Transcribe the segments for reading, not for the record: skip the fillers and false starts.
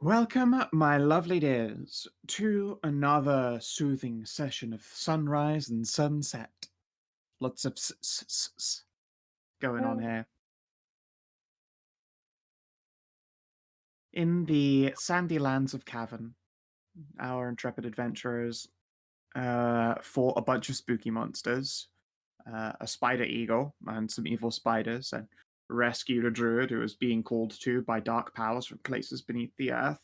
Welcome, my lovely dears, to another soothing session of sunrise and sunset. Lots of going on here. In the sandy lands of Cavern, our intrepid adventurers fought a bunch of spooky monsters, a spider eagle, and some evil spiders, and rescued a druid who was being called to by dark powers from places beneath the earth.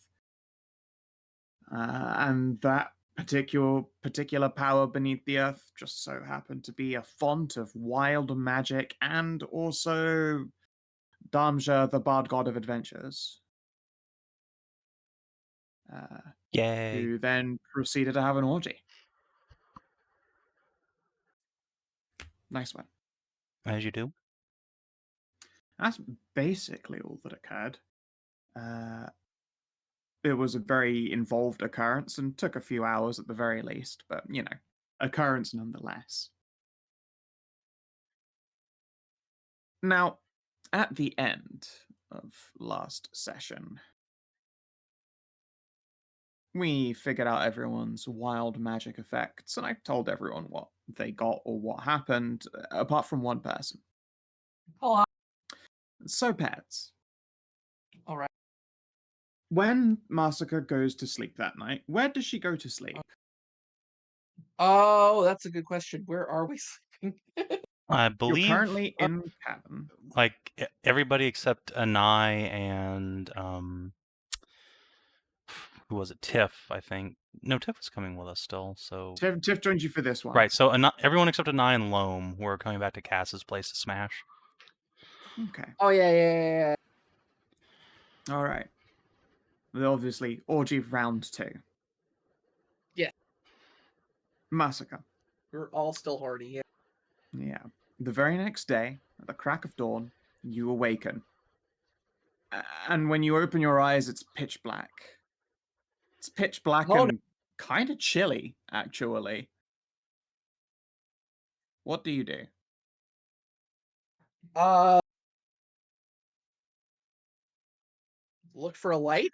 And that particular power beneath the earth just so happened to be a font of wild magic and also Damja, the bard god of adventures, uh, Yay. who then proceeded to have an orgy. Nice one. As you do. That's basically all that occurred. It was a very involved occurrence and took a few hours at the very least, but occurrence nonetheless. Now, at the end of last session, we figured out everyone's wild magic effects, and I told everyone what they got or what happened, apart from one person. Hello. So, pets. All right. When Massacre goes to sleep that night, where does she go to sleep? Oh, that's a good question. Where are we sleeping? I You're believe currently in cabin. everybody except Anai and who was it? Tiff, I think. No, Tiff was coming with us still, so Tiff joined you for this one. right, so everyone except Anai and Loam were coming back to Cass's place to smash. Okay. Oh yeah. All right. Well, obviously, orgy round 2. Yeah. Massacre. We're all still horny. Yeah. Yeah. The very next day, at the crack of dawn, you awaken. And when you open your eyes, it's pitch black. It's pitch black Oh, and kind of chilly, actually. What do you do? Look for a light.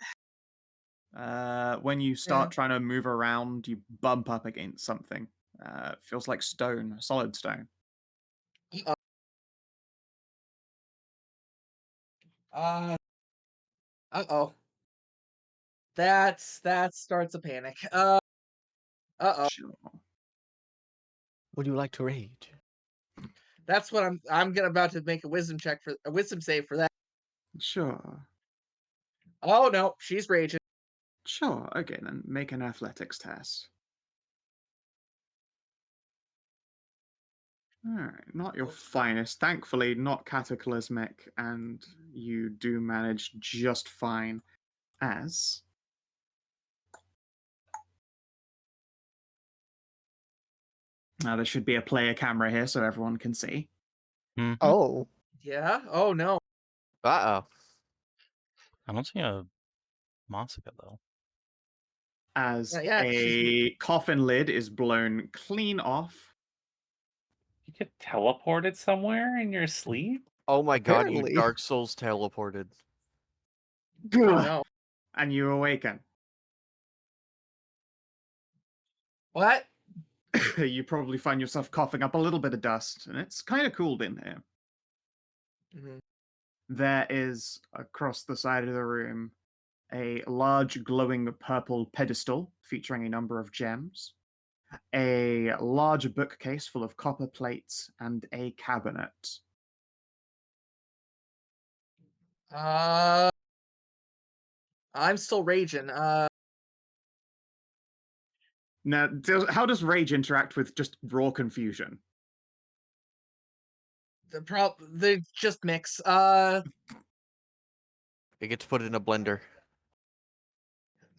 When you start trying to move around, you bump up against something. It feels like stone, solid stone. Uh-oh. That starts a panic. Uh-oh. Sure. Would you like to rage? That's what I'm about to make a wisdom save for that. Sure. Oh no, she's raging. Sure. Okay, then make an athletics test. Alright, not your finest. Thankfully, not cataclysmic, and you do manage just fine as. Now, there should be a player camera here so everyone can see. Mhm. Oh. Yeah. Oh no. Uh-oh. I don't see a Masika though. As Yeah, a coffin lid is blown clean off. You get teleported somewhere in your sleep? Oh my god, Apparently. you Dark Souls teleported. Oh no. And you awaken. What? You probably find yourself coughing up a little bit of dust, and it's kind of cooled in here. Mhm. There is, across the side of the room, a large glowing purple pedestal featuring a number of gems, a large bookcase full of copper plates, and a cabinet. I'm still raging. Now, how does rage interact with just raw confusion? They just mix. It gets put in a blender.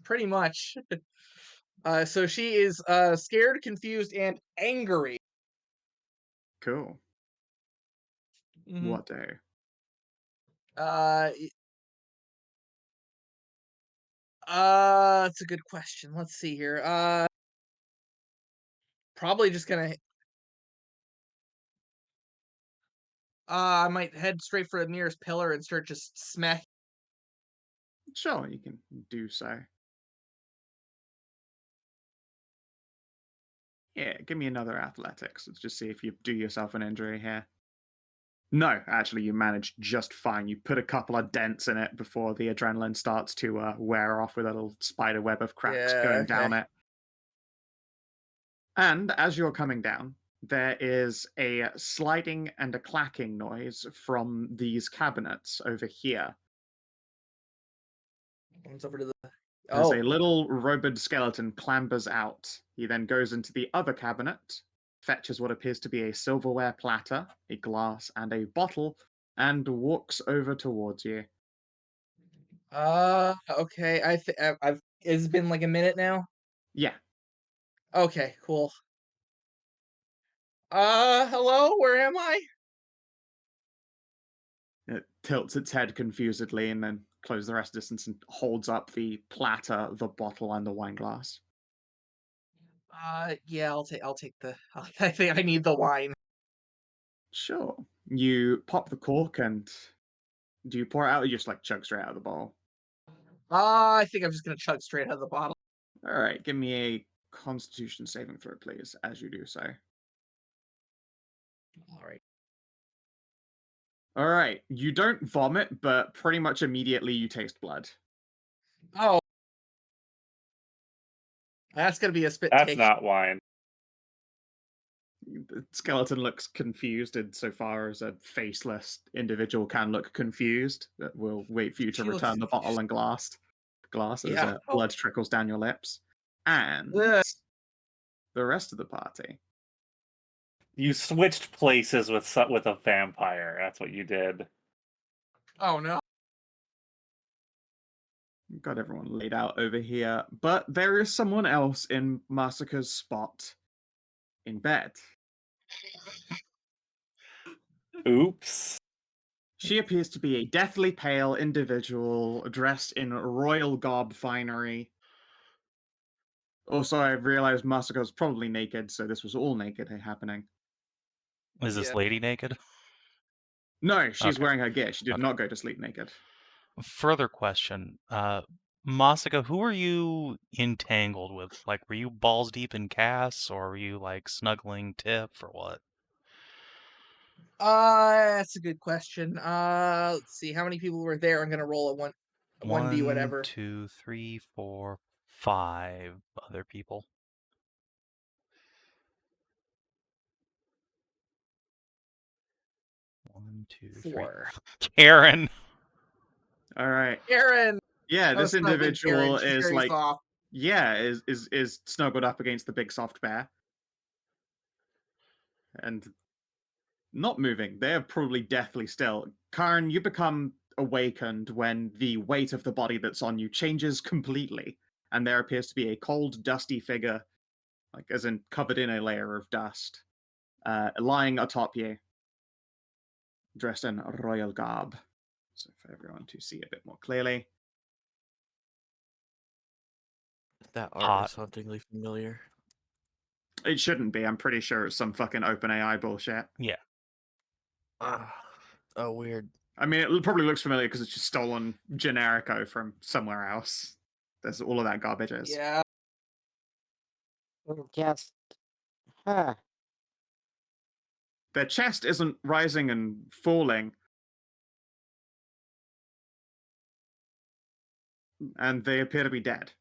Pretty much. So she is scared, confused, and angry. Cool. Mhm. What do? That's a good question. Let's see here. Probably just gonna. I might head straight for the nearest pillar and start just smacking. Sure, you can do so. Yeah, give me another athletics. Let's just see if you do yourself an injury here. No, actually, you managed just fine. You put a couple of dents in it before the adrenaline starts to wear off with a little spider web of cracks going down it. And as you're coming down, there is a sliding and a clacking noise from these cabinets over here. Comes over to the. As Oh, a little robed skeleton clambers out, he then goes into the other cabinet, fetches what appears to be a silverware platter, a glass, and a bottle, and walks over towards you. okay. I've. It's been like a minute now. Yeah. Okay, cool. Hello. Where am I? It tilts its head confusedly and then closes the rest of distance and holds up the platter, the bottle, and the wine glass. Yeah. I'll take the. I think I need the wine. Sure. You pop the cork and do you pour it out or you just like chug straight out of the bowl? I think I'm just gonna chug straight out of the bottle. All right, give me a Constitution saving throw, please, as you do so. All right. All right, you don't vomit, but pretty much immediately you taste blood. Oh, that's gonna be a spit That's take. not wine. The skeleton looks confused insofar as a faceless individual can look confused. That will wait for you to She looks return the bottle and glass as Yeah. blood trickles down your lips. And Ugh. the rest of the party. You switched places with a vampire. That's what you did. Oh no. Got everyone laid out over here, but there is someone else in Massacre's spot in bed. Oops. She appears to be a deathly pale individual dressed in royal garb finery. Also, I realized Massacre's probably naked, so this was all naked happening. Is this Yeah. lady naked? No, she's Okay. wearing her gear. She did Okay. not go to sleep naked. Further question. Masika, who are you entangled with? Like, were you balls deep in Cass, or were you like snuggling Tiff, or what? That's a good question. Let's see. How many people were there? I'm gonna roll a 1D 1, whatever. 2, 3, 4, 5 other people. One, two, three. 4. Karin. All right. Karin. Yeah, I was this snuggling individual Karin. She's is very like, soft. yeah, is snuggled up against the big soft bear and not moving. They are probably deathly still. Karin, you become awakened when the weight of the body that's on you changes completely, and there appears to be a cold, dusty figure, like as in covered in a layer of dust, lying atop you, dressed in royal garb. So for everyone to see a bit more clearly. That art Hot. is hauntingly familiar. It shouldn't be. I'm pretty sure it's some fucking OpenAI bullshit. Yeah. Oh, weird. I mean, it probably looks familiar because it's just stolen generico from somewhere else. There's all of that garbage is. Yeah. Just, huh. Their chest isn't rising and falling. And they appear to be dead.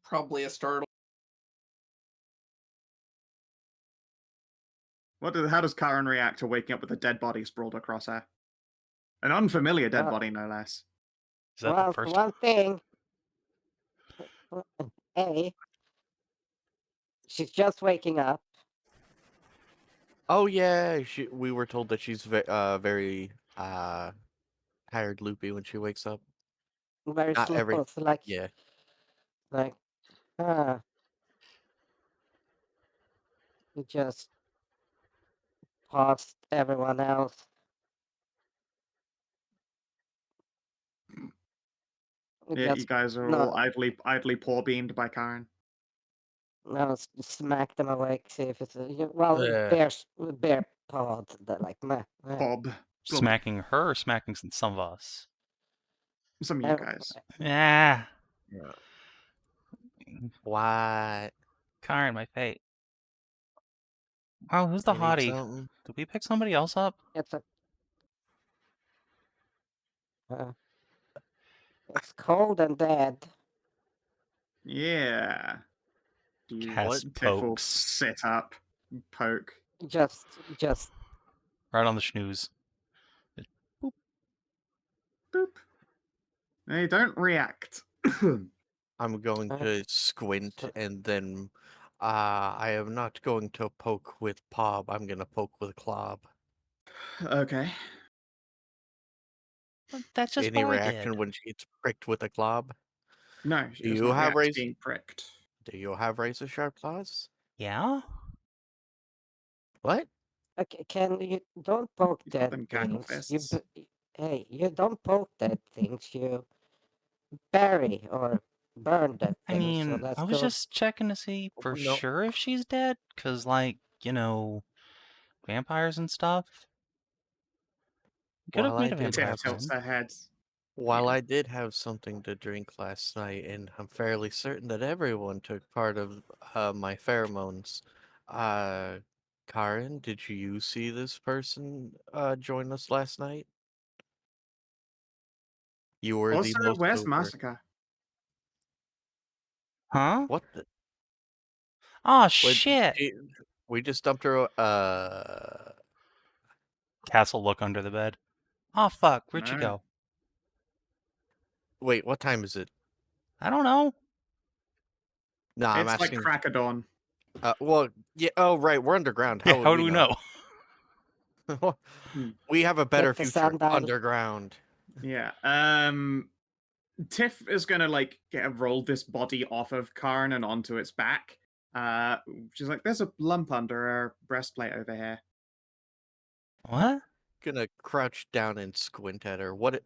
Probably a startle. How does Karin react to waking up with a dead body sprawled across her? An unfamiliar dead Well- body, no less. Is that Well, the for first? one thing, she's just waking up. Oh yeah, we were told that she's very tired, loopy when she wakes up. Very Not slow. every- So like, Yeah. like, you just paused everyone else. Yeah, you guys are all idly poor-beaned by Karin. No, smack them awake. See if it's well, Yeah. bear pawed. They're like meh. Bob. Glump. Smacking her or smacking some of us? Some of you guys. Yeah. Yeah. What? Karin, my fate. Oh, who's the You need hottie? something? Did we pick somebody else up? It's cold and dead. Yeah. Do you Cass Tiff will pokes. sit up, poke. Just Right on the schnoz. Boop. They don't react. I'm going to squint and then I am not going to poke with Pob. I'm gonna poke with Clob. Okay. That's just Any what I reaction did. when she gets pricked with a clob? No, she Do does you not have react to razor? being pricked. Do you have razor sharp claws? Yeah? What? okay. Can you don't poke You got dead them gaggle things? fists. Hey, you don't poke dead things. You bury or burn dead I things. So mean, let's I was go. just checking to see for No. sure if she's dead, because, like, you know, vampires and stuff. Could have While I made a did vampire Tiff tilts friend. her head. While I did have something to drink last night, and I'm fairly certain that everyone took part of my pheromones. Karin, did you see this person join us last night? You were the Also, most where's over. Masika? Huh? What the? Oh, Wait, shit! we just dumped her. Castle look under the bed. Oh, fuck. Where'd she No. go? Wait, what time is it? I don't know. Nah, I'm It's like asking. crack of dawn. Well, yeah. Oh, right. We're underground. Yeah, How would how we do we know? know? We have a better the future sundial. underground. Yeah. Tiff is gonna like roll this body off of Karn and onto its back. She's like, "There's a lump under her breastplate over here." What? Gonna crouch down and squint at her. What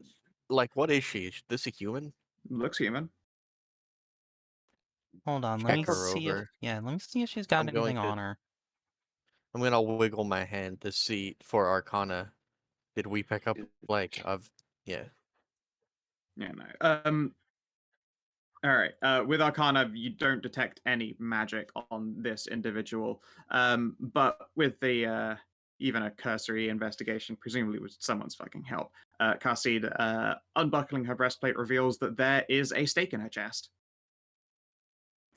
is she? Is this a human? Looks human. Hold on, let Check me her see if... over. Yeah, let me see if she's got I'm going anything to- on her. I'm gonna wiggle my hand to see for Arcana. Did we pick up yeah? Yeah, no. All right. With Arcana, you don't detect any magic on this individual. But with the even a cursory investigation, presumably with someone's fucking help, Khassid, unbuckling her breastplate reveals that there is a stake in her chest.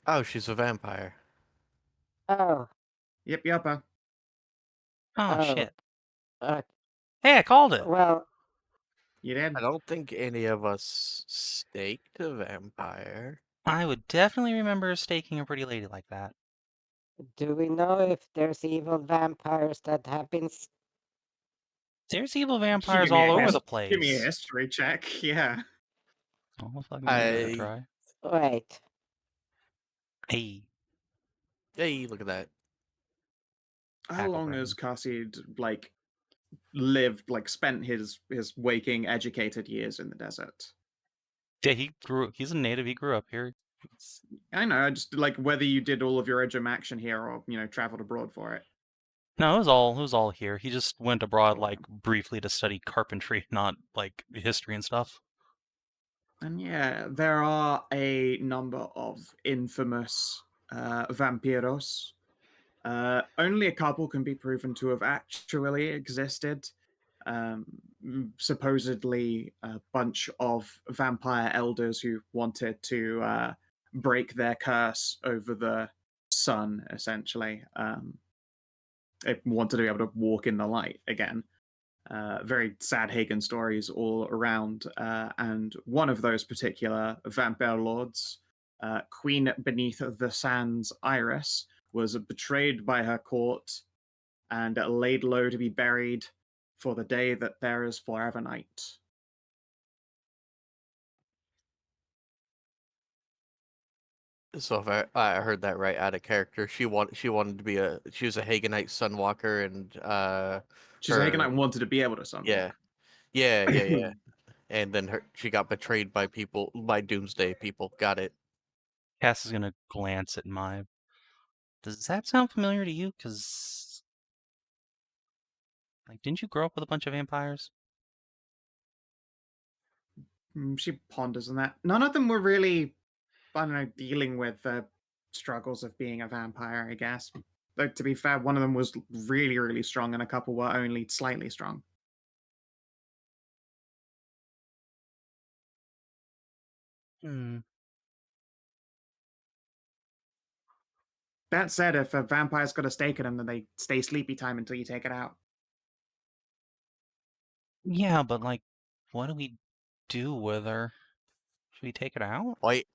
Oh, she's a vampire. Oh, Yep, yuppa. Oh, oh. shit. Uh, Hey, I called it! well, You did? I don't think any of us staked a vampire. I would definitely remember staking a pretty lady like that. do we know if there's evil vampires that have been? There's evil Can you vampires give me all a over the Give me a place. history check. Yeah. Oh, we'll fucking give it a I try. Wait. Hey, Hey, look at that. How long Hacklebrain. has Khassid lived, spent his waking educated years in the desert? Yeah, he's a native, he grew up here. I know, I just whether you did all of your Edgem action here or, traveled abroad for it. No, it was all here. He just went abroad, briefly to study carpentry, not, history and stuff. And yeah, there are a number of infamous vampiros. Only a couple can be proven to have actually existed. Supposedly, a bunch of vampire elders who wanted to break their curse over the sun, essentially. They wanted to be able to walk in the light again. Very sad Hagen stories all around. And one of those particular vampire lords, Queen Beneath the Sands Iris, was betrayed by her court and laid low to be buried for the day that there is forever night. So if I heard that right out of character, she wanted to be she was a Hagenite Sunwalker and She's a Hagenite and wanted to be able to sunwalk. Yeah. And then she got betrayed by Doomsday people. Got it. Cass is gonna glance at my... Does that sound familiar to you? Because Like, didn't you grow up with a bunch of vampires? She ponders on that. None of them were really, I don't know, dealing with the struggles of being a vampire, I guess. Though, to be fair, one of them was really, really strong, and a couple were only slightly strong. That said, if a vampire's got a stake in them, then they stay sleepy time until you take it out. Yeah, but like, what do we do with her? Should we take it out? Wait,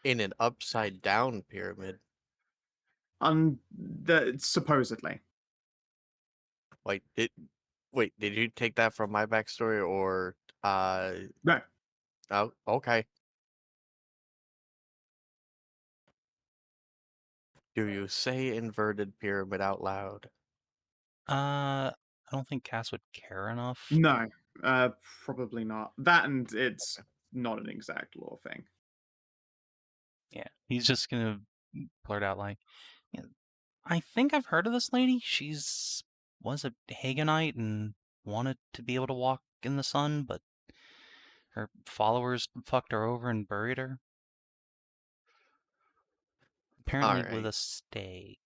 in an upside down pyramid. Supposedly. Wait, did you take that from my backstory or No. Oh, okay. Do you say inverted pyramid out loud? I don't think Cass would care enough. No, probably not. That and it's not an exact law thing. Yeah, he's just gonna blurt out like, "Yeah, I think I've heard of this lady. Was a Haganite and wanted to be able to walk in the sun, but her followers fucked her over and buried her. Apparently with a Alright. stake."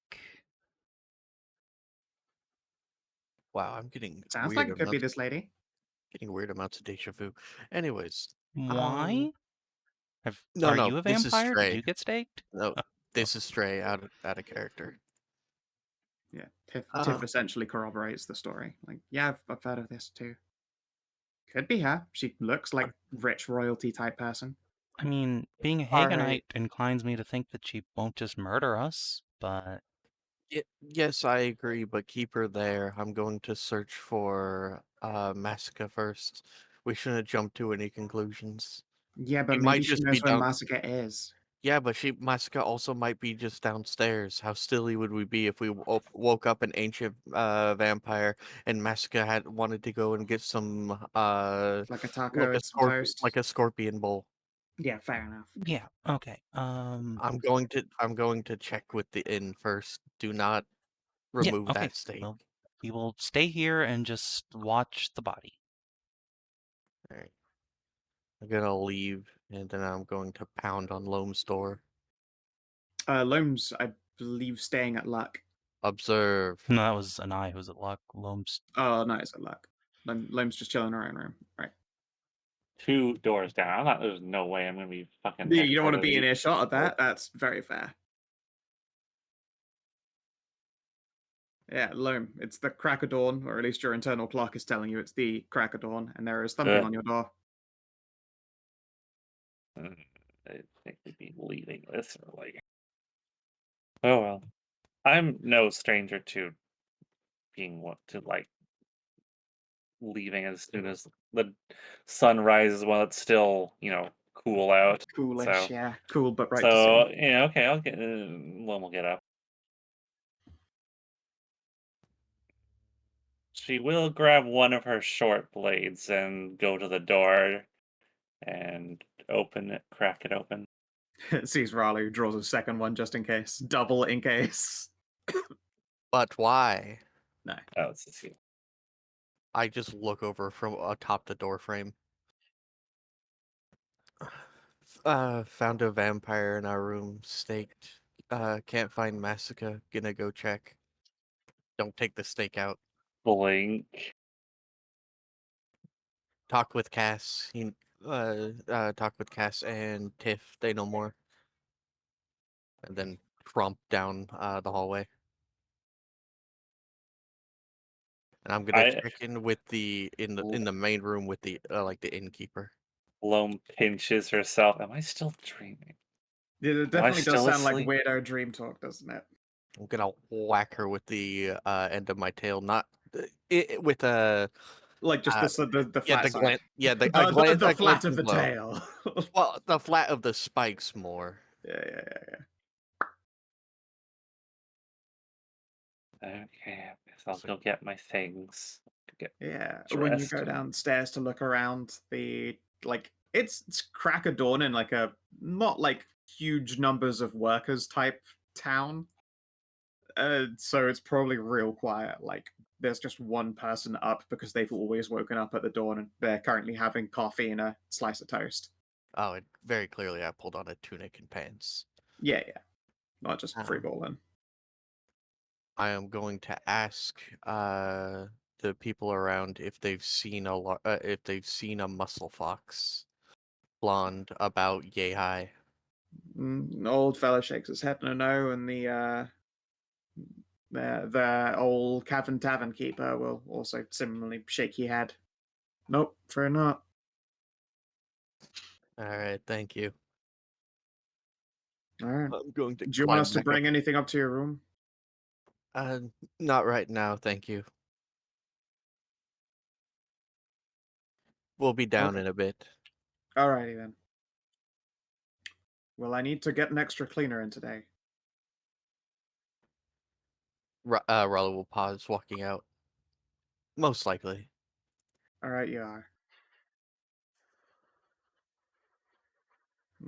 Wow, I'm getting Sounds like weird it could be amounts, this lady. getting weird amounts of deja vu. Anyways, Why? no, Are no, you a this is vampire? Did Stray. you get staked? No, this is Stray out of character. Yeah, Tiff essentially corroborates the story. Like, yeah, I've heard of this too. Could be her. She looks like rich royalty type person. I mean, being a Haganite inclines me to think that she won't just murder us, but Yes, I agree, but keep her there. I'm going to search for Masika first. We shouldn't jump to any conclusions. Yeah, but It maybe might she just knows be where down. Masika is. Yeah, but Masika also might be just downstairs. How silly would we be if we woke up an ancient vampire and Masika had wanted to go and get some Like a taco and some toast. like a scorpion bowl. Yeah, fair enough. yeah, okay. I'm going to check with the inn first. Do not Yeah, remove okay. that stake. Well, we will stay here and just watch the body. All right. I'm gonna leave, and then I'm going to pound on Loam's door. Loam's, I believe, staying at Luck. Observe. No, that was Anai who's at Luck. Loam's. Oh, no, it's at Luck. Loam's just chilling in her own room. Right. 2 doors down. There's no way I'm gonna be fucking. Yeah, you don't want to be in extroverted. earshot of that. That's very fair. Yeah, Loam. It's the crack of dawn, or at least your internal clock is telling you it's the crack of dawn, and there is thumping on your door. I think we'd be leaving this early. Oh well. I'm no stranger to being leaving as soon as the sun rises while it's still, cool out. Coolish, So, yeah. Cool, but right to see. yeah, okay, I'll get. Loam will get up. She will grab one of her short blades and go to the door and crack it open. Sees Ralu, draws a second one just in case. Double in case. But why? No. Oh, it's just you. I just look over from atop the door frame. Found a vampire in our room, staked. Can't find Masika. Gonna go check. Don't take the stake out. Blink. Talk with Cass. Talk with Cass and Tiff. They know more. And then tromp down the hallway. And I'm gonna check in with in the main room with the the innkeeper. Loam pinches herself. Am I still dreaming? Yeah, it Am I definitely does still sound like asleep? weirdo dream talk, doesn't it? I'm gonna whack her with the end of my tail, not with a Like just the yeah, flat the side. glance, yeah, The a flat glance of the blow. tail. Well, the flat of the spikes more. Yeah. Okay, I guess I'll go get my things. Yeah, when you go downstairs to look around, it's crack of dawn in like a not like huge numbers of workers type town. So it's probably real quiet. Like there's just one person up because they've always woken up at the dawn and they're currently having coffee and a slice of toast. Oh, and very clearly I pulled on a tunic and pants. Yeah, not just Um, freeballing. I am going to ask the people around if they've seen if they've seen a muscle fox blonde about yay high. Old fella shakes his head no, and the old cavern tavern keeper will also similarly shake his head. Nope, fair not. All right, thank you. All right. I'm going to Do you want climb us to back bring anything up to your room? up. Not right now, thank you. We'll be down Okay. in a bit. Alrighty then. Well, I need to get an extra cleaner in today. Ralu will pause, walking out. Most likely. Alright, you are.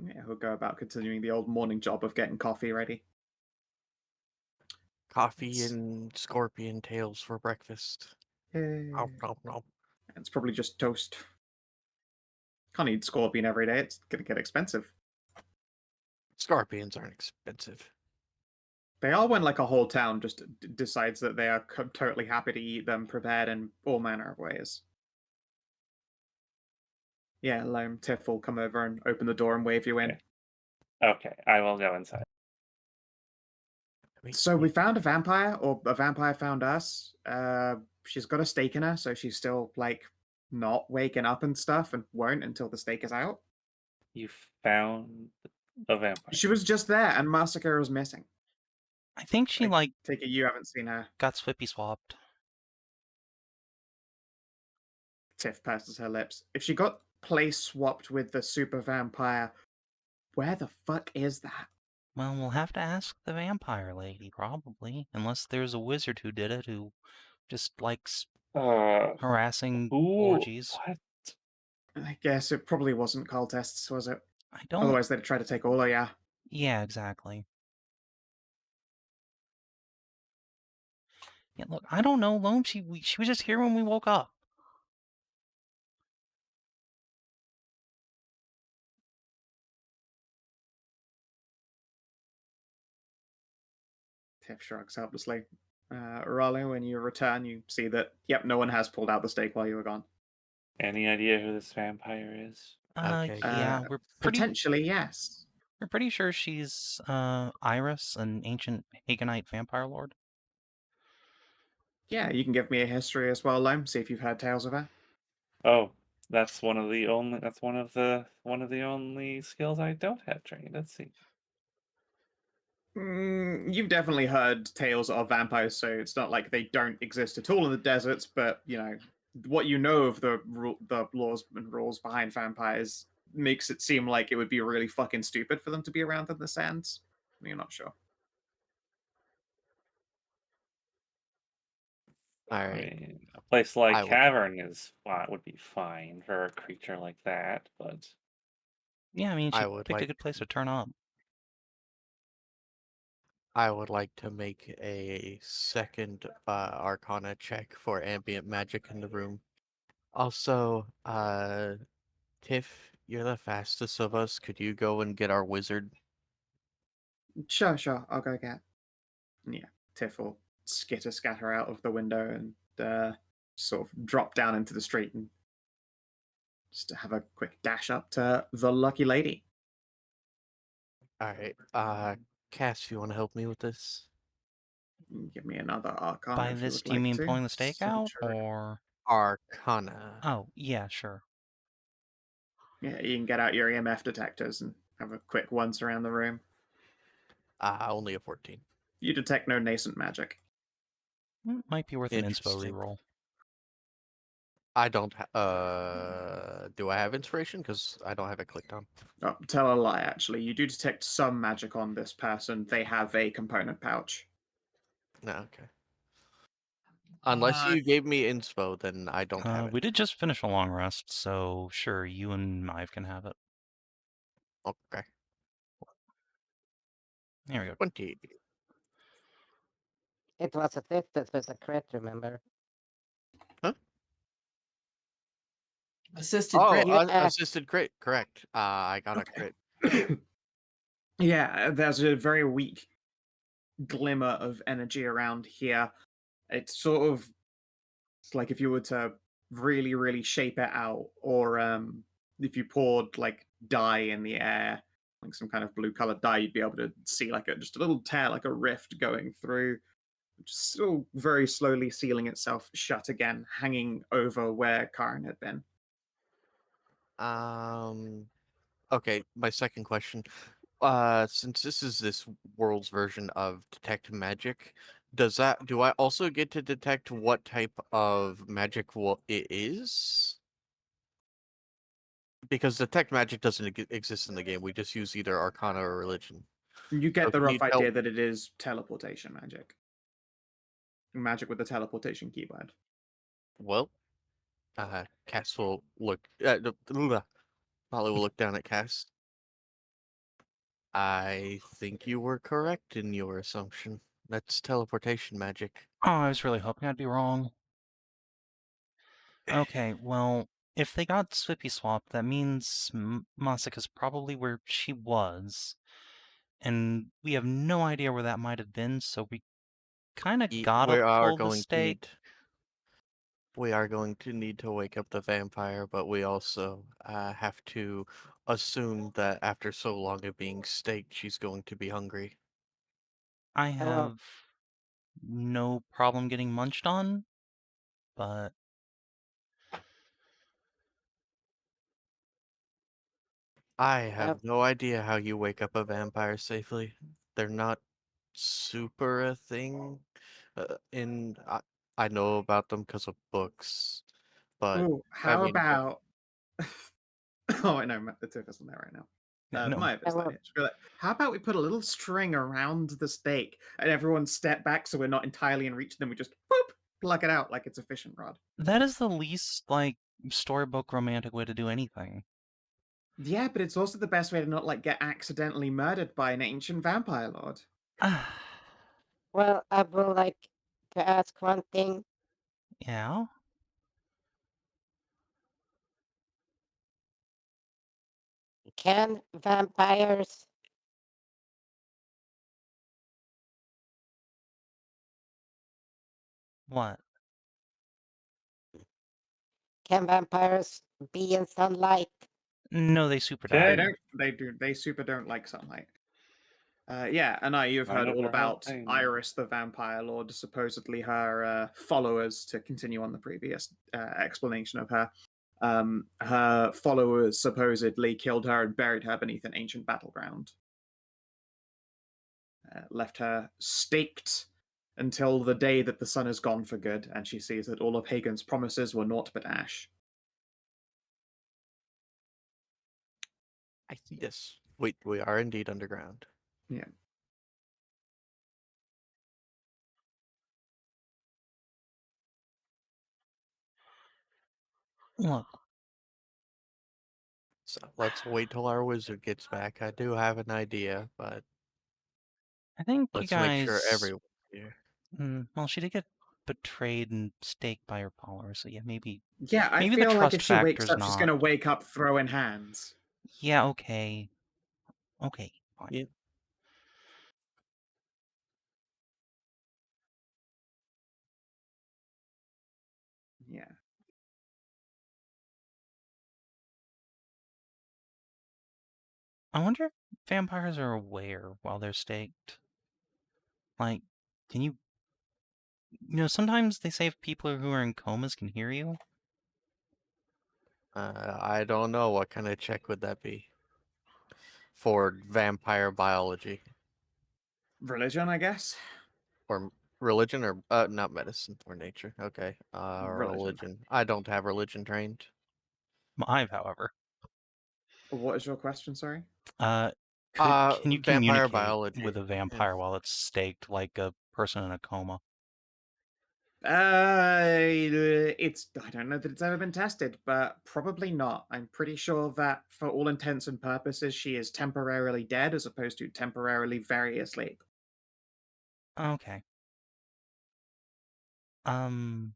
Yeah, he'll go about continuing the old morning job of getting coffee ready. Coffee and scorpion tails for breakfast. Nom, nom, nom. It's probably just toast. Can't eat scorpion every day, it's gonna get expensive. Scorpions aren't expensive. They are when like a whole town just decides that they are totally happy to eat them prepared in all manner of ways. Yeah, Loam, Tiff will come over and open the door and wave you in. Okay. Okay, I will go inside. So we found a vampire, or a vampire found us. She's got a stake in her, so she's still like not waking up and stuff, and won't until the stake is out. You found a vampire. She was just there, and Massacre was missing. I think she Take it you haven't seen her. got swippy swapped. Tiff purses her lips. If she got place swapped with the super vampire, where the fuck is that? Well, we'll have to ask the vampire lady, probably. Unless there's a wizard who did it, who just likes harassing orgies. What? I guess it probably wasn't cultists, was it? I don't... Otherwise they'd try to take all of ya. Yeah, exactly. Yeah, look, I don't know, Loam. She was just here when we woke up. Tiff shrugs helplessly. Ralu, when you return, you see that, yep, no one has pulled out the stake while you were gone. Any idea who this vampire is? Okay. Yeah, we're Potentially, yes. We're pretty sure she's Iris, an ancient Haganite vampire lord. Yeah, you can give me a history as well, Loam. See if you've heard tales of her. Oh, that's one of the only skills I don't have trained. Let's see. You've definitely heard tales of vampires, so it's not like they don't exist at all in the deserts. But you know what you know of the laws and rules behind vampires makes it seem like it would be really fucking stupid for them to be around in the sands. You're not sure. All I right. mean, a place like I would- Cavern would be fine for a creature like that, but Yeah, I mean, she I would picked a like- good place to turn up. I would like to make a second Arcana check for ambient magic in the room. Also, Tiff, you're the fastest of us. Could you go and get our wizard? Sure. I'll go get. Yeah, Tiff will scatter out of the window and sort of drop down into the street and just have a quick dash up to the lucky lady. All right. Cass, you want to help me with this? Give me another Arcana. By if this, would do you like mean to. pulling the stake out, Century. or? Arcana. Oh, yeah, sure. Yeah, you can get out your EMF detectors and have a quick once around the room. Only a 14. You detect no nascent magic. Might be worth an inspo Interesting. reroll. I don't. Do I have inspiration? Because I don't have it clicked on. Oh, tell a lie, actually. You do detect some magic on this person. They have a component pouch. No, okay. Unless you gave me inspo, then I don't have it. We did just finish a long rest, so sure, you and Ive can have it. Okay. There we go. 20. It was a fifth that was a crit, remember? Assisted Oh, crit. You asked. assisted crit. Correct. I got a Okay. crit. Yeah, there's a very weak glimmer of energy around here. It's sort of it's like if you were to really, really shape it out, or if you poured like dye in the air, like some kind of blue colored dye, you'd be able to see like just a little tear, like a rift going through, just still very slowly sealing itself shut again, hanging over where Karin had been. Okay, my second question. Since this is this world's version of detect magic, do I also get to detect what type of magic it is? Because detect magic doesn't exist in the game. We just use either Arcana or Religion. You get So the can you rough idea tell? that it is teleportation magic. Magic with the teleportation keyword. Well, Cass will look. Molly will look down at Cass. I think you were correct in your assumption. That's teleportation magic. Oh, I was really hoping I'd be wrong. Okay, well, if they got Swippy swapped, that means Masika's probably where she was. And we have no idea where that might have been, so we kind of gotta We are pull the going to stake. need. We are going to need to wake up the vampire, but we also have to assume that after so long of being staked, she's going to be hungry. I Hello. have no problem getting munched on, but I have no idea how you wake up a vampire safely. They're not super a thing. I know about them because of books, but Oh, I how mean, about? Oh, I know the tip isn't there right now. no. Maya is there. She'll be like, how about we put a little string around the stake and everyone step back so we're not entirely in reach, then we just whoop, pluck it out like it's a fishing rod. That is the least, like, storybook romantic way to do anything. Yeah, but it's also the best way to not like get accidentally murdered by an ancient vampire lord. Well, I would like to ask one thing. Yeah? Can vampires What? be in sunlight? No, they super They die. don't. They super don't like sunlight. Yeah, Anai, you've Might heard all never have about pain. Iris, the vampire lord. Supposedly, her followers. To continue on the previous explanation of her, her followers supposedly killed her and buried her beneath an ancient battleground. Left her staked until the day that the sun is gone for good, and she sees that all of Hagen's promises were naught but ash. yes, we are indeed underground. Yeah. Look, So let's wait till our wizard gets back. I do have an idea, but I think you let's make sure guys... everyone's here. well, she did get betrayed and staked by her followers, so yeah, maybe Yeah, I Maybe the feel like if trust she wakes factor's up, she's not. gonna wake up throwing hands. Yeah, okay. Okay, fine. Yeah. Yeah. I wonder if vampires are aware while they're staked. Like, can you... sometimes they say if people who are in comas can hear you. I don't know. What kind of check would that be? For vampire biology Religion, I guess. or religion or not medicine or nature. Okay. Religion. Religion. I don't have religion trained. I've, however. What is your question? Sorry. Can you Vampire communicate biology. with a vampire while it's staked, like a person in a coma? It's I don't know that it's ever been tested, but probably not. I'm pretty sure that for all intents and purposes, she is temporarily dead as opposed to temporarily very asleep. Okay. Um,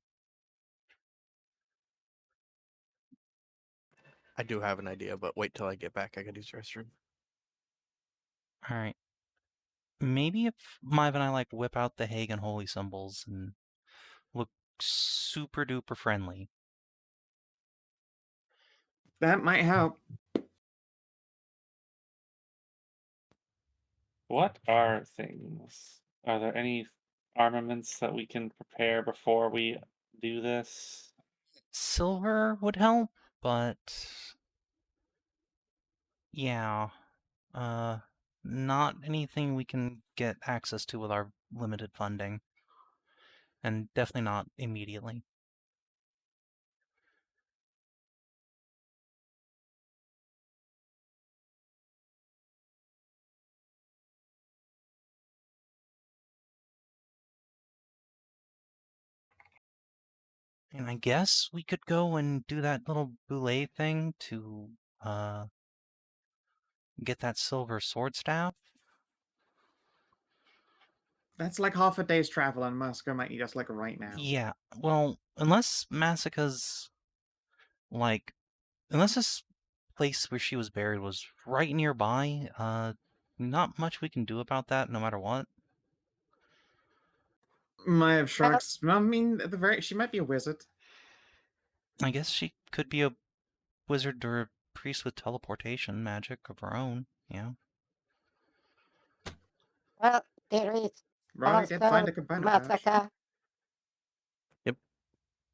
I do have an idea, but wait till I get back. I gotta use the restroom. All right. Maybe if Maeve and I like whip out the Hagen holy symbols and look super duper friendly. That might help. What are things? Are there any armaments that we can prepare before we do this? Silver would help, but yeah, not anything we can get access to with our limited funding, and definitely not immediately. And I guess we could go and do that little boulet thing to get that silver sword staff. That's like half a day's travel, and Massacre might need us like right now. Yeah, well, unless Massacre's like, unless this place where she was buried was right nearby, not much we can do about that no matter what. Might have shrugs. I mean, at the very, she might be a wizard. I guess she could be a wizard or a priest with teleportation magic of her own, yeah. Well, there is Right, I did find also a component pouch. Masika.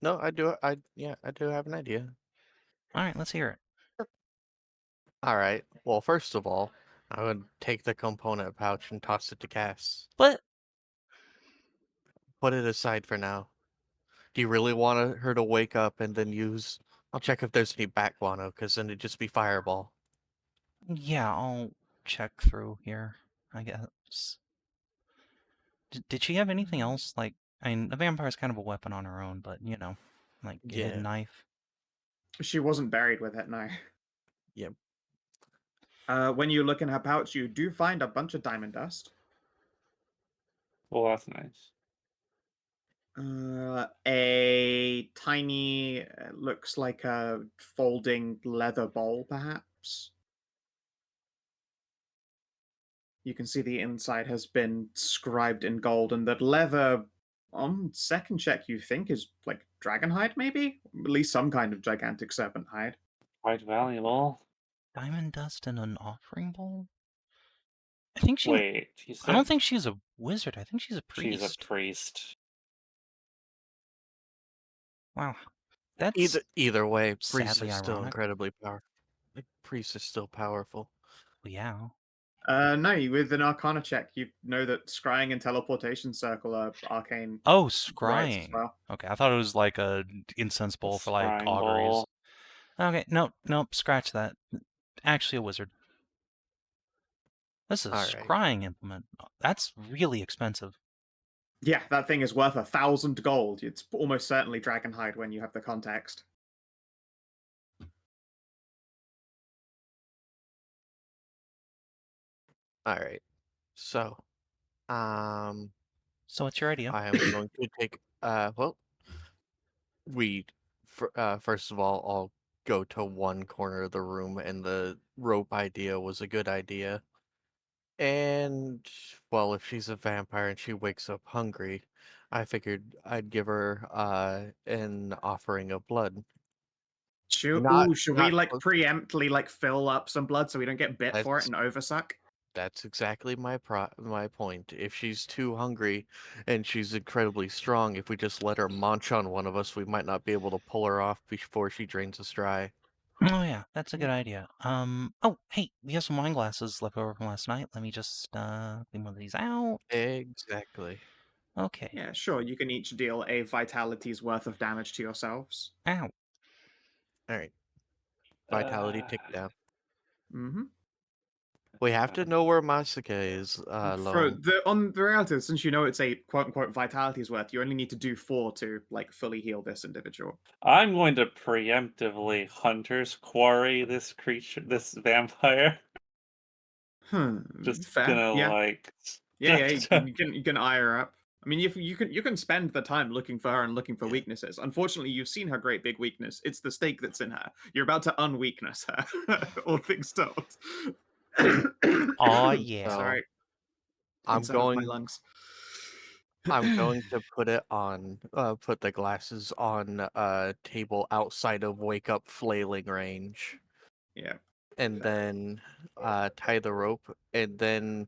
No, I do. I do have an idea. All right, let's hear it. All right. Well, first of all, I would take the component pouch and toss it to Cass. But Put it aside for now. Do you really want her to wake up and then use? I'll check if there's any bat guano, because then it'd just be fireball. yeah, I'll check through here, I guess. Did she have anything else? Like, I mean, the vampire's kind of a weapon on her own, but you know, like a Yeah. hidden knife. She wasn't buried with it, no. Yep. When you look in her pouch, you do find a bunch of diamond dust. Well, that's nice. A tiny, looks like a folding leather bowl, perhaps. You can see the inside has been scribed in gold, and that leather, on second check, you think is like dragon hide, maybe? At least some kind of gigantic serpent hide. Quite valuable. Diamond dust in an offering bowl? I think she. Wait, you I don't said think she's a wizard. I think she's a priest. she's a priest. Wow, that's Either way, priest sadly is still ironic. incredibly powerful. The priest is still powerful. Yeah. No, with an Arcana check, you know that Scrying and Teleportation Circle are arcane Oh, rights as scrying. well. Okay, I thought it was like a incense bowl for like Scrying auguries. bowl. Okay, nope, scratch that. Actually, a wizard. This is a All right. scrying implement. That's really expensive. Yeah, that thing is worth 1,000 gold. It's almost certainly Dragonhide when you have the context. All right. So, So what's your idea? I am going to take. Well, first of all, I'll go to one corner of the room, and the rope idea was a good idea. And well, if she's a vampire and she wakes up hungry, I figured I'd give her an offering of blood. Should Not we not like close- preemptly like fill up some blood so we don't get bit for it That's and oversuck? that's exactly my point. If she's too hungry and she's incredibly strong, if we just let her munch on one of us, we might not be able to pull her off before she drains us dry. Oh yeah, that's a good idea. Oh hey, we have some wine glasses left over from last night. Let me just clean one of these out. Exactly. Okay. Yeah, sure. You can each deal a vitality's worth of damage to yourselves. Ow. All right. Vitality tick down. Mm-hmm. We have to know where Masika is, Loam. On the reality, since you know it's a quote unquote vitality's worth, you only need to do 4 to like fully heal this individual. I'm going to preemptively hunter's quarry this creature, this vampire. Just Just fair. gonna Yeah. like. Yeah, you can eye her up. I mean, you can spend the time looking for her and looking for Yeah. weaknesses. Unfortunately, you've seen her great big weakness. It's the stake that's in her. You're about to unweakness her. All things told. Aw, yeah. So Sorry. I'm Inside of my going. lungs. I'm going to put it on. Put the glasses on a table outside of wake up flailing range, Yeah. and Fair. then tie the rope, and then.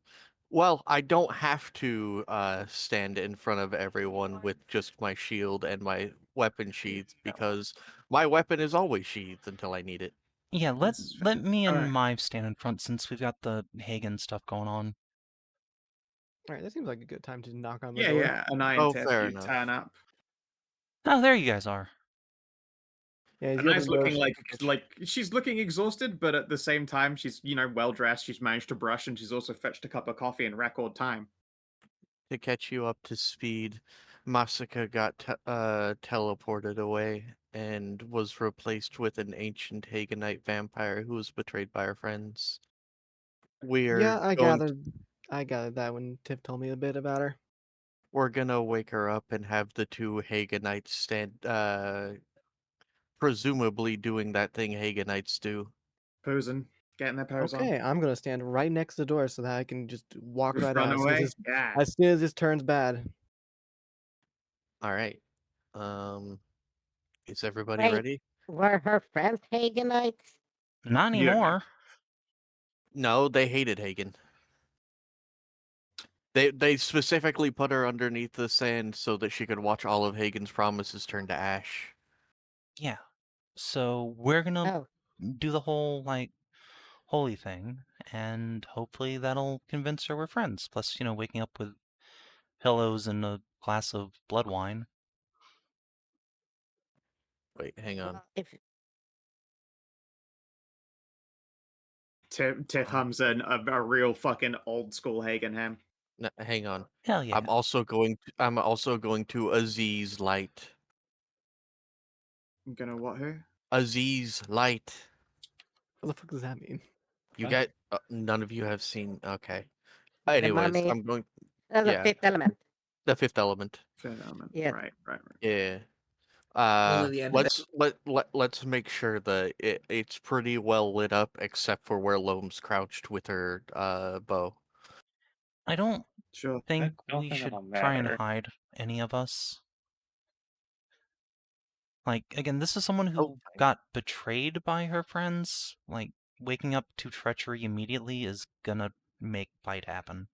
Well, I don't have to stand in front of everyone with just my shield and my weapon sheath because my weapon is always sheathed until I need it. Yeah, let This is let fair. me and Alright. Mive stand in front since we've got the Hagen stuff going on. All right, that seems like a good time to knock on the Yeah, door. yeah. Anai and Oh, Tiff, fair you enough. turn up. Oh, there you guys are. Yeah, as you Anai's open the door, looking she- like she's looking exhausted, but at the same time, she's well dressed. She's managed to brush, and she's also fetched a cup of coffee in record time. To catch you up to speed, Masika got teleported away and was replaced with an ancient Hagenite vampire who was betrayed by her friends. We're yeah, I going gathered that when Tiff told me a bit about her. we're gonna wake her up and have the two Haganites stand presumably doing that thing Haganites do. Posing, getting their pose Okay, I'm gonna stand right next to the door so that I can just walk on. right Run out away. Yeah. as soon as this turns bad. Alright. Is everybody Wait, ready? were her friends Haganites? Not You don't know. anymore. No, they hated Hagen. They specifically put her underneath the sand so that she could watch all of Hagen's promises turn to ash. Yeah. So we're gonna Oh, do the whole like holy thing, and hopefully that'll convince her we're friends. Plus, waking up with pillows and a glass of blood wine. Wait, hang on. well, if Tiff hums in a real fucking old school Hagen hymn. No, hang on. Hell yeah. I'm also going to Aziz Light. I'm gonna what her? Aziz Light. What the fuck does that mean? You Huh? get none of you have seen. Okay. the Anyways, mummy, I'm going. the Yeah, fifth element. the fifth element. Fair element. Yeah. Right. Yeah. Only the end of Let's make sure that it's pretty well lit up, except for where Loam's crouched with her bow. I don't Sure. think don't we think should that'll try and matter. hide any of us. Like, again, this is someone Oh, who got betrayed by her friends. Like, waking up to treachery immediately is gonna make fight happen.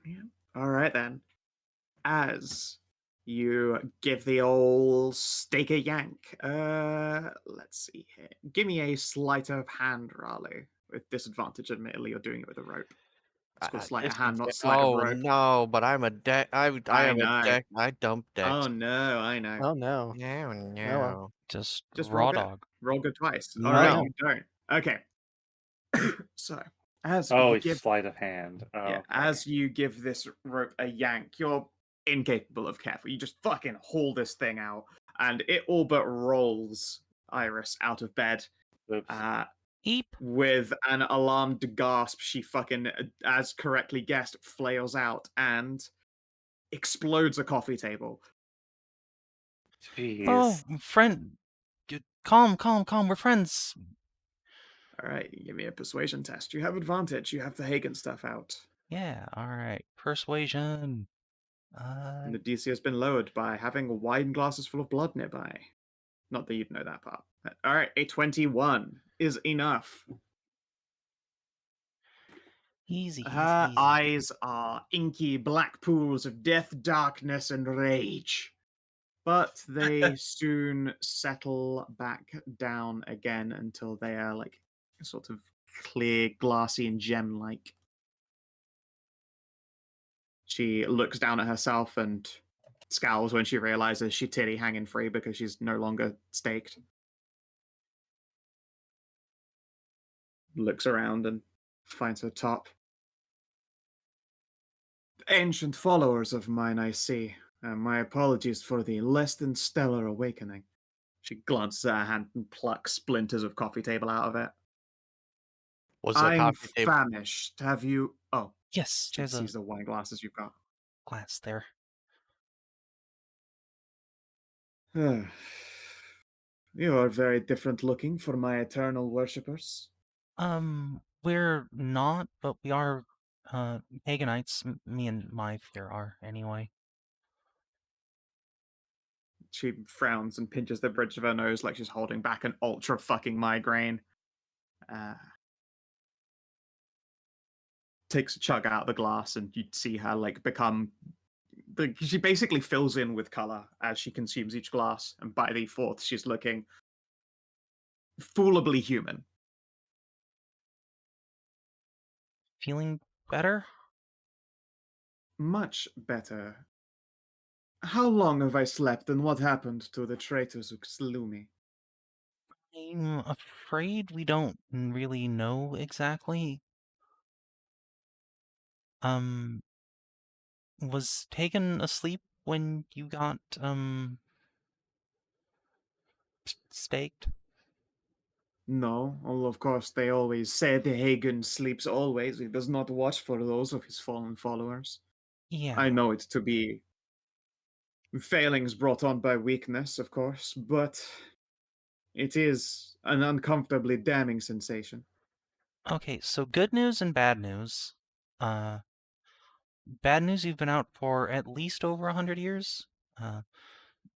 Yeah. All right then. As you give the old stake a yank. Let's see here. Give me a sleight of hand, Ralu. With disadvantage, admittedly, you're doing it with a rope. It's called sleight of hand, not sleight of Oh rope. no, but I'm a deck. I I am a know. deck. I dump decks. Oh no, I know. Oh no. No, well. no. Just Just raw roll good. dog. Roll good twice. No. All right, you don't. Okay. So, as Oh, you it's give sleight of hand. Yeah, Okay. as you give this rope a yank, you're incapable of careful. You just fucking haul this thing out, and it all but rolls Iris out of bed. Oops. Eep. With an alarmed gasp, she fucking, as correctly guessed, flails out and explodes a coffee table. Jeez. Oh, friend. Calm. We're friends. All right, give me a persuasion test. You have advantage. You have the Hagen stuff out. Yeah, alright. Persuasion. And the DC has been lowered by having wine glasses full of blood nearby. Not that you'd know that part. All right, a 21 is enough. Easy. Her eyes are inky black pools of death, darkness, and rage. But they soon settle back down again until they are like sort of clear, glassy, and gem-like. She looks down at herself and scowls when she realizes she's titty hanging free because she's no longer staked. Looks around and finds her top. Ancient followers of mine, I see. My apologies for the less than stellar awakening. She glances at her hand and plucks splinters of coffee table out of it. Was the I'm coffee table? famished. Have you? Oh, Yes, she there's a sees the wine glasses you've got. glass there. You are very different looking for my eternal worshippers. We're not, but we are paganites. Me and my here are anyway. She frowns and pinches the bridge of her nose like she's holding back an ultra fucking migraine. Takes a chug out of the glass, and you see her like become. She basically fills in with color as she consumes each glass, and by the fourth, she's looking foolably human. Feeling better? Much better. How long have I slept, and what happened to the traitors who slew me? I'm afraid we don't really know exactly. Was Tegan asleep when you got staked? No, well, of course, they always say the Hagen sleeps always. He does not watch for those of his fallen followers. Yeah. I know it to be failings brought on by weakness, of course, but it is an uncomfortably damning sensation. Okay, so good news and bad news. Bad news, you've been out for at least over 100 years.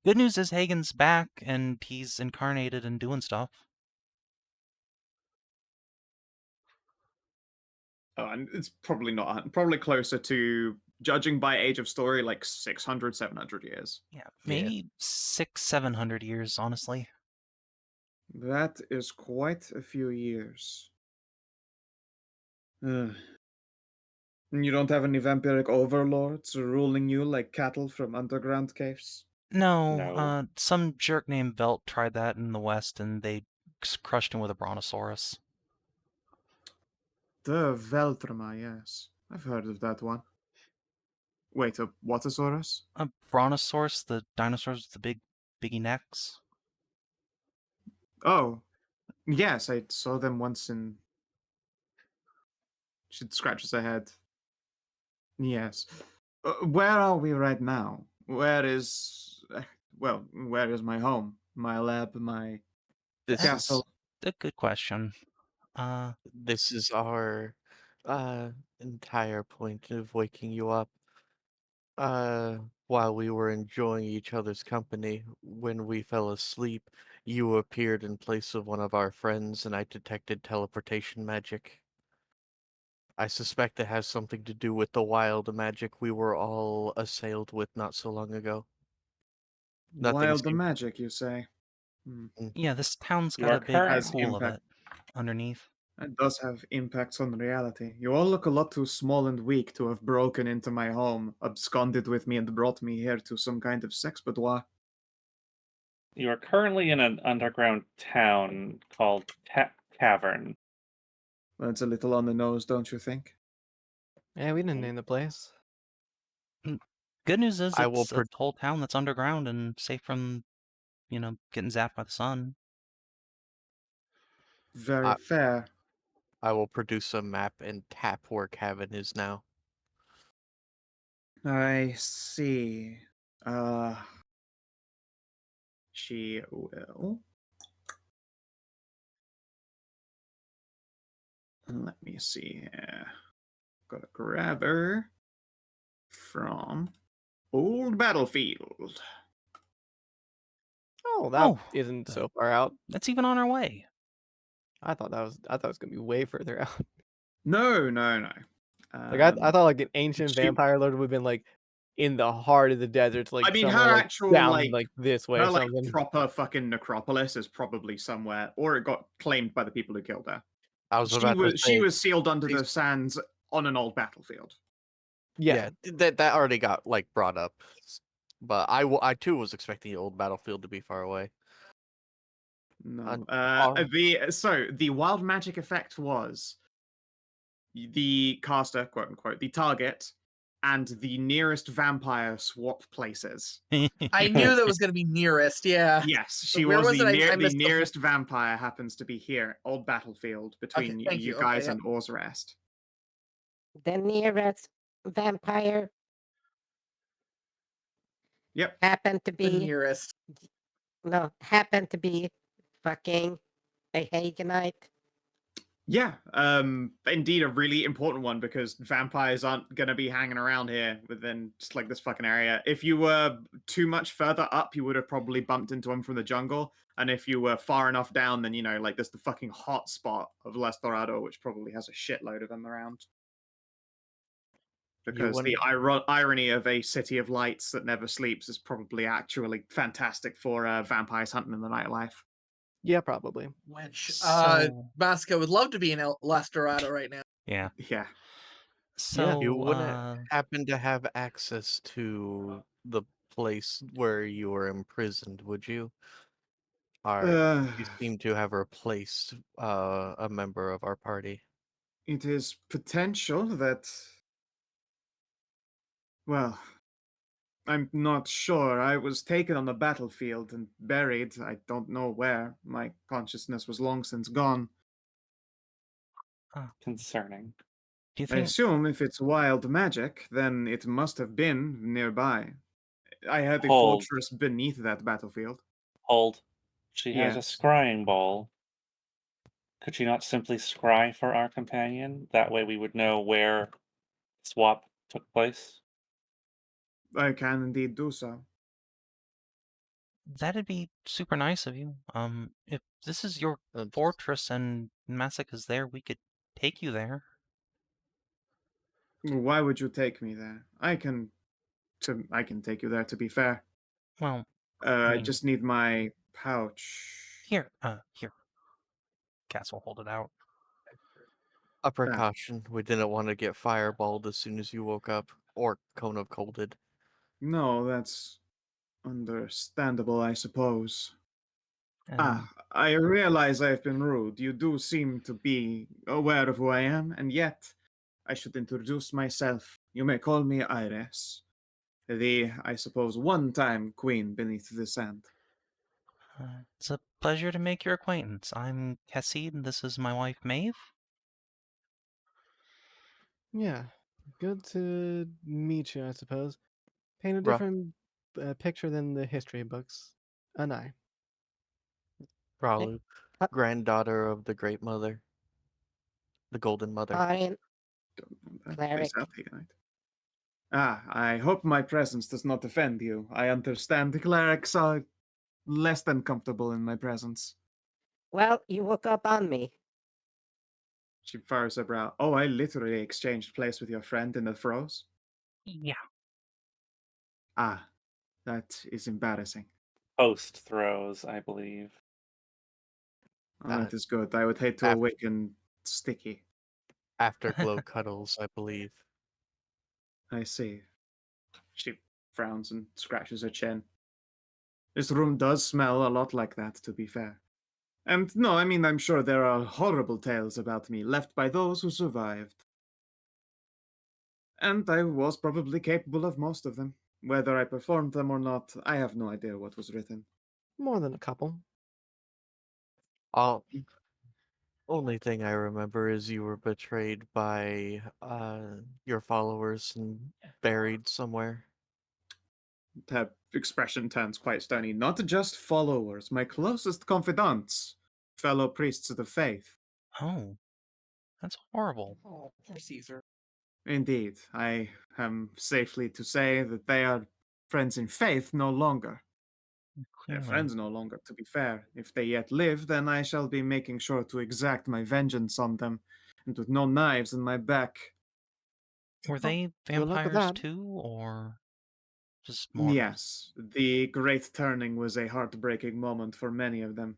Good news is Hagen's back and he's incarnated and doing stuff. And it's probably not, probably closer to, judging by age of story, like 600, 700 years. Yeah, maybe 600-700 years, honestly. That is quite a few years. You don't have any vampiric overlords ruling you like cattle from underground caves? No, some jerk named Velt tried that in the West and they crushed him with a brontosaurus. The Veltrama, yes. I've heard of that one. Wait, a whatosaurus? A brontosaurus, the dinosaurs with the biggie necks. Oh, yes, I saw them once in... She scratches her head. Yes. Where are we right now? Where is... Well, where is my home? My lab, my castle? A good question. This is our entire point of waking you up. While we were enjoying each other's company, when we fell asleep, you appeared in place of one of our friends, and I detected teleportation magic. I suspect it has something to do with the wild magic we were all assailed with not so long ago. Wild magic, you say? Yeah, this town's You got are a big current. pool of it underneath. It does have impacts on reality. You all look a lot too small and weak to have broken into my home, absconded with me, and brought me here to some kind of sex boudoir. You are currently in an underground town called Cavern. That's a little on the nose, don't you think? Yeah, we didn't name the place. Good news is I will it's a whole town that's underground and safe from, getting zapped by the sun. Very fair. I will produce a map and tap where Kevin is now. I see. She will. Let me see here. Gotta grab her from Old Battlefield. Oh, that isn't so far out. That's even on our way. I thought it was gonna be way further out. No. Like I thought like an ancient vampire lord would have been like in the heart of the desert, like I mean, somewhere her like actual down like this way her or like something. proper fucking necropolis is probably somewhere, or it got claimed by the people who killed her. She was sealed under the sands on an old battlefield. Yeah, that already got like brought up, but I too was expecting the old battlefield to be far away. No. The wild magic effect was the caster, quote unquote, the target and the nearest vampire swap places. I knew that was going to be nearest. Yeah. Yes, But she where was was the, it? I the missed the whole- nearest vampire happens to be here, Old Battlefield, between thank you you. guys Okay, and Or's Rest. The nearest vampire Yep. happened to The be nearest. fucking a Hagenite. Yeah, indeed a really important one because vampires aren't gonna be hanging around here within just like this fucking area. If you were too much further up, you would have probably bumped into them from the jungle. And if you were far enough down, then like there's the fucking hot spot of Les Dorado, which probably has a shitload of them around. Because the irony of a city of lights that never sleeps is probably actually fantastic for vampires hunting in the nightlife. Yeah, probably. Which So- Masika would love to be in Les Dorado right now. Yeah. Yeah. So You wouldn't happen to have access to the place where you were imprisoned, would you? You seem to have replaced a member of our party. It is potential that. Well, I'm not sure. I was taken on the battlefield and buried. I don't know where. My consciousness was long since gone. Concerning. Do you I think assume if it's wild magic, then it must have been nearby. I had a Hold. fortress beneath that battlefield. Hold. She has a Yes. scrying ball. Could she not simply scry for our companion? That way we would know where swap took place. I can indeed do so. that'd be super nice of you? If this is your That's- fortress and Massacre's there, we could take you there. Why would you take me there? I can take you there, to be fair. Well, I mean- just need my pouch. here. Cass will hold it out. A precaution. We didn't want to get fireballed as soon as you woke up, or cone of colded. No, that's understandable, I suppose. And I realize I've been rude. You do seem to be aware of who I am, and yet I should introduce myself. You may call me Iris, I suppose, one-time queen beneath the sand. it's a pleasure to make your acquaintance. I'm Khassid, and this is my wife, Maeve. Yeah, good to meet you, I suppose. Paint a Rough. different picture than the history books. Anai. Ralu, Uh, granddaughter of the Great Mother, the Golden Mother. Karin, Don't know that. Cleric. Face out, Ignite. I hope my presence does not offend you. I understand the clerics are less than comfortable in my presence. Well, you woke up on me. She furrows her brow. Oh, I literally exchanged place with your friend in the throes? Yeah. Ah, that is embarrassing. Post throws, I believe. Oh, that is good. I would hate to af- awaken Sticky. Afterglow cuddles, I believe. I see. She frowns and scratches her chin. This room does smell a lot like that, to be fair. And no, I mean, I'm sure there are horrible tales about me left by those who survived. And I was probably capable of most of them. Whether I performed them or not, I have no idea what was written. More than a couple. All only thing I remember is you were betrayed by your followers and buried somewhere. Her expression turns quite stony. Not just followers, my closest confidants, fellow priests of the faith. Oh, that's horrible. Oh, poor Caesar. Indeed, I am safely to say that they are friends in faith no longer. They're Clearly. friends no longer, to be fair. If they yet live, then I shall be making sure to exact my vengeance on them, and with no knives in my back. Were they good luck with vampires that. too, or just mortals? Yes, the Great Turning was a heartbreaking moment for many of them.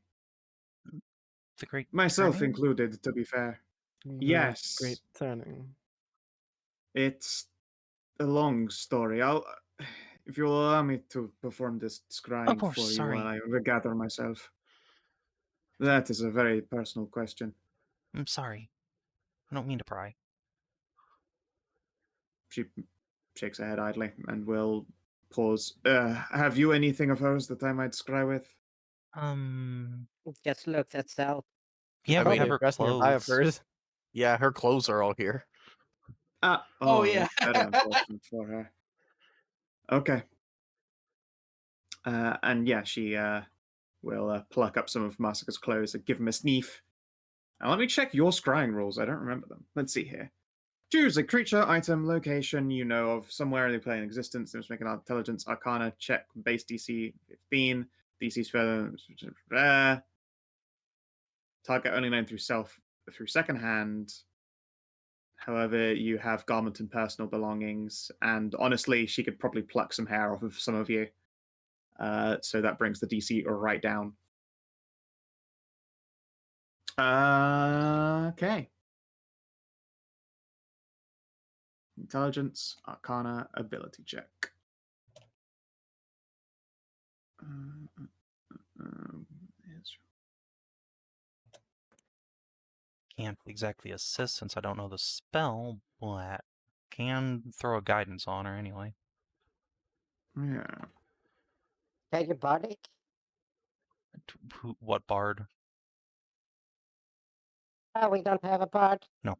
The Great Myself Turning? included, to be fair. The Yes. Great turning. It's a long story. If you'll allow me to perform this scrying course, for you sorry. while I regather myself. That is a very personal question. I'm sorry. I don't mean to pry. She shakes her head idly and will pause. Have you anything of hers that I might scry with? Just look, that's out. Yeah, I we mean, have her Impressed me by clothes. hers. Yeah, her clothes are all here. Oh, yeah. That's very unfortunate for her. Okay. And yeah, she will pluck up some of Massacre's clothes and give him a sniff. And let me check your scrying rules. I don't remember them. Let's see here. Choose a creature, item, location you know of somewhere in the plane existence. Let's make an intelligence arcana check. Base DC 15. DC's further. Target only known through second hand. However, you have garment and personal belongings, and honestly, she could probably pluck some hair off of some of you. So that brings the DC right down. Okay. Intelligence, Arcana, ability check. Can't exactly assist since I don't know the spell, but can throw a guidance on her anyway. Yeah. Can you body? What bard? Oh, we don't have a bard. No.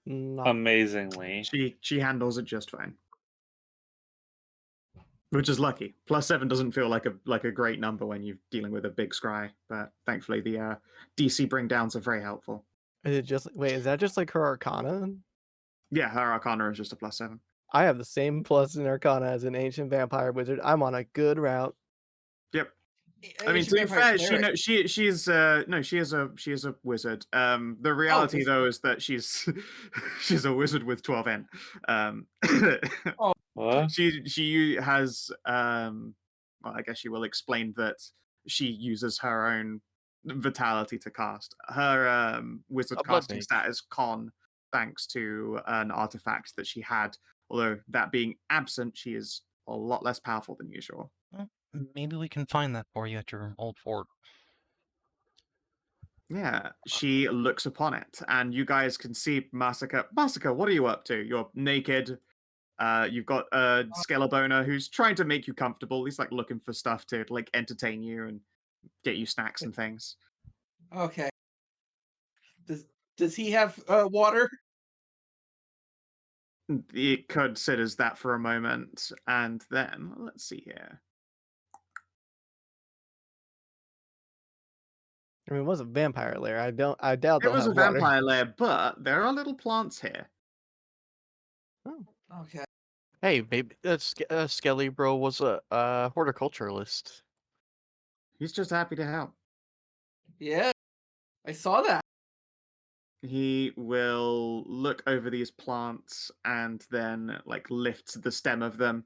No. Amazingly. She handles it just fine. Which is lucky. +7 doesn't feel like a great number when you're dealing with a big scry, but thankfully the DC bring downs are very helpful. Is it just wait? Is that just like her Arcana? Yeah, her Arcana is just a +7. I have the same plus in Arcana as an ancient vampire wizard. I'm on a good route. Yep. I mean, to be fair, she is a wizard. The reality though is that she's she's a wizard with 12N. What? She has well, I guess she will explain that she uses her own vitality to cast. Her wizard A blood casting mage. stat is con, thanks to an artifact that she had. Although that being absent, she is a lot less powerful than usual. Well, maybe we can find that for you at your old fort. Yeah, she looks upon it, and you guys can see Massacre. Massacre, what are you up to? You're naked. You've got a Scalabona who's trying to make you comfortable. He's like looking for stuff to like entertain you and get you snacks and things. Okay. Does he have water? It considers that for a moment, and then let's see here. I mean, it was a vampire lair. I doubt It they'll was a have water. vampire lair, but there are little plants here. Oh. Okay. Hey, maybe Skelly Bro was a horticulturalist. He's just happy to help. Yeah. I saw that. He will look over these plants and then like lifts the stem of them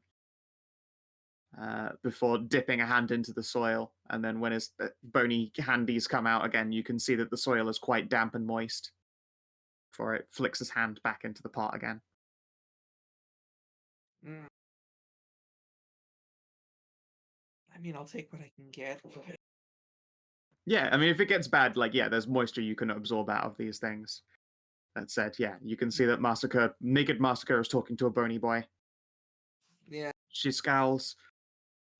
before dipping a hand into the soil. And then when his bony handies come out again, you can see that the soil is quite damp and moist before it flicks his hand back into the pot again. I mean, I'll take what I can get. Yeah, I mean, if it gets bad, like, yeah, there's moisture you can absorb out of these things. That said, yeah, you can see that Naked Massacre is talking to a bony boy. Yeah. She scowls.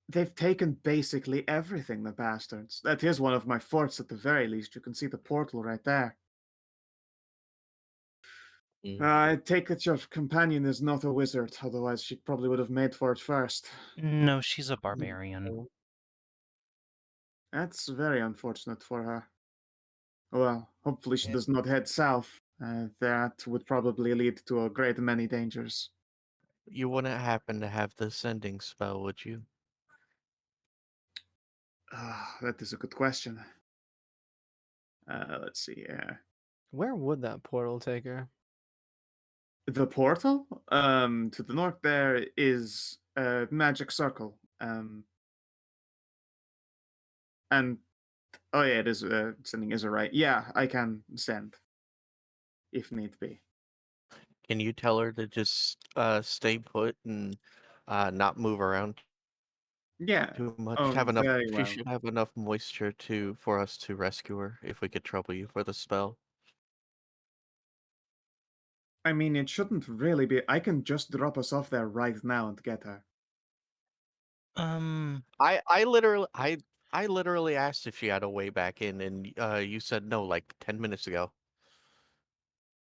They've taken basically everything, the bastards. That is one of my forts at the very least. You can see the portal right there. I take it your companion is not a wizard, otherwise she probably would have made for it first. No, she's a barbarian. That's very unfortunate for her. Well, hopefully she does not head south. That would probably lead to a great many dangers. You wouldn't happen to have the sending spell, would you? That is a good question. Let's see here. Where would that portal take her? The portal? To the north there is a magic circle. And oh yeah, it is sending is a right. Yeah, I can send if need be. Can you tell her to just stay put and not move around Yeah. too much? Oh, very She well. should have enough moisture for us to rescue her if we could trouble you for the spell. I mean, it shouldn't really be. I can just drop us off there right now and get her. I literally asked if she had a way back in, and you said no like 10 minutes ago.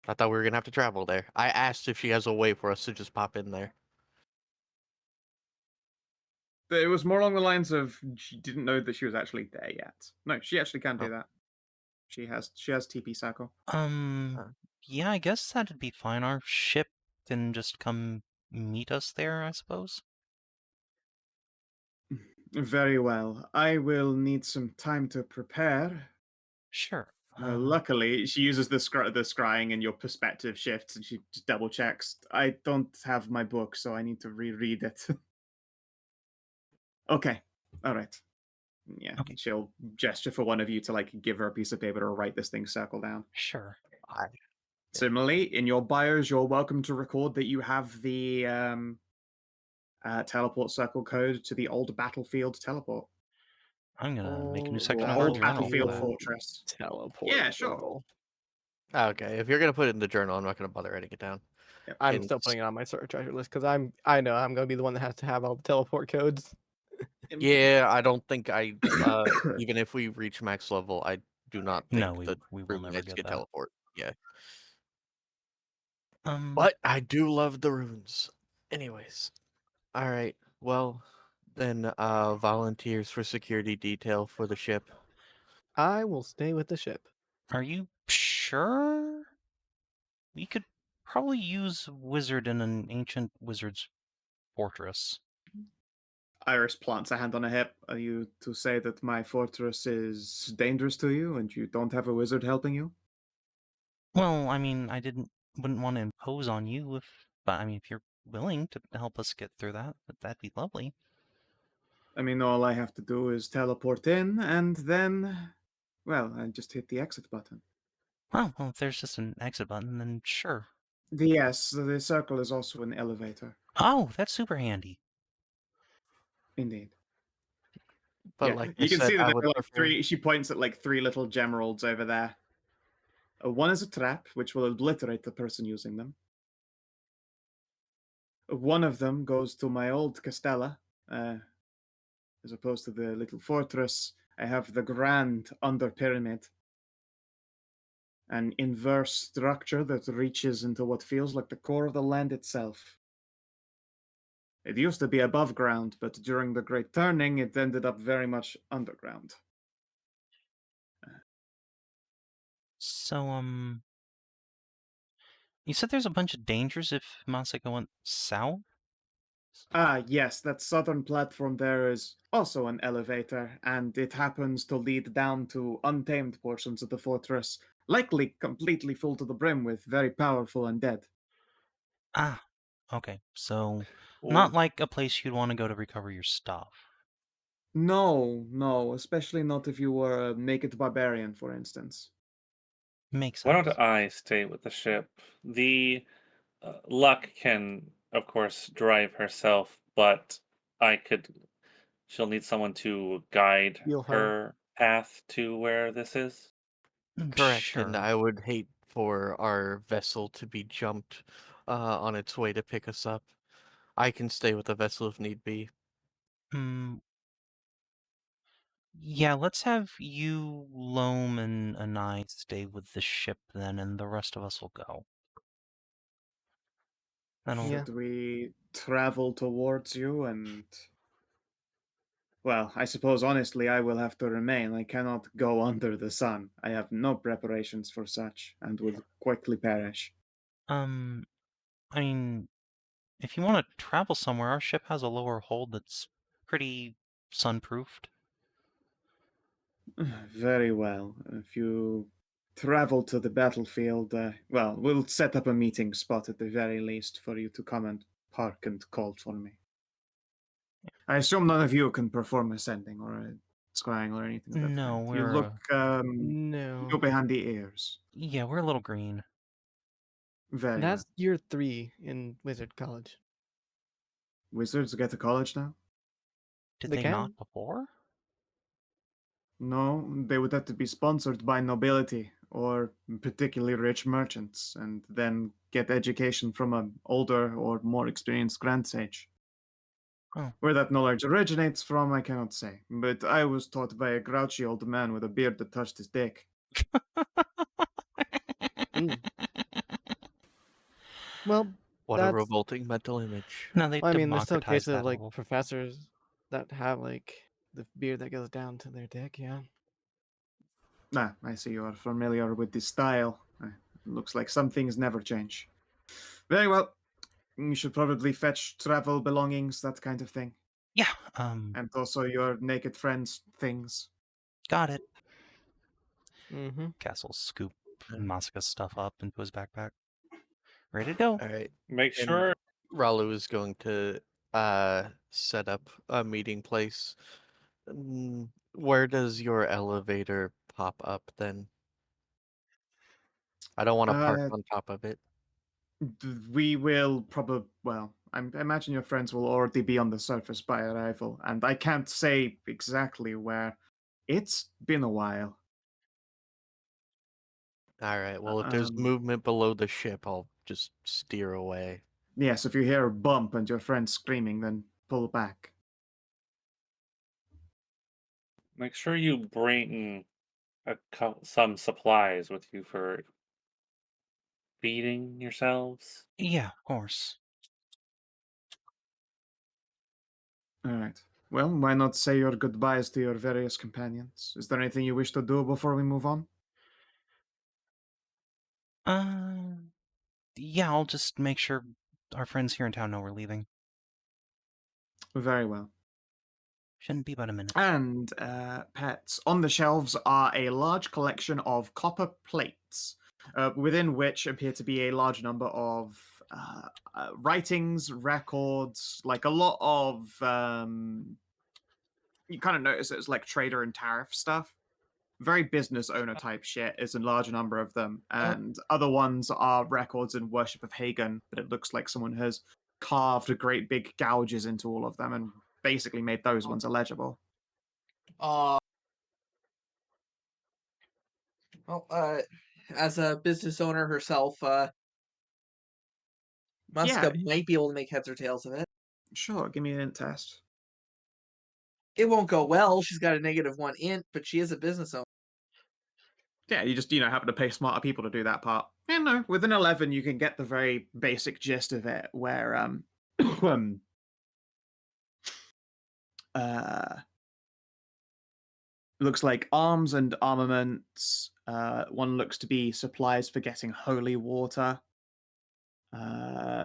I thought we were gonna have to travel there. I asked if she has a way for us to just pop in there. It was more along the lines of she didn't know that she was actually there yet. No, she actually can do Oh. that. She has TP cycle. Yeah, I guess that'd be fine. Our ship can just come meet us there, I suppose. Very well. I will need some time to prepare. Sure. Luckily, she uses the scrying, and your perspective shifts, and she just double checks. I don't have my book, so I need to reread it. Okay, all right. Yeah, Okay. she'll gesture for one of you to like give her a piece of paper to write this thing circle down. Sure. Similarly, in your bios, you're welcome to record that you have the teleport circle code to the old battlefield teleport. I'm gonna make a new Old section of Old my journal. battlefield Battlefield. fortress. Teleport. Yeah, sure. circle. Okay, if you're gonna put it in the journal, I'm not gonna bother writing it down. Yep. I'm And still putting it on my treasure list because I know I'm gonna be the one that has to have all the teleport codes. Yeah, I don't think I even if we reach max level, I do not think No, the we will room never knights get get that. teleport. Yeah. Um, But I do love the runes. Anyways. Alright, well then volunteers for security detail for the ship. I will stay with the ship. are you sure? We could probably use wizard in an ancient wizard's fortress. Iris plants a hand on her hip. Are you to say that my fortress is dangerous to you and you don't have a wizard helping you? Well, I mean, wouldn't want to impose on you but I mean, if you're willing to help us get through that'd be lovely. I mean, all I have to do is teleport in and then, well, I just hit the exit button. Oh, well, if there's just an exit button, then sure. Yes, the circle is also an elevator. Oh, that's super handy. Indeed. But Yeah, like I you can said, see that I there would are like prefer three. She points at like three little gemeralds over there. One is a trap, which will obliterate the person using them. One of them goes to my old castella, as opposed to the little fortress. I have the grand under pyramid, an inverse structure that reaches into what feels like the core of the land itself. It used to be above ground, but during the Great Turning, it ended up very much underground. So, you said there's a bunch of dangers if Masika went south? Ah, yes, that southern platform there is also an elevator, and it happens to lead down to untamed portions of the fortress, likely completely full to the brim with very powerful undead. Ah, okay. So, Well, not like a place you'd want to go to recover your stuff. No, especially not if you were a naked barbarian, for instance. Makes why sense. don't I stay with the ship? The Luck can, of course, drive herself, but I could. She'll need someone to guide Heal her. her path to where this is. correct, and Sure. I would hate for our vessel to be jumped on its way to pick us up. I can stay with the vessel if need be. Hmm. Yeah, let's have you, Loam, and Anai stay with the ship then, and the rest of us will go. That'll... Yeah. Should we travel towards you and... Well, I suppose honestly I will have to remain. I cannot go under the sun. I have no preparations for such, and would quickly perish. I mean, if you want to travel somewhere, our ship has a lower hold that's pretty sunproofed. Very well. If you travel to the battlefield, well, we'll set up a meeting spot at the very least for you to come and park and call for me. I assume none of you can perform ascending or scrying or anything of that No, kind. You we're, look No. behind the ears. yeah, we're a little green. Very That's well. year 3 in Wizard College. Wizards get to college now? Did They they can. not before? No, they would have to be sponsored by nobility, or particularly rich merchants, and then get education from an older or more experienced grand sage. Oh. Where that knowledge originates from, I cannot say, but I was taught by a grouchy old man with a beard that touched his dick. Mm. Well, What a that's. revolting mental image. No, they I mean, there's still democratized cases that of a like little. professors that have like the beard that goes down to their dick. Yeah. Ah, I see you are familiar with the style. Looks like some things never change. Very well. You should probably fetch travel belongings, that kind of thing. Yeah. And also your naked friends things. Got it. Mm-hmm. Castle scoop Yeah. Masika's stuff up into his backpack. Ready to go. All right. Make And sure Ralu is going to set up a meeting place. Where does your elevator pop up then? I don't want to park Uh, on top of it. We will probably, well, I imagine your friends will already be on the surface by arrival, and I can't say exactly where. It's been a while. All right. Well, if there's movement below the ship, I'll just steer away. Yes, if you hear a bump and your friend's screaming, then pull back. make sure you bring some supplies with you for feeding yourselves. Yeah, of course. All right. Well, why not say your goodbyes to your various companions? Is there anything you wish to do before we move on? Yeah, I'll just make sure our friends here in town know we're leaving. Very well. Shouldn't be about a minute. And pets. On the shelves are a large collection of copper plates, within which appear to be a large number of writings, records, like a lot of. You kind of notice it's like trader and tariff stuff. Very business owner type shit is a large number of them, and other ones are records in worship of Hagen, but it looks like someone has carved great big gouges into all of them and basically made those ones illegible. Well, as a business owner herself, Masika might be able to make heads or tails of it. Sure, give me an int test. It won't go well. She's got a -1 int, but she is a business owner. Yeah, you just, happen to pay smarter people to do that part. Yeah, no, with an 11, you can get the very basic gist of it, where, looks like arms and armaments. One looks to be supplies for getting holy water.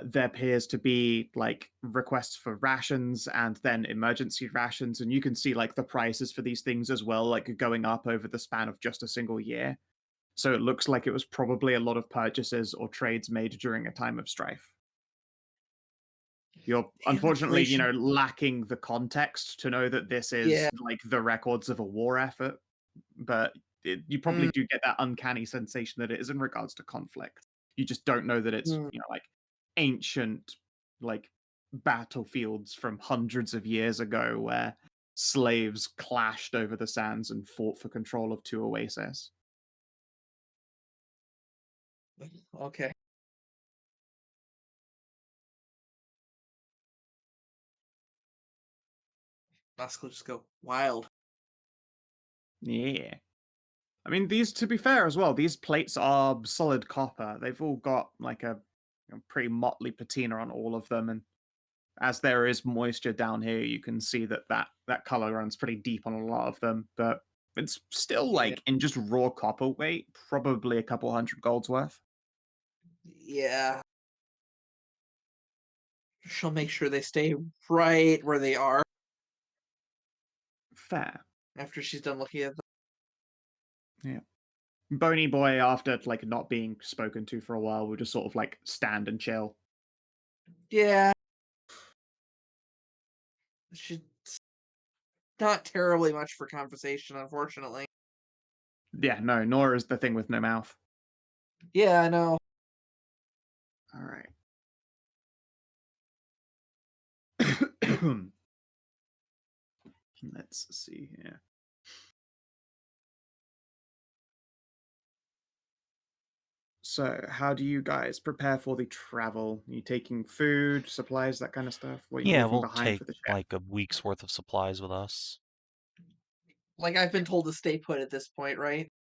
There appears to be like requests for rations and then emergency rations, and you can see like the prices for these things as well, like going up over the span of just a single year. So it looks like it was probably a lot of purchases or trades made during a time of strife. You're unfortunately, lacking the context to know that this is like the records of a war effort, but you probably do get that uncanny sensation that it is in regards to conflict. You just don't know that it's, like ancient, like battlefields from hundreds of years ago where slaves clashed over the sands and fought for control of 2 oases. Okay. Masika will just go wild. Yeah. I mean, these, to be fair as well, these plates are solid copper. They've all got like a pretty motley patina on all of them, and as there is moisture down here, you can see that color runs pretty deep on a lot of them. But it's still like in just raw copper weight, probably a couple hundred golds worth. Yeah. She'll make sure they stay right where they are. Fair. After she's done looking at them. Yeah. Bony boy, after like not being spoken to for a while, will just sort of like stand and chill. Yeah. She's not terribly much for conversation, unfortunately. Yeah, no, nor is the thing with no mouth. Yeah, I know. All right. Let's see here. So, how do you guys prepare for the travel? Are you taking food, supplies, that kind of stuff? What are you Yeah, leaving we'll behind take for the ship? like a week's worth of supplies with us. Like I've been told to stay put at this point, right?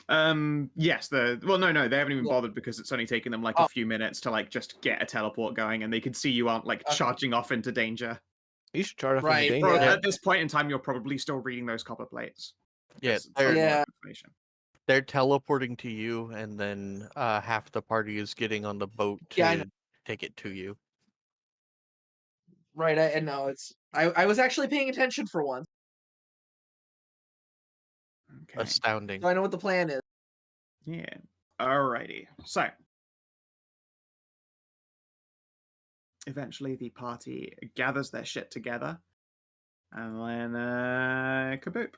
Yes, no, they haven't even Yeah. bothered because it's only taken them like a Oh. few minutes to like just get a teleport going, and they can see you aren't like Okay. charging off into danger. You should charge off Right, into Or danger. yeah. at this point in time, you're probably still reading those copper plates. Yeah, Because it's a lot Yeah. of information. they're teleporting to you, and then half the party is getting on the boat Yeah, I know. to take it to you. Right, I know it's. I was actually paying attention for once, Okay. Astounding. so I know what the plan is. Yeah. Alrighty. So, eventually the party gathers their shit together, and then kaboop.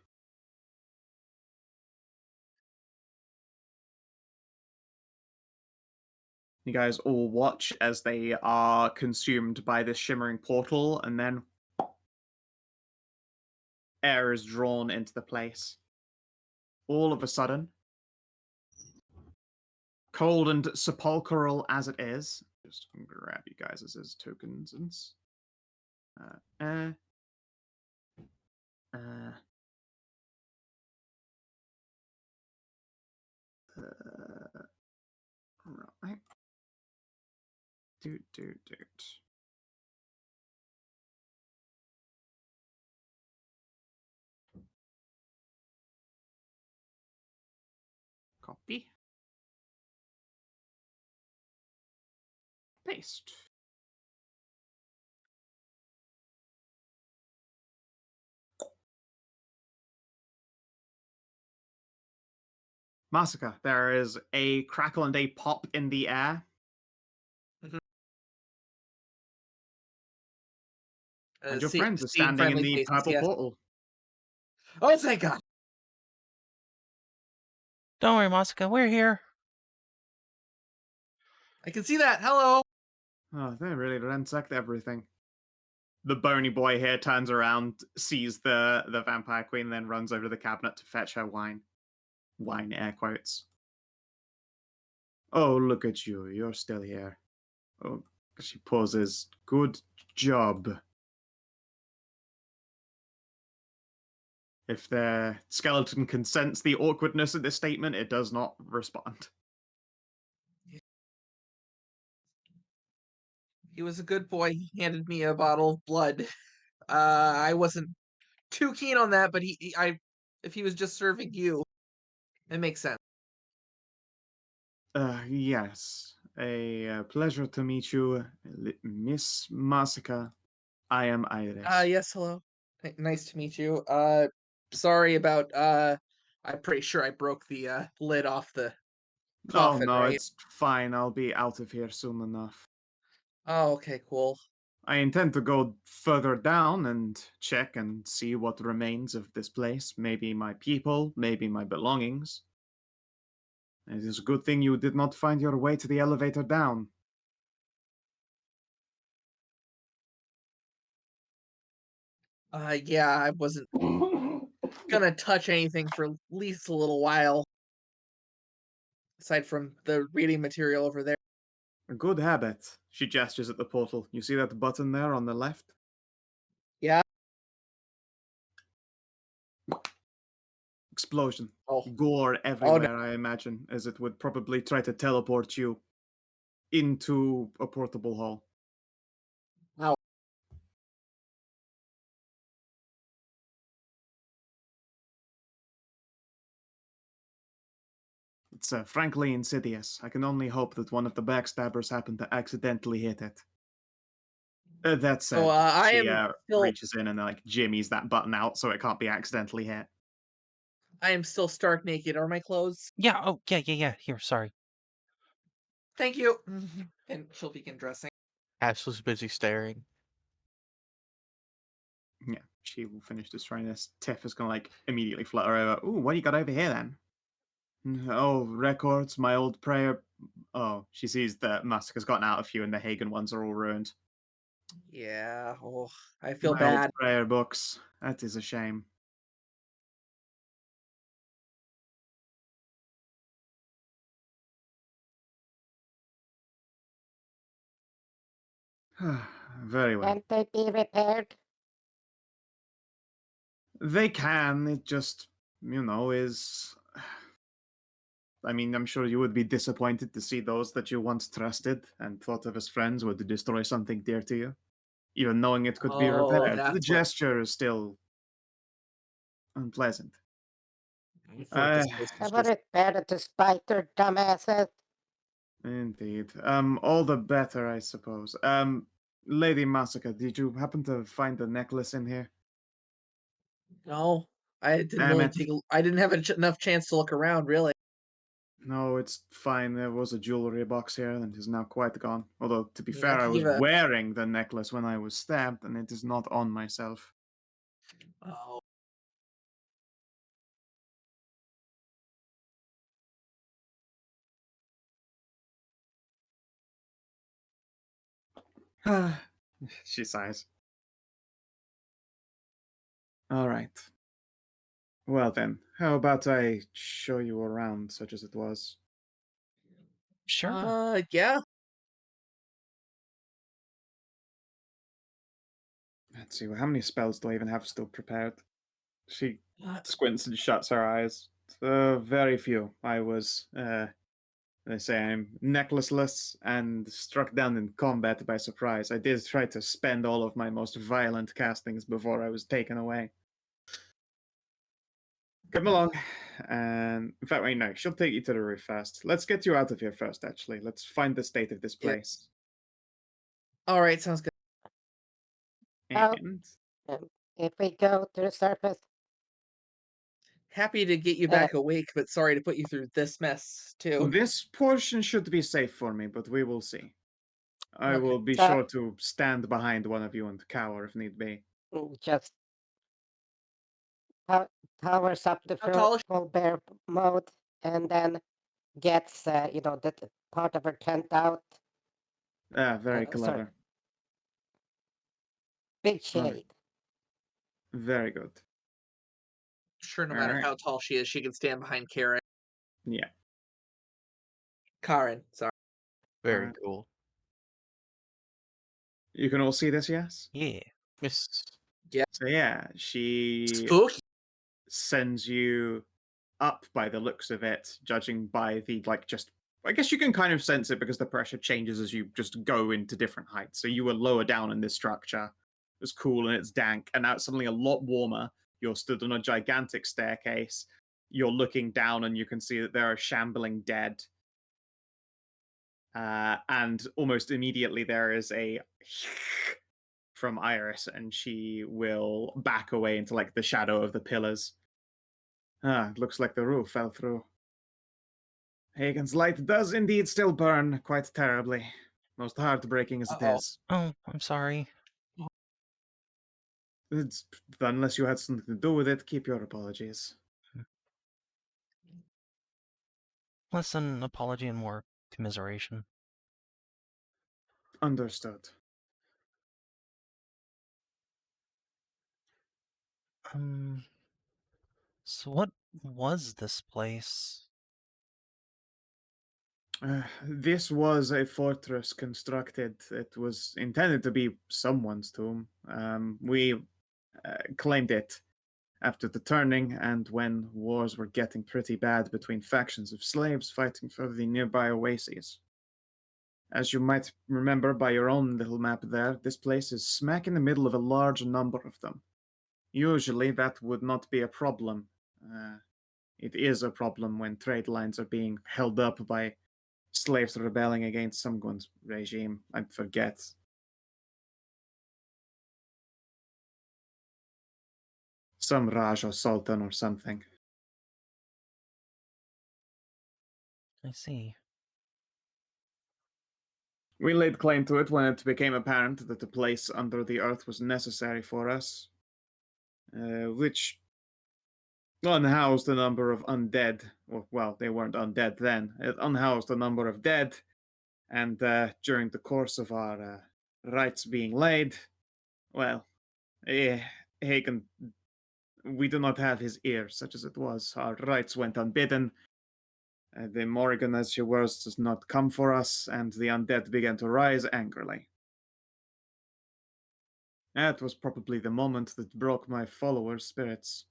You guys all watch as they are consumed by this shimmering portal, and then air is drawn into the place. All of a sudden, cold and sepulchral as it is, just grab you guys as tokens and right. Doot. Copy. Paste. Massacre. There is a crackle and a pop in the air. And your friends are Seeing standing in friendly the faces, purple yes. portal. Oh, thank God! Don't worry, Masika, we're here. I can see that. Hello. Oh, they really ransacked everything. The bony boy here turns around, sees the vampire queen, then runs over to the cabinet to fetch her wine. Wine, air quotes. Oh, look at you. You're still here. Oh, she pauses. Good job. If the skeleton can sense the awkwardness of this statement, it does not respond. He was a good boy. He handed me a bottle of blood. I wasn't too keen on that, but if he was just serving you, it makes sense. Yes. A pleasure to meet you, Miss Masika. I am Iris. Yes, hello. Nice to meet you. Sorry about, I'm pretty sure I broke the, lid off the Oh, coffin, no, right? it's fine. I'll be out of here soon enough. Oh, okay, cool. I intend to go further down and check and see what remains of this place. Maybe my people, maybe my belongings. It is a good thing you did not find your way to the elevator down. Yeah, I wasn't gonna touch anything for at least a little while. Aside from the reading material over there. A good habit. She gestures at the portal. You see that button there on the left? Yeah? Explosion. Oh. Gore Oh, no. everywhere, I imagine, as it would probably try to teleport you into a portable hall. Ow. It's frankly insidious. I can only hope that one of the backstabbers happened to accidentally hit it. That said, So, I she am still reaches in and like jimmies that button out so it can't be accidentally hit. stark naked. Are my clothes? Yeah, oh, yeah. Here, sorry. Thank you. And she'll begin dressing. Ash was busy staring. Yeah, she will finish destroying this. Tiff is gonna like immediately flutter over. Ooh, what do you got over here then? Oh, records, my old prayer. Oh, she sees that Massacre's gotten out a few and the Hagen ones are all ruined. Yeah. Oh, I feel My old bad. prayer books. That is a shame. Very well. Can't they be repaired? They can. It just, is. I mean, I'm sure you would be disappointed to see those that you once trusted and thought of as friends would destroy something dear to you, even knowing it could be Oh, repaired. The that's what. gesture is still unpleasant. I thought this Uh, place I was would just. repair it to spite their dumbasses. Indeed. All the better, I suppose. Lady Masika, did you happen to find the necklace in here? No, I didn't Damn really it. take. I didn't have enough chance to look around, really. No, it's fine. There was a jewelry box here and is now quite gone. Although, to be I mean, I fair, I could was give a. wearing the necklace when I was stabbed, and it is not on myself. Oh, She sighs. All right. Well then, how about I show you around, such as it was? Sure. yeah. Let's see, how many spells do I even have still prepared? She Uh, squints and shuts her eyes. Very few. They say I'm necklaceless and struck down in combat by surprise. I did try to spend all of my most violent castings before I was taken away. Come along. And in fact, wait, no, she'll take you to the roof first. Let's get you out of here first, actually. Let's find the state of this Yeah. place. All right, sounds good. Oh. And If we go to the surface, Happy to get you back awake, but sorry to put you through this mess too. this portion should be safe for me, but we will see. I Okay. will be So- sure to stand behind one of you and cower if need be. just powers up the How tall is full bear mode, and then gets the part of her tent out. Very sorry. clever. Big All right. shade. Very good. Sure, no All matter right. how tall she is, she can stand behind Karin. Yeah. Karin, sorry. Very Alright. cool. You can all see this, yes? Yeah. Yes. So yeah, she Spooky. sends you up by the looks of it, judging by the I guess you can kind of sense it because the pressure changes as you just go into different heights. So you were lower down in this structure. It was cool and it's dank, and now it's suddenly a lot warmer. You're stood on a gigantic staircase. You're looking down and you can see that there are shambling dead. And almost immediately there is a from Iris, and she will back away into like the shadow of the pillars. It looks like the roof fell through. Hagen's light does indeed still burn quite terribly. Most heartbreaking as it Uh-oh. is. Oh, I'm sorry. Unless you had something to do with it, keep your apologies. Less an apology and more commiseration. Understood. So what was this place? This was a fortress constructed. It was intended to be someone's tomb. We claimed it after the turning, and when wars were getting pretty bad between factions of slaves fighting for the nearby oases. As you might remember by your own little map there, this place is smack in the middle of a large number of them. Usually that would not be a problem. It is a problem when trade lines are being held up by slaves rebelling against someone's regime. I forget. Some Raj or Sultan or something. I see. We laid claim to it when it became apparent that a place under the earth was necessary for us, which unhoused a number of undead. Well, they weren't undead then. It unhoused a number of dead, and during the course of our rites being laid, well, Hagen, we do not have his ear, such as it was. Our rites went unbidden. The Morrigan, as she was, does not come for us, and the undead began to rise angrily. That was probably the moment that broke my followers' spirits.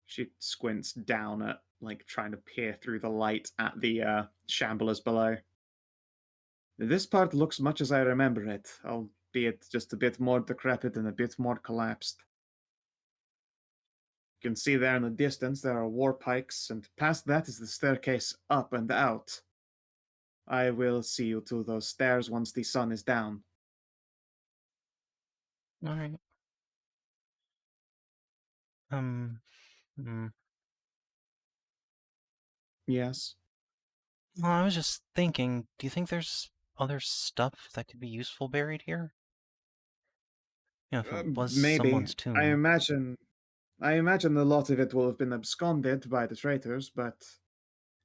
She squints down at, like, trying to peer through the light at the shamblers below. This part looks much as I remember it, albeit just a bit more decrepit and a bit more collapsed. You can see there in the distance there are war pikes, and past that is the staircase up and out. I will see you to those stairs once the sun is down. All right. Hmm. Yes. Well, I was just thinking, do you think there's other stuff that could be useful buried here? You know, if it was Maybe. someone's tomb. I imagine a lot of it will have been absconded by the traitors, but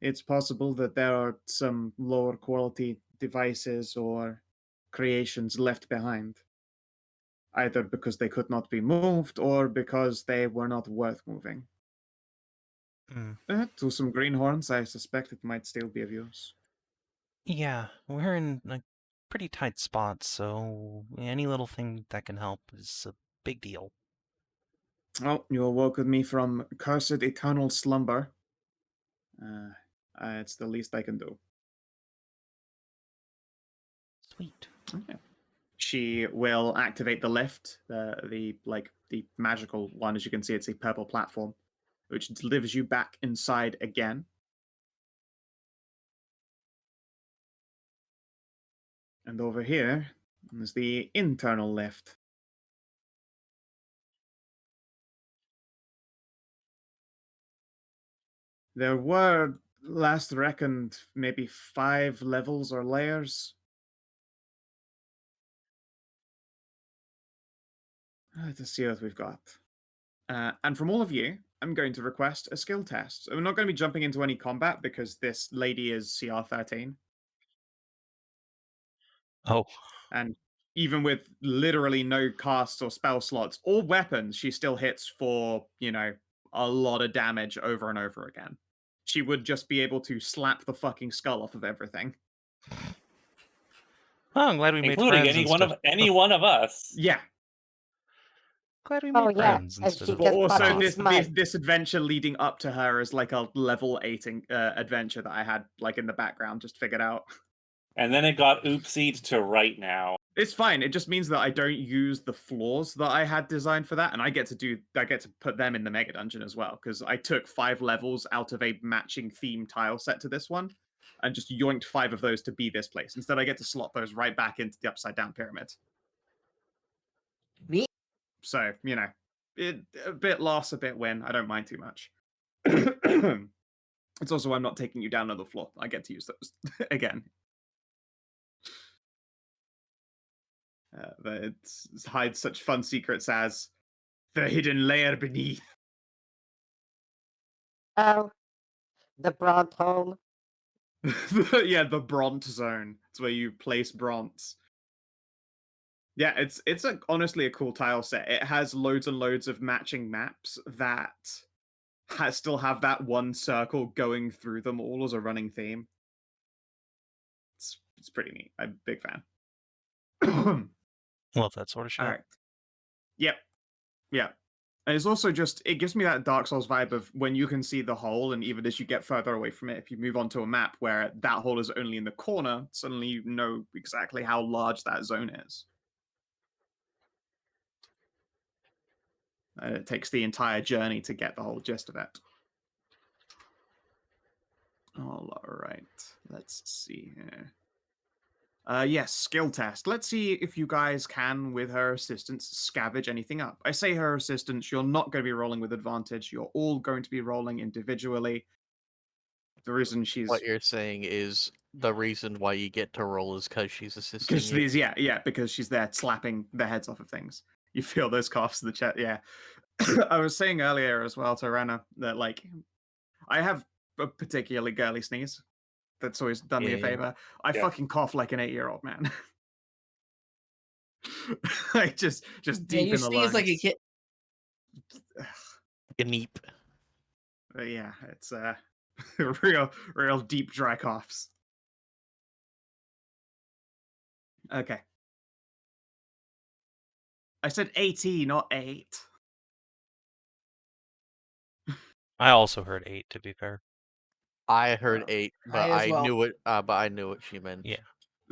it's possible that there are some lower quality devices or creations left behind, either because they could not be moved or because they were not worth moving. Hmm. To some greenhorns, I suspect it might still be of use. Yeah, we're in a pretty tight spot, so any little thing that can help is a big deal. Oh, you awoken me from cursed eternal slumber. It's the least I can do. Sweet. Okay. She will activate the lift, the magical one. As you can see, it's a purple platform, which delivers you back inside again. And over here is the internal lift. There were, last reckoned, maybe 5 levels or layers. Let's see what we've got. And from all of you, I'm going to request a skill test. So we're not going to be jumping into any combat because this lady is CR 13. Oh. And even with literally no casts or spell slots or weapons, she still hits for, a lot of damage over and over again. She would just be able to slap the fucking skull off of everything. Oh, I'm glad we made Including friends any one of us. Yeah. Glad we Oh, made yeah, friends and instead she of. But can also, fucking this smite. this adventure leading up to her is like a level 8 adventure that I had like in the background just figured out. And then it got oopsied to right now. It's fine. It just means that I don't use the floors that I had designed for that, and I get to put them in the mega dungeon as well, because I took 5 levels out of a matching theme tile set to this one, and just yoinked 5 of those to be this place. Instead, I get to slot those right back into the upside down pyramid. Neat. So, a bit loss, a bit win. I don't mind too much. It's also why I'm not taking you down another floor. I get to use those again. But it hides such fun secrets as the hidden layer beneath. Oh, the Bront home. Yeah, the Bront zone. It's where you place Bronts. Yeah, it's honestly a cool tile set. It has loads and loads of matching maps that still have that one circle going through them all as a running theme. It's pretty neat. I'm a big fan. Love that sort of shit. All right. Yep. Yeah. And it's also just, it gives me that Dark Souls vibe of when you can see the hole, and even as you get further away from it, if you move onto a map where that hole is only in the corner, suddenly you know exactly how large that zone is. And it takes the entire journey to get the whole gist of it. All right. Let's see here. Yes, skill test. Let's see if you guys can, with her assistance, scavenge anything up. I say her assistance, you're not going to be rolling with advantage. You're all going to be rolling individually. The reason she's... What you're saying is the reason why you get to roll is because she's assisting because you. because she's there slapping the heads off of things. You feel those coughs in the chat, yeah. I was saying earlier as well to Rena that, like, I have a particularly girly sneeze. That's always done me a Yeah. favor. I fucking cough like an 8-year-old man. Like just deep you in the sneeze lungs. like a kid. Gneep. Yeah, it's real deep dry coughs. Okay. I said 80, not 8. I also heard 8, to be fair. I heard Oh. 8, I but as I well. knew it. But I knew what she meant. Yeah.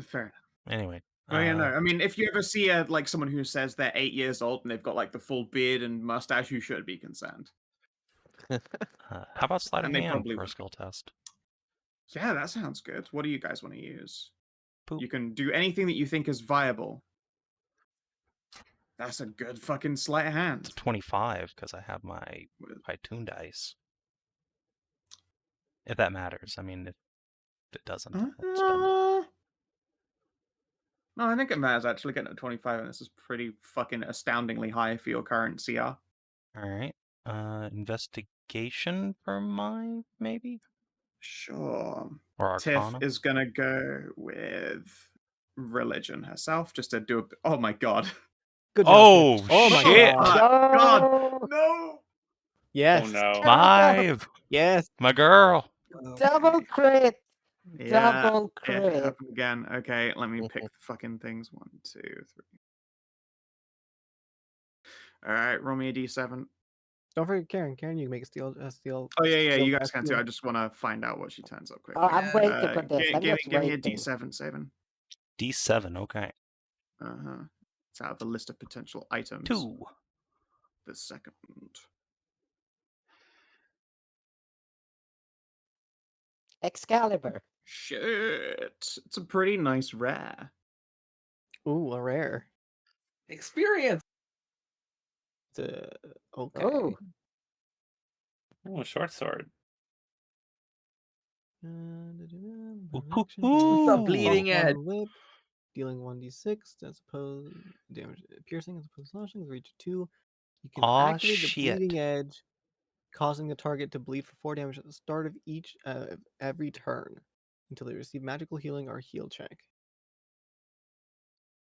Fair enough. Anyway. Oh yeah, no. I mean, if you ever see like someone who says they're 8 years old and they've got like the full beard and mustache, you should be concerned. How about sleight of And they hand probably for a would. skill test? Yeah, that sounds good. What do you guys want to use? Poop. You can do anything that you think is viable. That's a good fucking sleight of It's hand. 25 because I have my Pytoon dice. If that matters. I mean, if it doesn't, I'll spend it. No, I think it matters actually. Getting a 25 and this is pretty fucking astoundingly high for your current CR. Alright. Investigation for my, maybe? Sure. Or Tiff Arcana? is gonna go with religion herself, just to do a. Oh my god. Good job. Oh, Tiff. Oh my shit! god. God. No. Yes. Oh no. 5! Yes. My girl! Double Okay. crit. Yeah, Double it crit. happened again. Okay, let me pick the fucking things. 1, 2, 3. All right, roll me a d7. Don't forget Karin. Karin, you can make a steel. Oh yeah, steel you guys can too. steel. I just want to find out what she turns up quickly. Oh, I'm waiting for this. I'm Give just me a waiting. d7, Savin. D7, okay. It's out of the list of potential items. 2. The second. Excalibur. Shit, it's a pretty nice rare. Ooh, a rare. Experience. It's okay. Oh, Oh, short sword. The Ooh. bleeding edge. Whip, dealing 1d6 as opposed damage piercing as opposed to slashing. Reach 2. You can Aw, activate the shit. bleeding edge, causing the target to bleed for 4 damage at the start of every turn until they receive magical healing or heal check.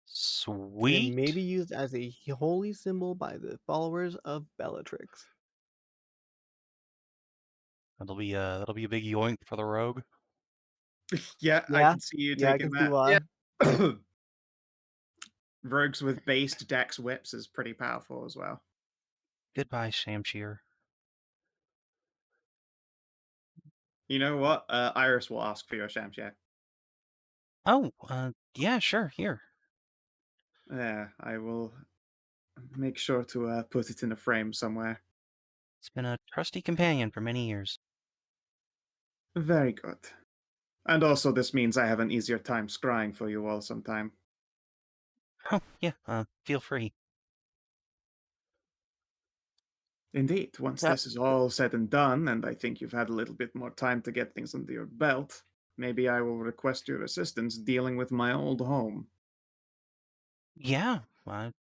Sweet. It may be used as a holy symbol by the followers of Bellatrix. That'll be a big yoink for the rogue. Yeah, I Yeah, can see you Yeah, I taking can see why. that. Rogues with based dex whips is pretty powerful as well. Goodbye, Shamshir. You know what? Iris will ask for your Shamshir. Oh, yeah, sure, here. Yeah, I will make sure to put it in a frame somewhere. It's been a trusty companion for many years. Very good. And also, this means I have an easier time scrying for you all sometime. Oh, yeah, feel free. Indeed, once this is all said and done, and I think you've had a little bit more time to get things under your belt, maybe I will request your assistance dealing with my old home. Yeah, I'd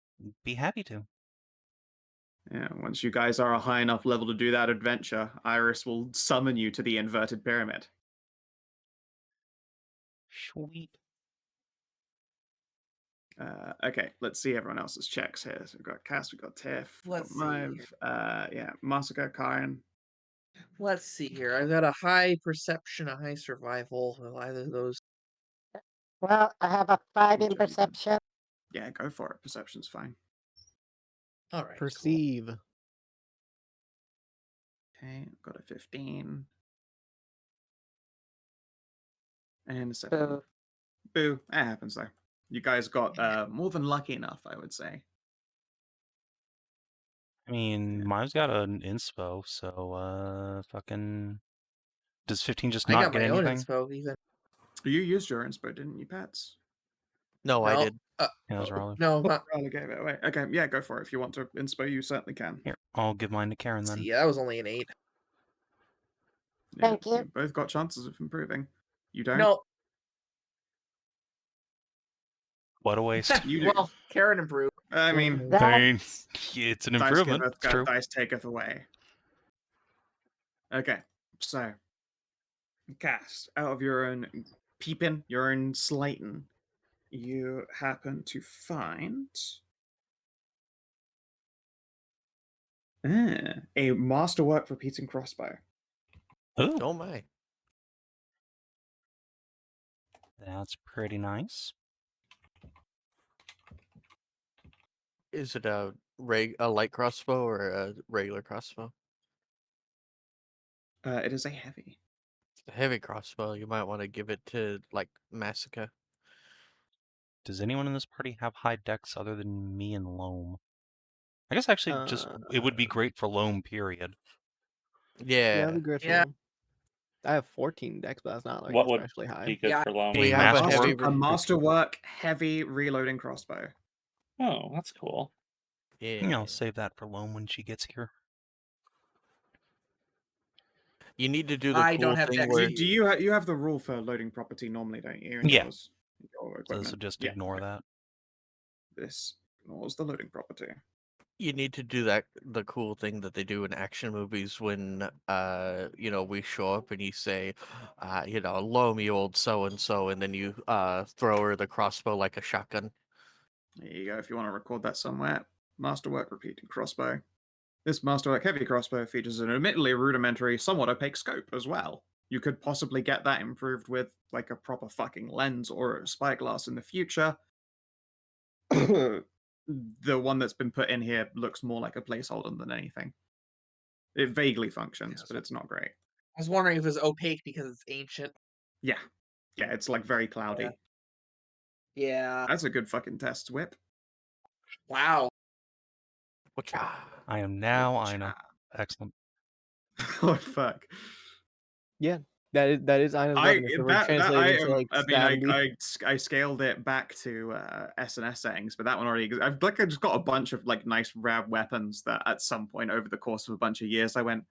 be happy to. Yeah, once you guys are a high enough level to do that adventure, Iris will summon you to the inverted pyramid. Sweet. Okay, let's see everyone else's checks here. So we've got Cass, we've got Tiff, we've Let's got see Mive, yeah, Massacre, Karin. Let's see here. I've got a high perception, a high survival. Well, either of those. well, I have a 5 in Whichever one. perception. Yeah, go for it. Perception's fine. All right. Perceive. Okay, I've got a 15. And a 7. Boo. Boo. That happens though. You guys got more than lucky enough, I would say. I mean, mine's got an inspo, so, fucking... Does 15 just I not got get my own anything? inspo even. You used your inspo, didn't you, Pats? No, I did. Yeah, that was Ralu. No, not. Ralu gave it away. Okay, yeah, go for it. If you want to inspo, you certainly can. Here, I'll give mine to Karin then. See, that was only an 8. Yeah, Thank you. both got chances of improving. You don't? No. What a waste. You do. Well, Karin improved. I mean, I mean, That's it's an dice improvement. giveth, It's true. dice taketh away. Okay, so Cass, out of your own peeping, your own slighting, you happen to find a masterwork repeating crossbow. Ooh, Oh my. that's pretty nice. Is it a light crossbow or a regular crossbow? It is a heavy. A heavy crossbow. You might want to give it to like Masika. Does anyone in this party have high dex other than me and Loam? I guess actually just it would be great for Loam, period. Yeah, Yeah. that'd be great for Yeah. them. I have 14 decks, but that's not like What would especially high. be good Yeah. for Loam? We A have a masterwork? heavy A masterwork heavy reloading crossbow. Oh, that's cool. Yeah. I'll save that for Loam when she gets here. You need to do the I cool don't have thing dex where Do you have the rule for loading property normally, don't you? In Yeah. yours? Your So equipment? this will just Yeah, ignore okay. that. This ignores the loading property. you need to do the cool thing that they do in action movies when we show up and you say, Loam, you old so and so, and then you throw her the crossbow like a shotgun. There you go. If you want to record that somewhere, masterwork repeating crossbow. This masterwork heavy crossbow features an admittedly rudimentary, somewhat opaque scope as well. You could possibly get that improved with like a proper fucking lens or a spyglass in the future. The one that's been put in here looks more like a placeholder than anything. It vaguely functions, but it's not great. I was wondering if it was opaque because it's ancient. Yeah, it's like very cloudy. Yeah. That's a good fucking test whip. Wow. Wacha. I am now Ina. Excellent. Oh fuck. Yeah, that is Ina's weapon. If it were translated into like 70. I scaled it back to S&S settings, but that one already exists. I just got a bunch of like nice rare weapons that at some point over the course of a bunch of years I went,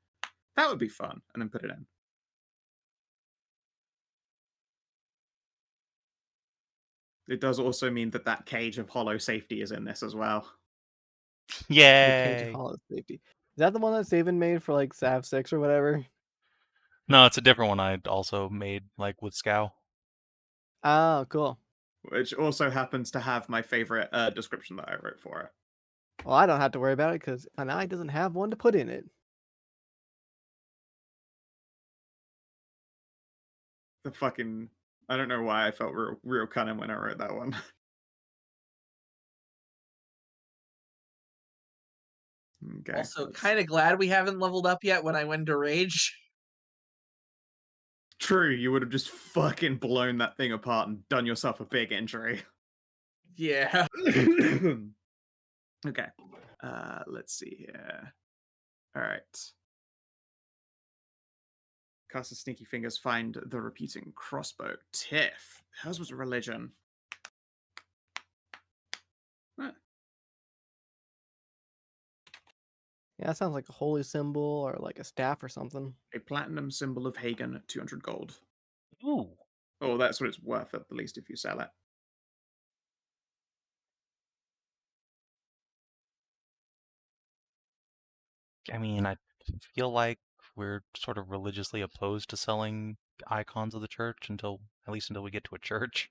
that would be fun, and then put it in. It does also mean that cage of hollow safety is in this as well. The Cage of Yay! Hollow Safety. Is that the one that Savin made for like Sav 6 or whatever? No, it's a different one I also made, like with Skow. Oh, cool. Which also happens to have my favorite description that I wrote for it. Well, I don't have to worry about it because Anai doesn't have one to put in it. The fucking... I don't know why I felt real cunning when I wrote that one. Okay. Also, kind of glad we haven't leveled up yet when I went to Rage. True, you would have just fucking blown that thing apart and done yourself a big injury. Yeah. Okay. Let's see here. Alright. Cast of Sneaky Fingers, find the repeating crossbow. Tiff. Hers was a religion. Huh. Yeah, that sounds like a holy symbol or like a staff or something. A platinum symbol of Hagen, 200 gold. Ooh. Oh, that's what it's worth at the least if you sell it. I mean, I feel like we're sort of religiously opposed to selling icons of the church until we get to a church.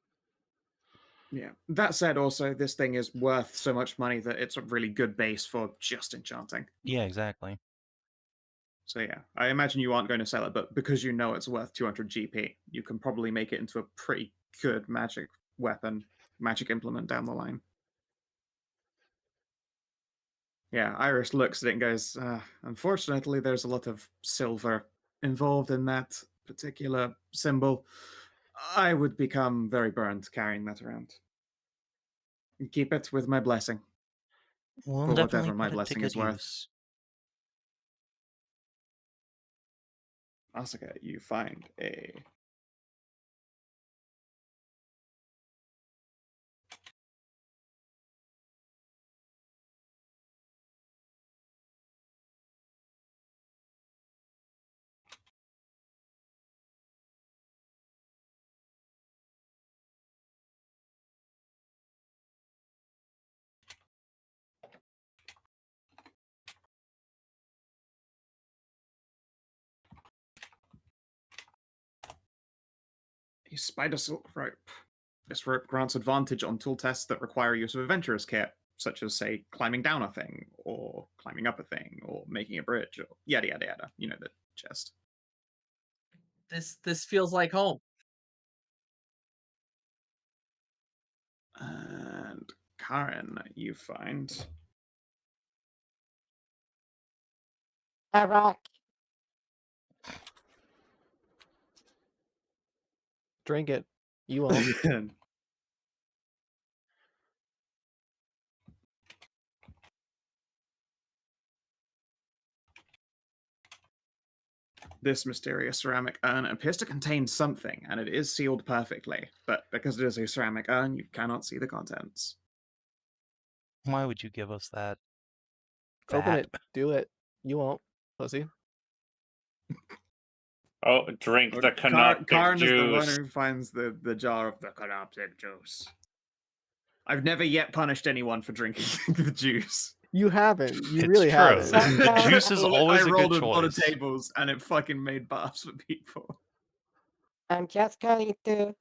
Yeah. That said, also, this thing is worth so much money that it's a really good base for just enchanting. Yeah, exactly. So yeah, I imagine you aren't going to sell it, but because you know it's worth 200 GP, you can probably make it into a pretty good magic weapon, magic implement down the line. Yeah, Iris looks at it and goes, unfortunately, there's a lot of silver involved in that particular symbol. I would become very burned carrying that around. Keep it with my blessing. We'll For definitely whatever my put it to blessing good is worth. use. Masika, you find a... a spider silk rope. This rope grants advantage on tool tests that require use of adventurer's kit, such as, say, climbing down a thing, or climbing up a thing, or making a bridge, or yada yada yada. You know the gist. This feels like home. And Karin, you find Iraq. Drink it. You won't. This mysterious ceramic urn appears to contain something, and it is sealed perfectly. But because it is a ceramic urn, you cannot see the contents. Why would you give us that? Open That? it. Do it. You won't, pussy. Oh, drink the Kinathis Karin is the one juice. who finds the jar of the Kinathis juice. I've never yet punished anyone for drinking the juice. You haven't. You It's really true. haven't. The juice is always I a rolled good a lot of choice. tables, and it fucking made baths for people. I'm just going to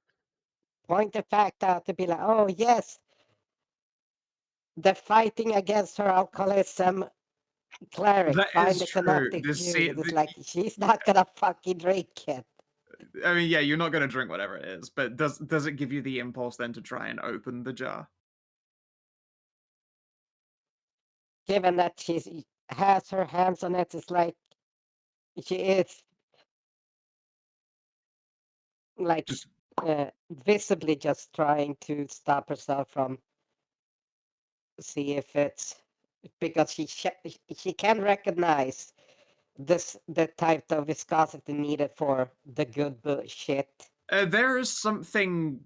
point the fact out to be like, oh yes, the fighting against her alcoholism cleric That find is the true. Kinathis This- juice. It's the- like she's not gonna fucking drink it. I mean, yeah, you're not going to drink whatever it is, but does it give you the impulse then to try and open the jar? Given that she has her hands on it, it's like she is like Just visibly just trying to stop herself from see if it's because she can recognize the type of viscosity needed for the good shit. there is something.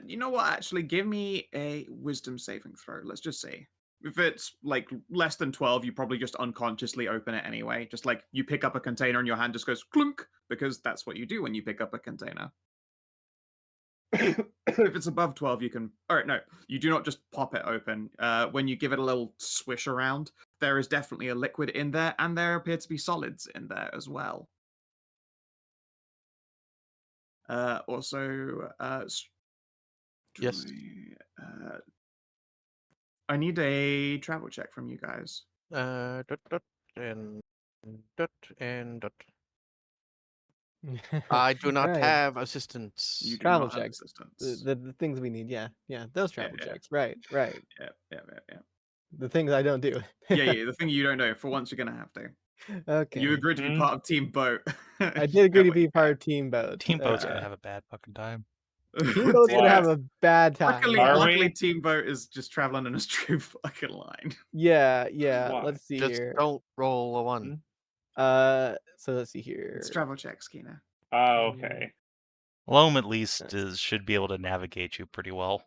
You know what? Actually, give me a wisdom saving throw. Let's just see. If it's like less than 12, you probably just unconsciously open it anyway. Just like you pick up a container and your hand just goes clunk, because that's what you do when you pick up a container. If it's above 12, you can. All right, no, you do not just pop it open. When you give it a little swish around, there is definitely a liquid in there, and there appear to be solids in there as well. Also, Yes. I need a travel check from you guys. Dot, and dot. I do not Right. have assistance. You do Travel not have checks. assistance. The things we need. Yeah. Those travel yeah. checks. Right. Yeah. The things I don't do. Yeah. The thing you don't know, for once, you're gonna have to. Okay. You agreed to be part of Team Boat. I did agree to be part of Team Boat. Team Boat's Okay. gonna have a bad fucking time. Team Boat's gonna What? have a bad time. Are we? Team Boat is just traveling in a straight fucking line. Yeah. Why? Let's see Just here. don't roll a 1. So let's see here. It's travel checks, Kina. Oh, okay. Loam at least should be able to navigate you pretty well.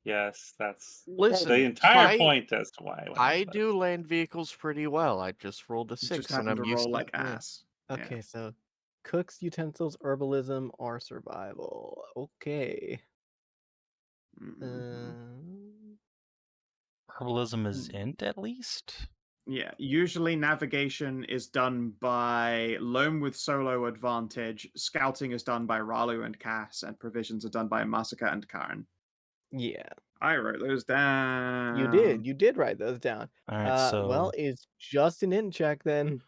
Yes, that's Listen, the entire I- point as to why. I do land vehicles pretty well. I just rolled a You 6 just and happen I'm to used roll to like yeah. ass. Okay, so cooks, utensils, herbalism, or survival. Okay. Mhm. Herbalism is int at least? Yeah, usually navigation is done by Loam with solo advantage, scouting is done by Ralu and Cass, and provisions are done by Masika and Karin. Yeah. I wrote those down. You did. You did write those down. Alright, so Well, it's just an int check then.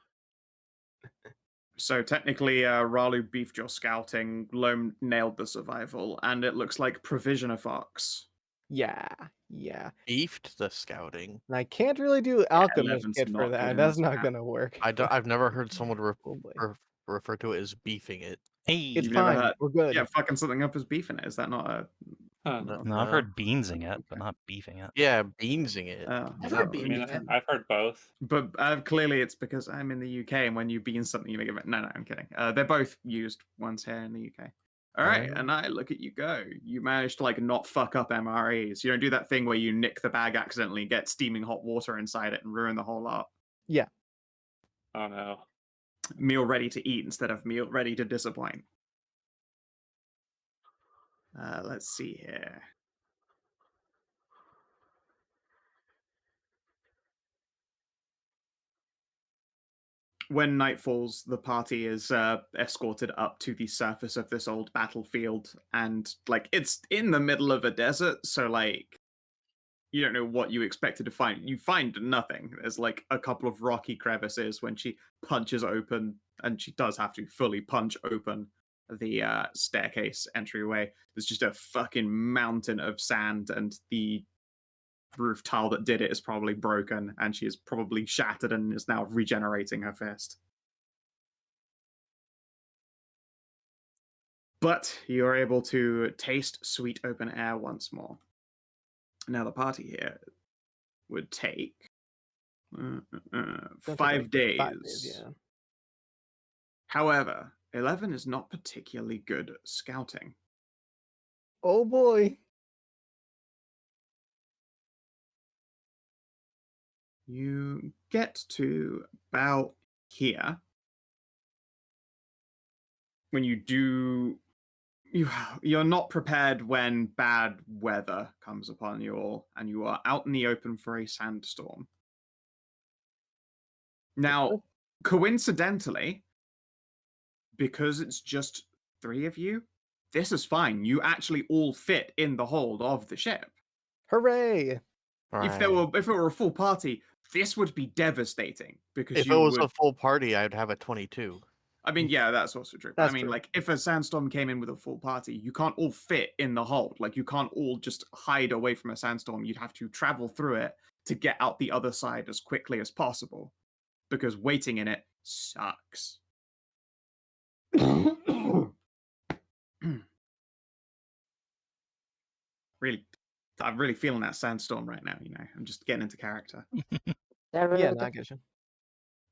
So technically, Ralu beefed your scouting, Loam nailed the survival, and it looks like provision a fox. Yeah. Beefed the scouting. And I can't really do alchemist 11's kit for not that. good That's enough not math. gonna work. I've never heard someone Oh boy. refer to it as beefing it. hey, It's You've never fine. heard- We're good. Yeah, fucking something up as beefing it. Is that not a? Huh. no, I've heard beansing it, but not beefing it. Yeah, beansing it. Oh, I've no, heard I beans mean, in it. I've heard both. But clearly it's because I'm in the UK, and when you bean something, you make it. No, I'm kidding. They're both used once here in the UK. All right, and I look at you go. You managed to like not fuck up MREs. You don't do that thing where you nick the bag accidentally, get steaming hot water inside it, and ruin the whole lot. Yeah. Oh no. Meal ready to eat instead of meal ready to disappoint. Let's see here. When night falls, the party is escorted up to the surface of this old battlefield, and like it's in the middle of a desert, so like you don't know what you expected to find. You find nothing. There's like a couple of rocky crevices when she punches open, and she does have to fully punch open the staircase entryway. There's just a fucking mountain of sand, and the roof tile that did it is probably broken, and she is probably shattered and is now regenerating her fist. But you're able to taste sweet open air once more. Now the party here would take Don't take, 5 like, days. 5 days, yeah. However, 11 is not particularly good at scouting. Oh boy. You get to about here. When you do, you're not prepared when bad weather comes upon you all, and you are out in the open for a sandstorm. Now, coincidentally, because it's just 3 of you, this is fine. You actually all fit in the hold of the ship. Hooray! If it were a full party, this would be devastating because If it was a full party, I'd have a 22. I mean, yeah, that's also true. But That's I mean, true. like, if a sandstorm came in with a full party, you can't all fit in the hold. Like, you can't all just hide away from a sandstorm. You'd have to travel through it to get out the other side as quickly as possible, because waiting in it sucks. Really, I'm really feeling that sandstorm right now. I'm just getting into character. Yeah, no, I get you.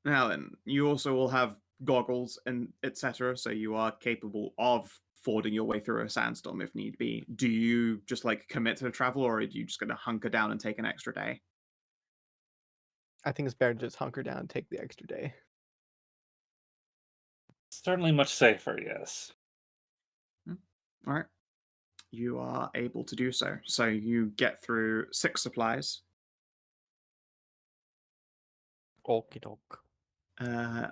Now then, you also will have goggles and etc., so you are capable of fording your way through a sandstorm if need be. Do you just like commit to the travel, or are you just going to hunker down and take an extra day? I think it's better to just hunker down and take the extra day. Certainly much safer, yes. All right. You are able to do so. So you get through 6 supplies. Okie doke.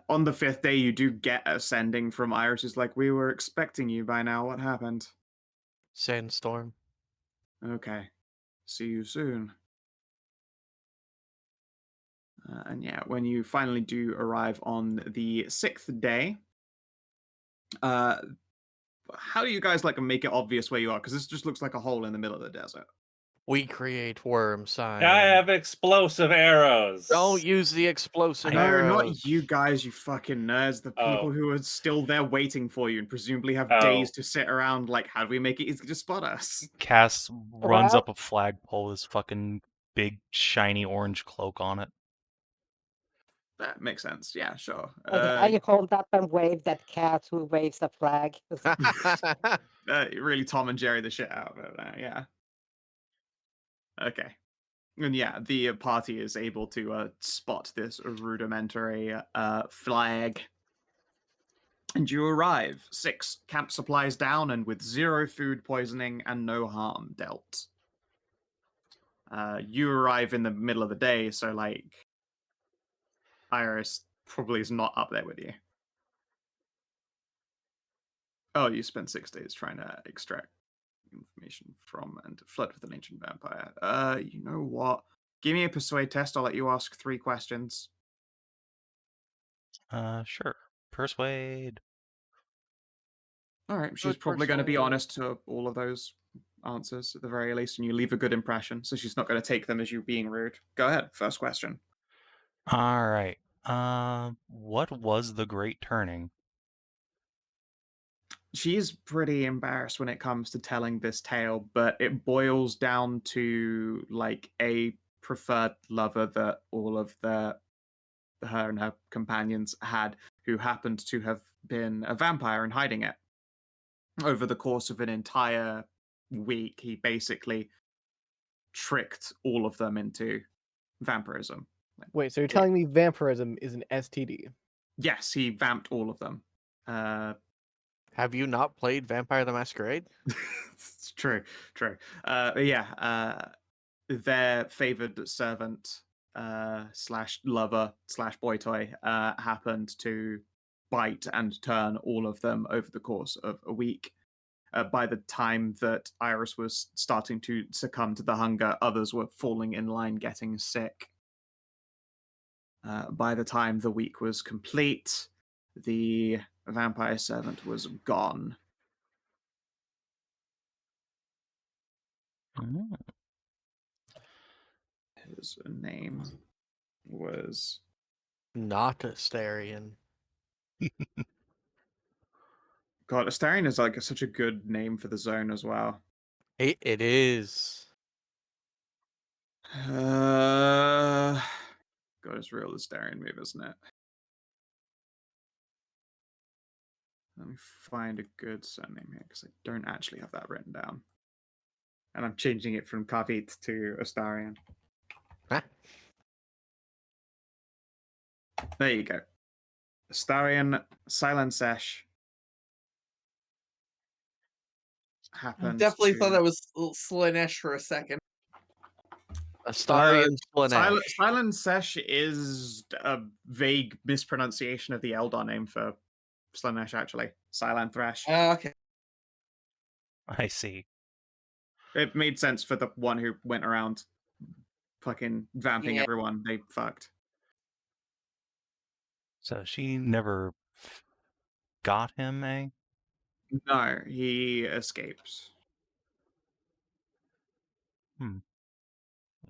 On the 5th day, you do get a sending from Iris. Who's like, we were expecting you by now. What happened? Sandstorm. Okay. See you soon. And yeah, when you finally do arrive on the 6th day, how do you guys like make it obvious where you are? Because this just looks like a hole in the middle of the desert. We create worm sign. I have explosive arrows. Don't use the explosive No, arrows. not you guys, you fucking nerds. The people Oh. who are still there waiting for you and presumably have Oh. days to sit around. Like, how do we make it easy to spot us? Cass runs Well- up a flagpole with his fucking big shiny orange cloak on it. That makes sense. Yeah, sure. I hold up and wave that cat who waves a flag. Really Tom and Jerry the shit out of it. Yeah. Okay. And yeah, the party is able to spot this rudimentary flag. And you arrive 6 camp supplies down and with 0 food poisoning and no harm dealt. You arrive in the middle of the day, so like Iris probably is not up there with you. Oh, you spent 6 days trying to extract information from and flirt with an ancient vampire. You know what? Give me a persuade test. I'll let you ask 3 questions. Sure. Persuade. All right, she's Good probably going to be persuade. honest to all of those answers at the very least, and you leave a good impression, so she's not going to take them as you being rude. Go ahead, first question. All right. What was the Great Turning? She's pretty embarrassed when it comes to telling this tale, but it boils down to like a preferred lover that all of her and her companions had, who happened to have been a vampire and hiding it. Over the course of an entire week, he basically tricked all of them into vampirism. Wait, so you're telling me vampirism is an STD? Yes, he vamped all of them. Have you not played Vampire the Masquerade? It's true. Their favored servant slash lover slash boy toy happened to bite and turn all of them over the course of a week. By the time that Iris was starting to succumb to the hunger, others were falling in line, getting sick. By the time the week was complete, the vampire servant was gone. Mm. his name was. Not Astarion. God, Astarion is like such a good name for the zone as well. It is. God, it's real Astarion move, isn't it? Let me find a good surname here because I don't actually have that written down. And I'm changing it from Kavit to Astarion. Huh? There you go. Astarion, Silent Sesh. I Happened definitely to... thought that was Slanesh for a second. Astarion Slanesh. Silent Sesh is a vague mispronunciation of the Eldar name for Slanesh, actually. Silent Thresh. Okay. I see. It made sense for the one who went around fucking vamping Yeah. everyone they fucked. So she never got him, eh? No, he escapes.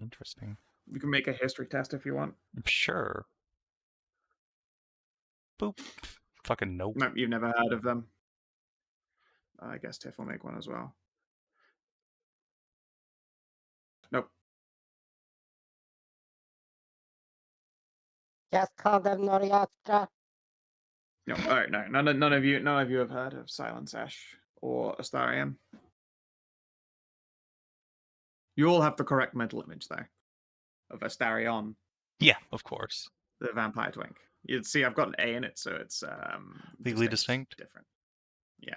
Interesting. You can make a history test if you want. Sure. Boop. Fucking nope. No, you've never heard of them. I guess Tiff will make one as well. Nope. Just call them Noriastra. No, all right, no, none of you have heard of Silent Sesh or Astarion. You all have the correct mental image though of Astarion, Yeah, of course. the vampire twink. You'd see, I've got an A in it, so it's Legally distinct? different. Yeah.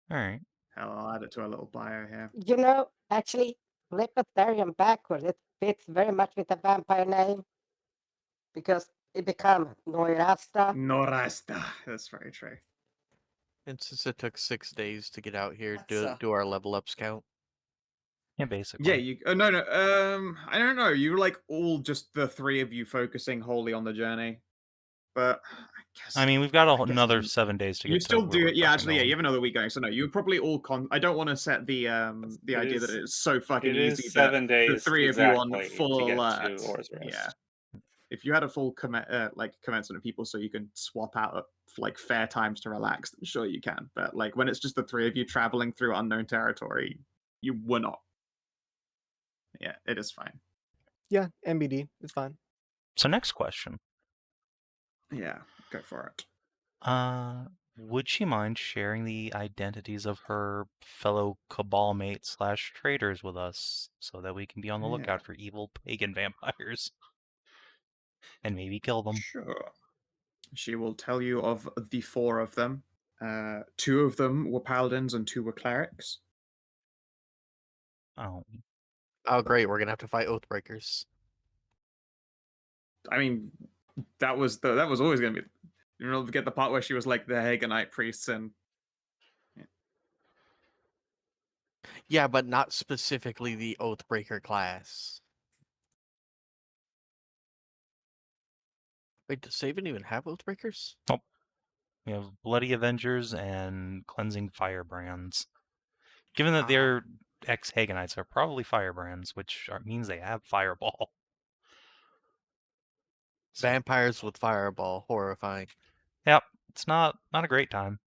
All right. Hell, I'll add it to a little bio here. You know, actually, flip Ethereum backwards. It fits very much with the vampire name because it becomes Noirasta. Norasta. That's very true. And since it took 6 days to get out here, That's, do our level ups count? Yeah, basically. Yeah, you. No. I don't know. You were like all just the three of you focusing wholly on the journey, but I guess. I mean, we've got I guess another 7 days to get. You still to do where it. we're Yeah, fucking actually, yeah. going. You have another week going, so no. You probably all I don't want to set the idea that it's so fucking It easy is that 7 days the three exactly of you on full to get alert. to Or's Rest. Yeah. If you had a full commencement of people, so you can swap out at like fair times to relax, then sure you can. But like when it's just the three of you traveling through unknown territory, you were not. Yeah, it is fine. Yeah, MBD. It's fine. So next question. Yeah, go for it. Would she mind sharing the identities of her fellow cabal mates / traders with us so that we can be on the lookout for evil pagan vampires and maybe kill them? Sure. She will tell you of the four of them. 2 of them were paladins and 2 were clerics. Oh, Oh, great. We're going to have to fight Oathbreakers. I mean, that was always going to be. You know, get the part where she was like the Haganite priests and. Yeah, but not specifically the Oathbreaker class. Wait, does Savin even have Oathbreakers? we have Bloody Avengers and Cleansing Firebrands. Given that they're ex-Haganites, are probably firebrands, which means they have Fireball. So, Vampires with Fireball. Horrifying. yep, it's not a great time.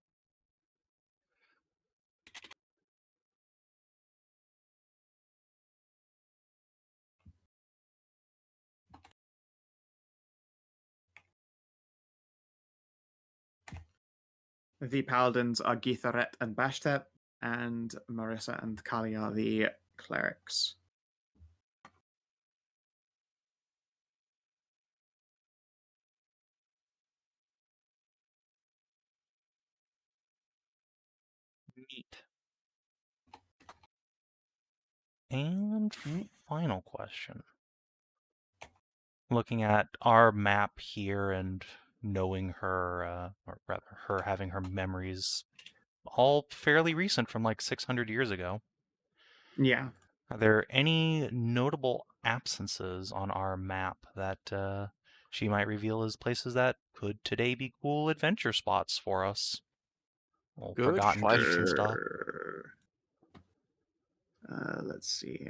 The paladins are Githaret and Bashtet, and Marissa and Kali are the clerics. Neat. And final question. Looking at our map here and knowing her, or rather her having her memories all fairly recent from like 600 years ago. Yeah. Are there any notable absences on our map that she might reveal as places that could today be cool adventure spots for us? Well, Good forgotten keeps and question. stuff. Let's see.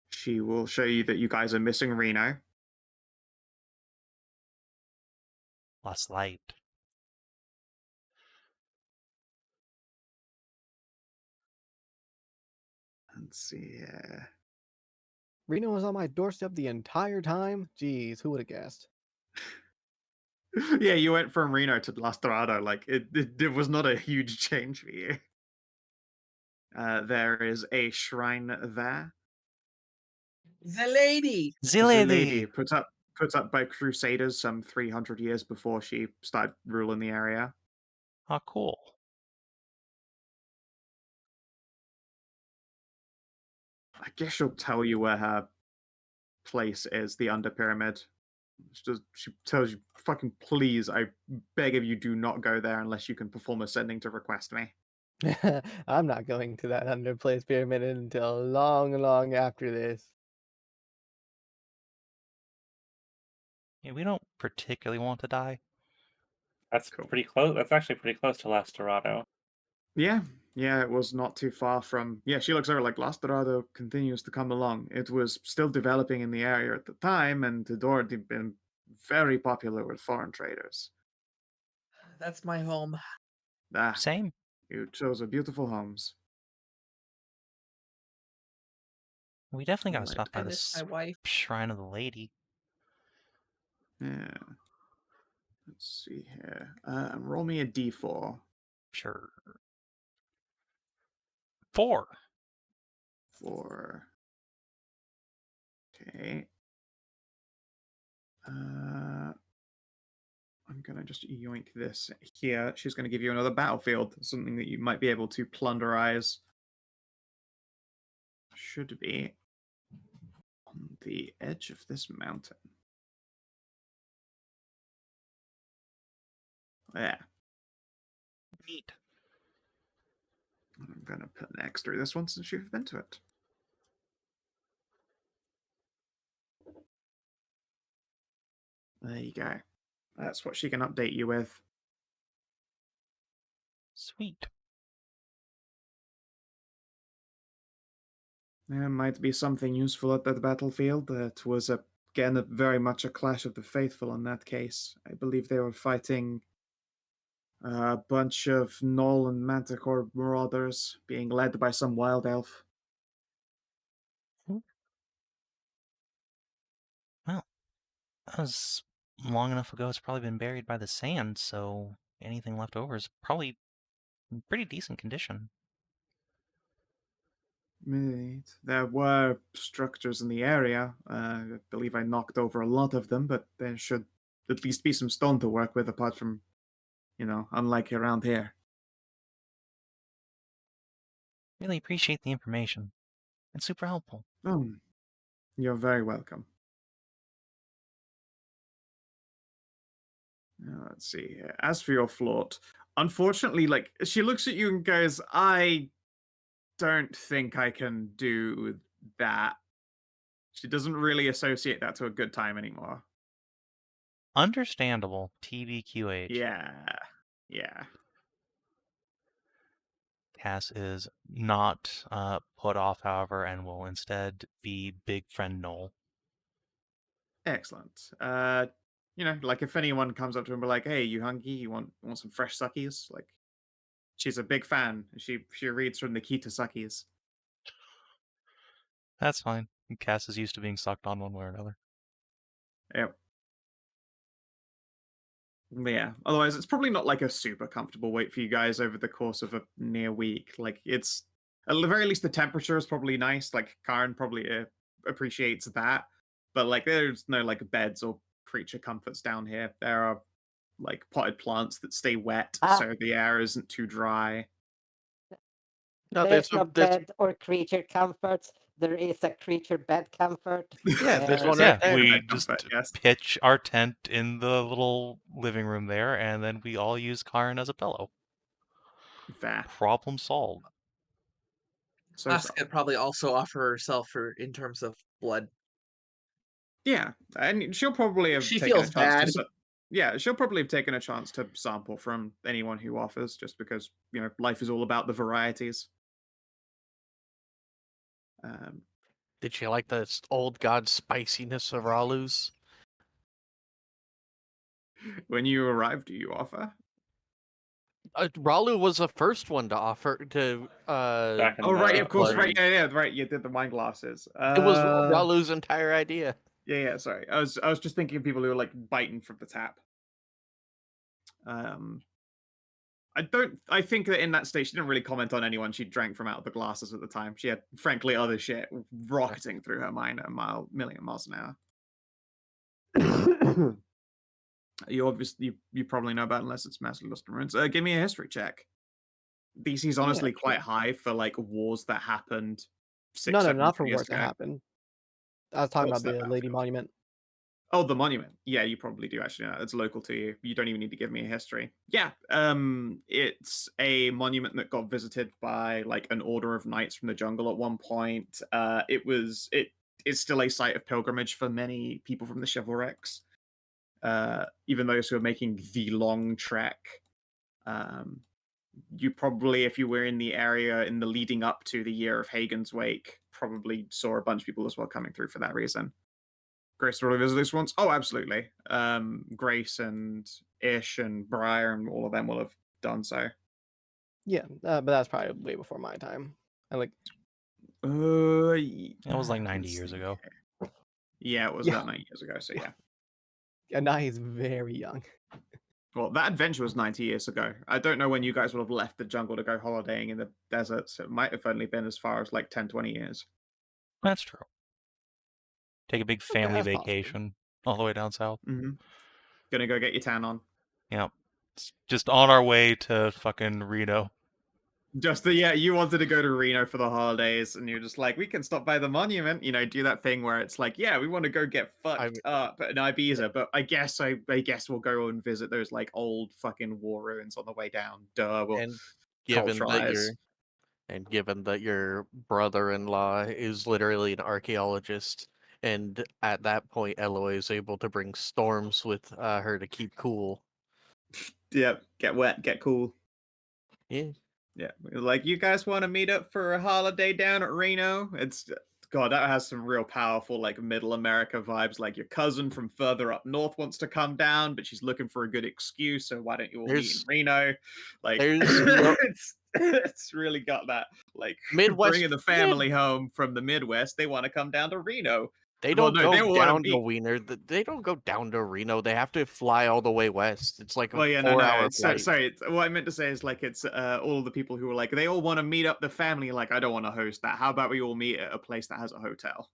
She will show you that you guys are missing Reno. Last light. Let's see. Reno was on my doorstep the entire time. Jeez, who would have guessed? Yeah, you went from Reno to Las Dorado. Like it was not a huge change for you. There is a shrine there. The lady. The The lady. lady put up by Crusaders some 300 years before she started ruling the area. Oh, cool. I guess she'll tell you where her place is, the Under Pyramid. She tells you, fucking please, I beg of you, do not go there unless you can perform a sending to request me. I'm not going to that underplaced pyramid until long, long after this. Yeah, we don't particularly want to die. That's Cool. pretty close. That's actually pretty close to Las Dorado. Yeah, it was not too far from. Yeah, she looks over like Las Dorado continues to come along. It was still developing in the area at the time, and the door had been very popular with foreign traders. That's my home. Ah, Same. you chose a beautiful homes. We definitely gotta Right. stop by I miss my this wife. shrine of the lady. Yeah. Let's see here. Roll me a d4. Sure. 4. 4. Okay. I'm gonna just yoink this here. She's gonna give you another battlefield, something that you might be able to plunderize. Should be on the edge of this mountain. Yeah. Neat. I'm gonna put an X through this one since you've been to it. There you go. That's what she can update you with. Sweet. There might be something useful at that battlefield. It was again very much a clash of the faithful in that case. I believe they were fighting a bunch of Gnoll and Manticore marauders being led by some wild elf. Well, that was long enough ago. It's probably been buried by the sand, so anything left over is probably in pretty decent condition. Right. There were structures in the area. I believe I knocked over a lot of them, but there should at least be some stone to work with, apart from, unlike around here. Really appreciate the information. It's super helpful. Oh, you're very welcome. Let's see here. As for your float, unfortunately, she looks at you and goes, I don't think I can do that. She doesn't really associate that to a good time anymore. Understandable. TBQH. Yeah. Cass is not put off, however, and will instead be big friend Noel. Excellent. If anyone comes up to him and be like, "Hey, you hungry? You want some fresh suckies?" She's a big fan. She reads from the key to suckies. That's fine. Cass is used to being sucked on one way or another. Yep. But yeah. Otherwise, it's probably not a super comfortable wait for you guys over the course of a near week. It's at the very least the temperature is probably nice. Karin probably appreciates that. But there's no beds or creature comforts down here. There are potted plants that stay wet, so the air isn't too dry. No, There's no bed or creature comforts. There is a creature bed comfort. Yeah, there's one Yeah, right there. we Bed just comfort, yes. pitch our tent in the little living room there, and then we all use Karin as a pillow. Fair. Problem solved. So Masika probably also offer herself in terms of blood. yeah, and she'll probably have She taken a feels chance bad. to. Yeah, she'll probably have taken a chance to sample from anyone who offers, just because, life is all about the varieties. Did she like the old god spiciness of Ralu's? When you arrive, do you offer? Ralu was the first one to offer to. Back in Oh, right, the of course, right, party. yeah, right, you did the wine glasses. It was Ralu's entire idea. Yeah, sorry. I was just thinking of people who were, like, biting from the tap. I think that in that state, she didn't really comment on anyone she drank from out of the glasses at the time. She had, frankly, other shit rocketing through her mind at a million miles an hour. You obviously, you probably know about, unless it's Master Lust and Runes. Give me a history check. DC's honestly quite high for, like, wars that happened 6, No, 7 not for years wars that ago. happened. I was talking What's about that the Lady battlefield? Monument. Oh, the monument. Yeah, you probably do actually know. It's local to you. You don't even need to give me a history. Yeah, it's a monument that got visited by like an order of knights from the jungle at one point. It is still a site of pilgrimage for many people from the chivalrics. Even those who are making the long trek. You probably, if you were in the area in the leading up to the year of Hagen's Wake, probably saw a bunch of people as well coming through for that reason. Grace will visit this once. Oh, absolutely. Grace and Ish and Briar and all of them will have done so. Yeah, but that's probably way before my time. I like. It was like 90 years ago. Yeah, it was Yeah. about 9 years ago. So yeah. Anai is very young. Well, that adventure was 90 years ago. I don't know when you guys would have left the jungle to go holidaying in the desert, so it might have only been as far as like 10, 20 years. That's true. Take a big family that's possible. vacation all the way down south. Mm-hmm. Gonna go get your tan on. Yeah. It's just on our way to fucking Reno. You wanted to go to Reno for the holidays, and you're just like, we can stop by the monument, do that thing where it's like, yeah, we want to go get fucked up in Ibiza, but I guess we'll go and visit those like old fucking war ruins on the way down. Duh, we'll culturalize. Given that your brother-in-law is literally an archaeologist, and at that point Eloy is able to bring storms with her to keep cool. Yep, get wet, get cool. Yeah. Yeah, like, you guys want to meet up for a holiday down at Reno? God, that has some real powerful, like, middle America vibes. Like, your cousin from further up north wants to come down, but she's looking for a good excuse, so why don't you all meet in Reno? Like, it's really got that, like, Midwest, bringing the family home from the Midwest. They want to come down to Reno. They Well, don't no, they go wanna down to meet- Wiener. They don't go down to Reno. They have to fly all the way west. It's like a Well, yeah, 4-hour flight. Sorry. What I meant to say is, like, it's all the people who are like, they all want to meet up the family. Like, I don't want to host that. How about we all meet at a place that has a hotel?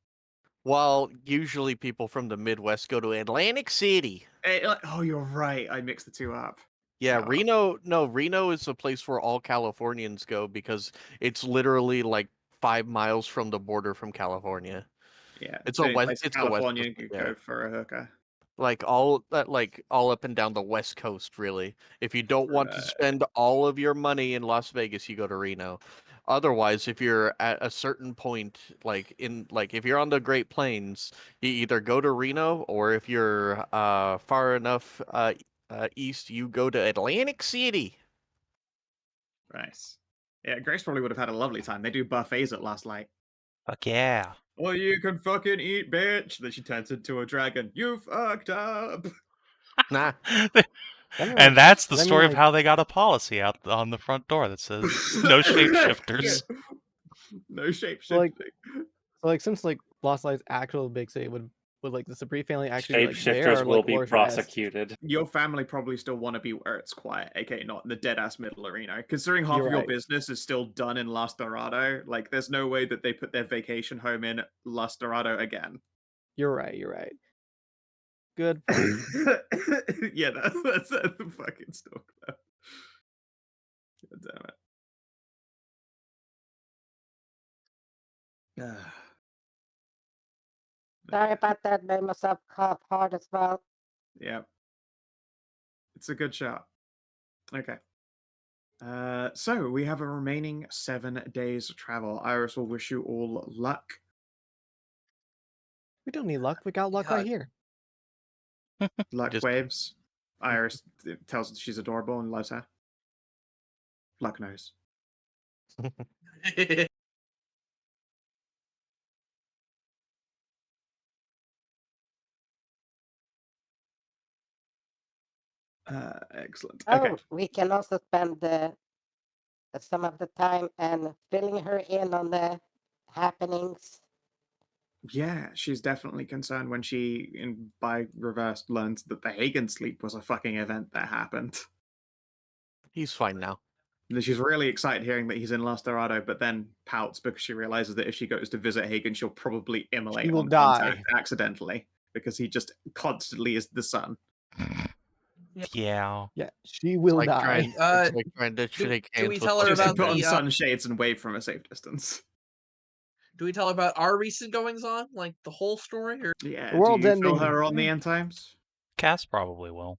Well, usually people from the Midwest go to Atlantic City. Oh, you're right. I mixed the two up. Yeah, Oh. Reno. No, Reno is the place where all Californians go because it's literally like 5 miles from the border from California. Yeah, It's the a only west. place in It's the west California coast. you could Yeah. go for a hooker. Like all up and down the west coast, really. If you don't want to spend all of your money in Las Vegas, you go to Reno. Otherwise, if you're at a certain point, if you're on the Great Plains, you either go to Reno, or if you're far enough east, you go to Atlantic City. Nice. Yeah, Grace probably would have had a lovely time. They do buffets at Last Light. Fuck yeah. Oh, you can fucking eat, bitch. Then she turns into a dragon. You fucked up. Nah. And that's the story of how they got a policy out on the front door that says no shapeshifters. No shapeshifting. So since Lost Light's actual big city would like the Sabri family actually be there, Shapeshifters or will be Or's prosecuted. Rest? Your family probably still want to be where it's quiet, aka not in the dead ass middle arena. Considering half You're of your right. business is still done in Las Dorado, like there's no way that they put their vacation home in Las Dorado again. You're right. Good. Yeah, that's the fucking stalk though. God damn it. Sorry about that. Made myself cough hard as well. Yeah. It's a good shot. Okay. So we have a remaining 7 days of travel. Iris will wish you all luck. We don't need luck. We got luck right here. Luck Just- waves. Iris tells her she's adorable and loves her. Luck knows. Excellent. Oh, Okay. we can also spend some of the time and filling her in on the happenings. Yeah, she's definitely concerned when she, by reverse, learns that the Hagen sleep was a fucking event that happened. He's fine now. And she's really excited hearing that he's in Las Dorado, but then pouts because she realizes that if she goes to visit Hagen, she'll probably immolate will on die. contact accidentally because he just constantly is the sun. Yeah. Yeah, she will Like die. trying, it's like trying to shake do we hands tell with her Just about put on the, sunshades and wave from a safe distance. Do we tell her about our recent goings on, like the whole story, or Yeah, The world's do you fill ending. her on the end times? Cass probably will.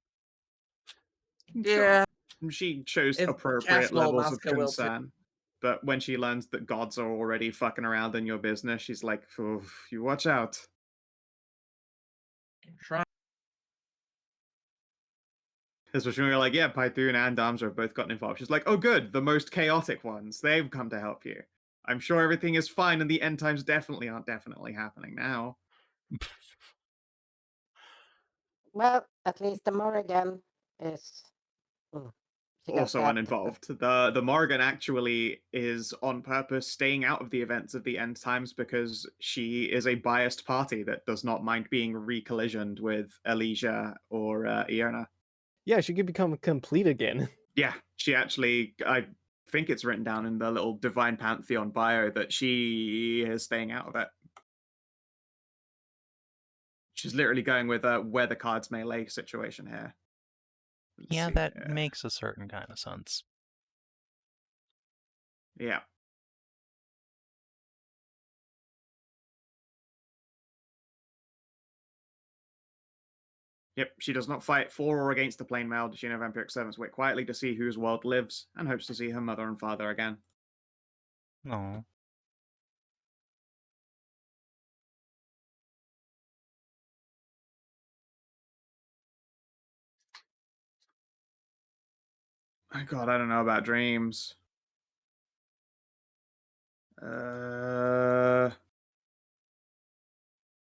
yeah? She shows If appropriate Cass will, levels of Masika will too. concern. But when she learns that gods are already fucking around in your business, she's like, "Oof, you watch out." Try. Especially when you're like, yeah, Python and Damsra have both gotten involved. She's like, oh, good, the most chaotic ones. They've come to help you. I'm sure everything is fine, and the end times definitely aren't definitely happening now. Well, at least the Morrigan is she got Also that. uninvolved. The Morrigan actually is on purpose staying out of the events of the end times because she is a biased party that does not mind being recollisioned with Elysia or Iona. Yeah, she could become complete again. Yeah, she actually, I think it's written down in the little Divine Pantheon bio that she is staying out of it. She's literally going with a where the cards may lay situation here. Let's Yeah, see that here. makes a certain kind of sense. Yeah. Yep, she does not fight for or against the plain male. She and vampiric servants wait quietly to see whose world lives and hopes to see her mother and father again. No. My God, I don't know about dreams.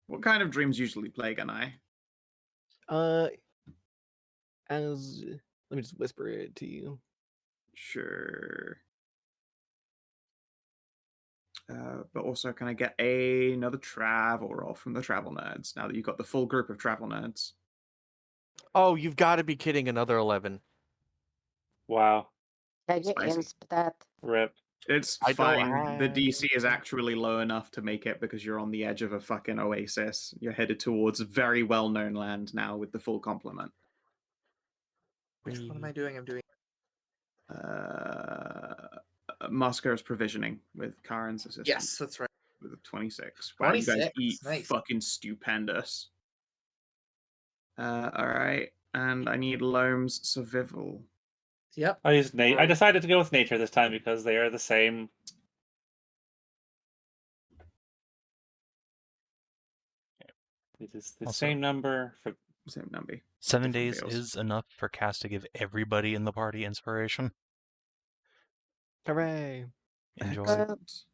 What kind of dreams usually plague Anai? As let me just whisper it to you. Sure. But also, can I get another travel roll from the travel nerds now that you've got the full group of travel nerds? Oh, you've got to be kidding! Another 11. Wow. Can you Spicy. insp that? Rip. It's I don't fine. The have- DC is actually low enough to make it because you're on the edge of a fucking oasis. You're headed towards very well-known land now with the full complement. Which one am I doing? I'm doing. Massacre is provisioning with Karin's assistance. Yes, that's right. With a 26. Wow, you guys 26, eat nice. fucking stupendous. Alright. And I need Loam's survival. Yep. I used I decided to go with nature this time because they are the same. It is the Also- same number for. Same number. 7 Different days feels. is enough for Cass to give everybody in the party inspiration. Hooray! Enjoy. Excellent.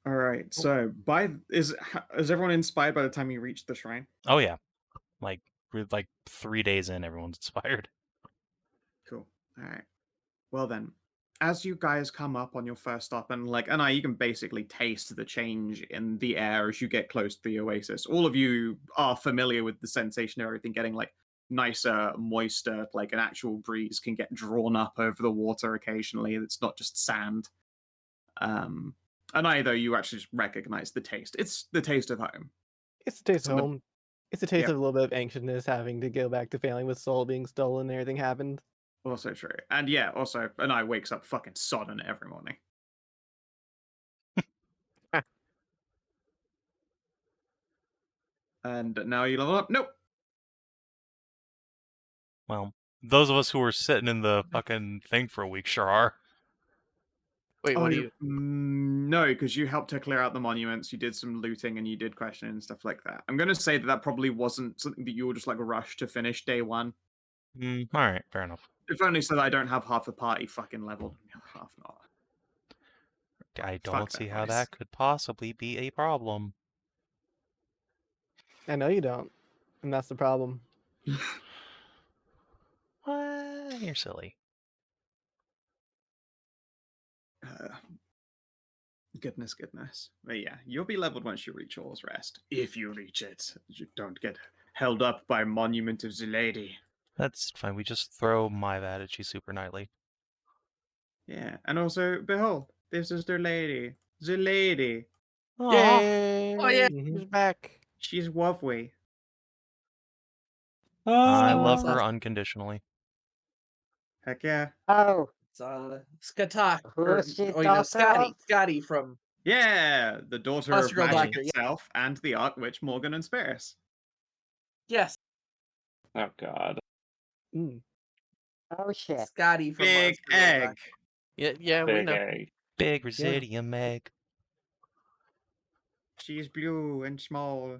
Alright, so is everyone inspired by the time you reach the shrine? Oh yeah, like we're like 3 days in, everyone's inspired. Cool. Alright. Well then, as you guys come up on your first stop, and Anai, you can basically taste the change in the air as you get close to the oasis. All of you are familiar with the sensation of everything getting like nicer, moister, like an actual breeze can get drawn up over the water occasionally. It's not just sand. Anai, though, you actually just recognize the taste. It's the taste of home. It's a taste So of the- home. It's a taste Yep. of a little bit of anxiousness having to go back to failing with soul being stolen and everything happened. Also true. And yeah, also, Anai wakes up fucking sodden every morning. And now you level up. Nope. Well, those of us who were sitting in the fucking thing for a week sure are. Wait, what do you? No, because you helped her clear out the monuments, you did some looting, and you did questioning and stuff like that. I'm going to say that probably wasn't something that you were just like rushed to finish day one. All right, fair enough. If only so that I don't have half the party fucking leveled and the other half not. I Fuck don't that see how noise. that could possibly be a problem. I know you don't, and that's the problem. What? You're silly. Goodness. But yeah, you'll be leveled once you reach All's Rest. If you reach it. You don't get held up by Monument of the Lady. That's fine. We just throw my bad at you super nightly. Yeah, and also, behold, this is the lady. The lady. Aw. Yay! Oh, yeah. He's back. She's lovely. I love Awesome. her unconditionally. Heck yeah. Oh, It's Skatak. who Or, is she oh, you know, daughter of? Scotty from Yeah, the daughter Monster of Girl magic Doctor, yeah. itself and the Archwitch Morgan and Spears. yes, Oh God. Mm. Oh shit. Scotty from Big Monster Girl egg. Doctor. Yeah, we Big know. egg. Big Residium egg. She's blue and small.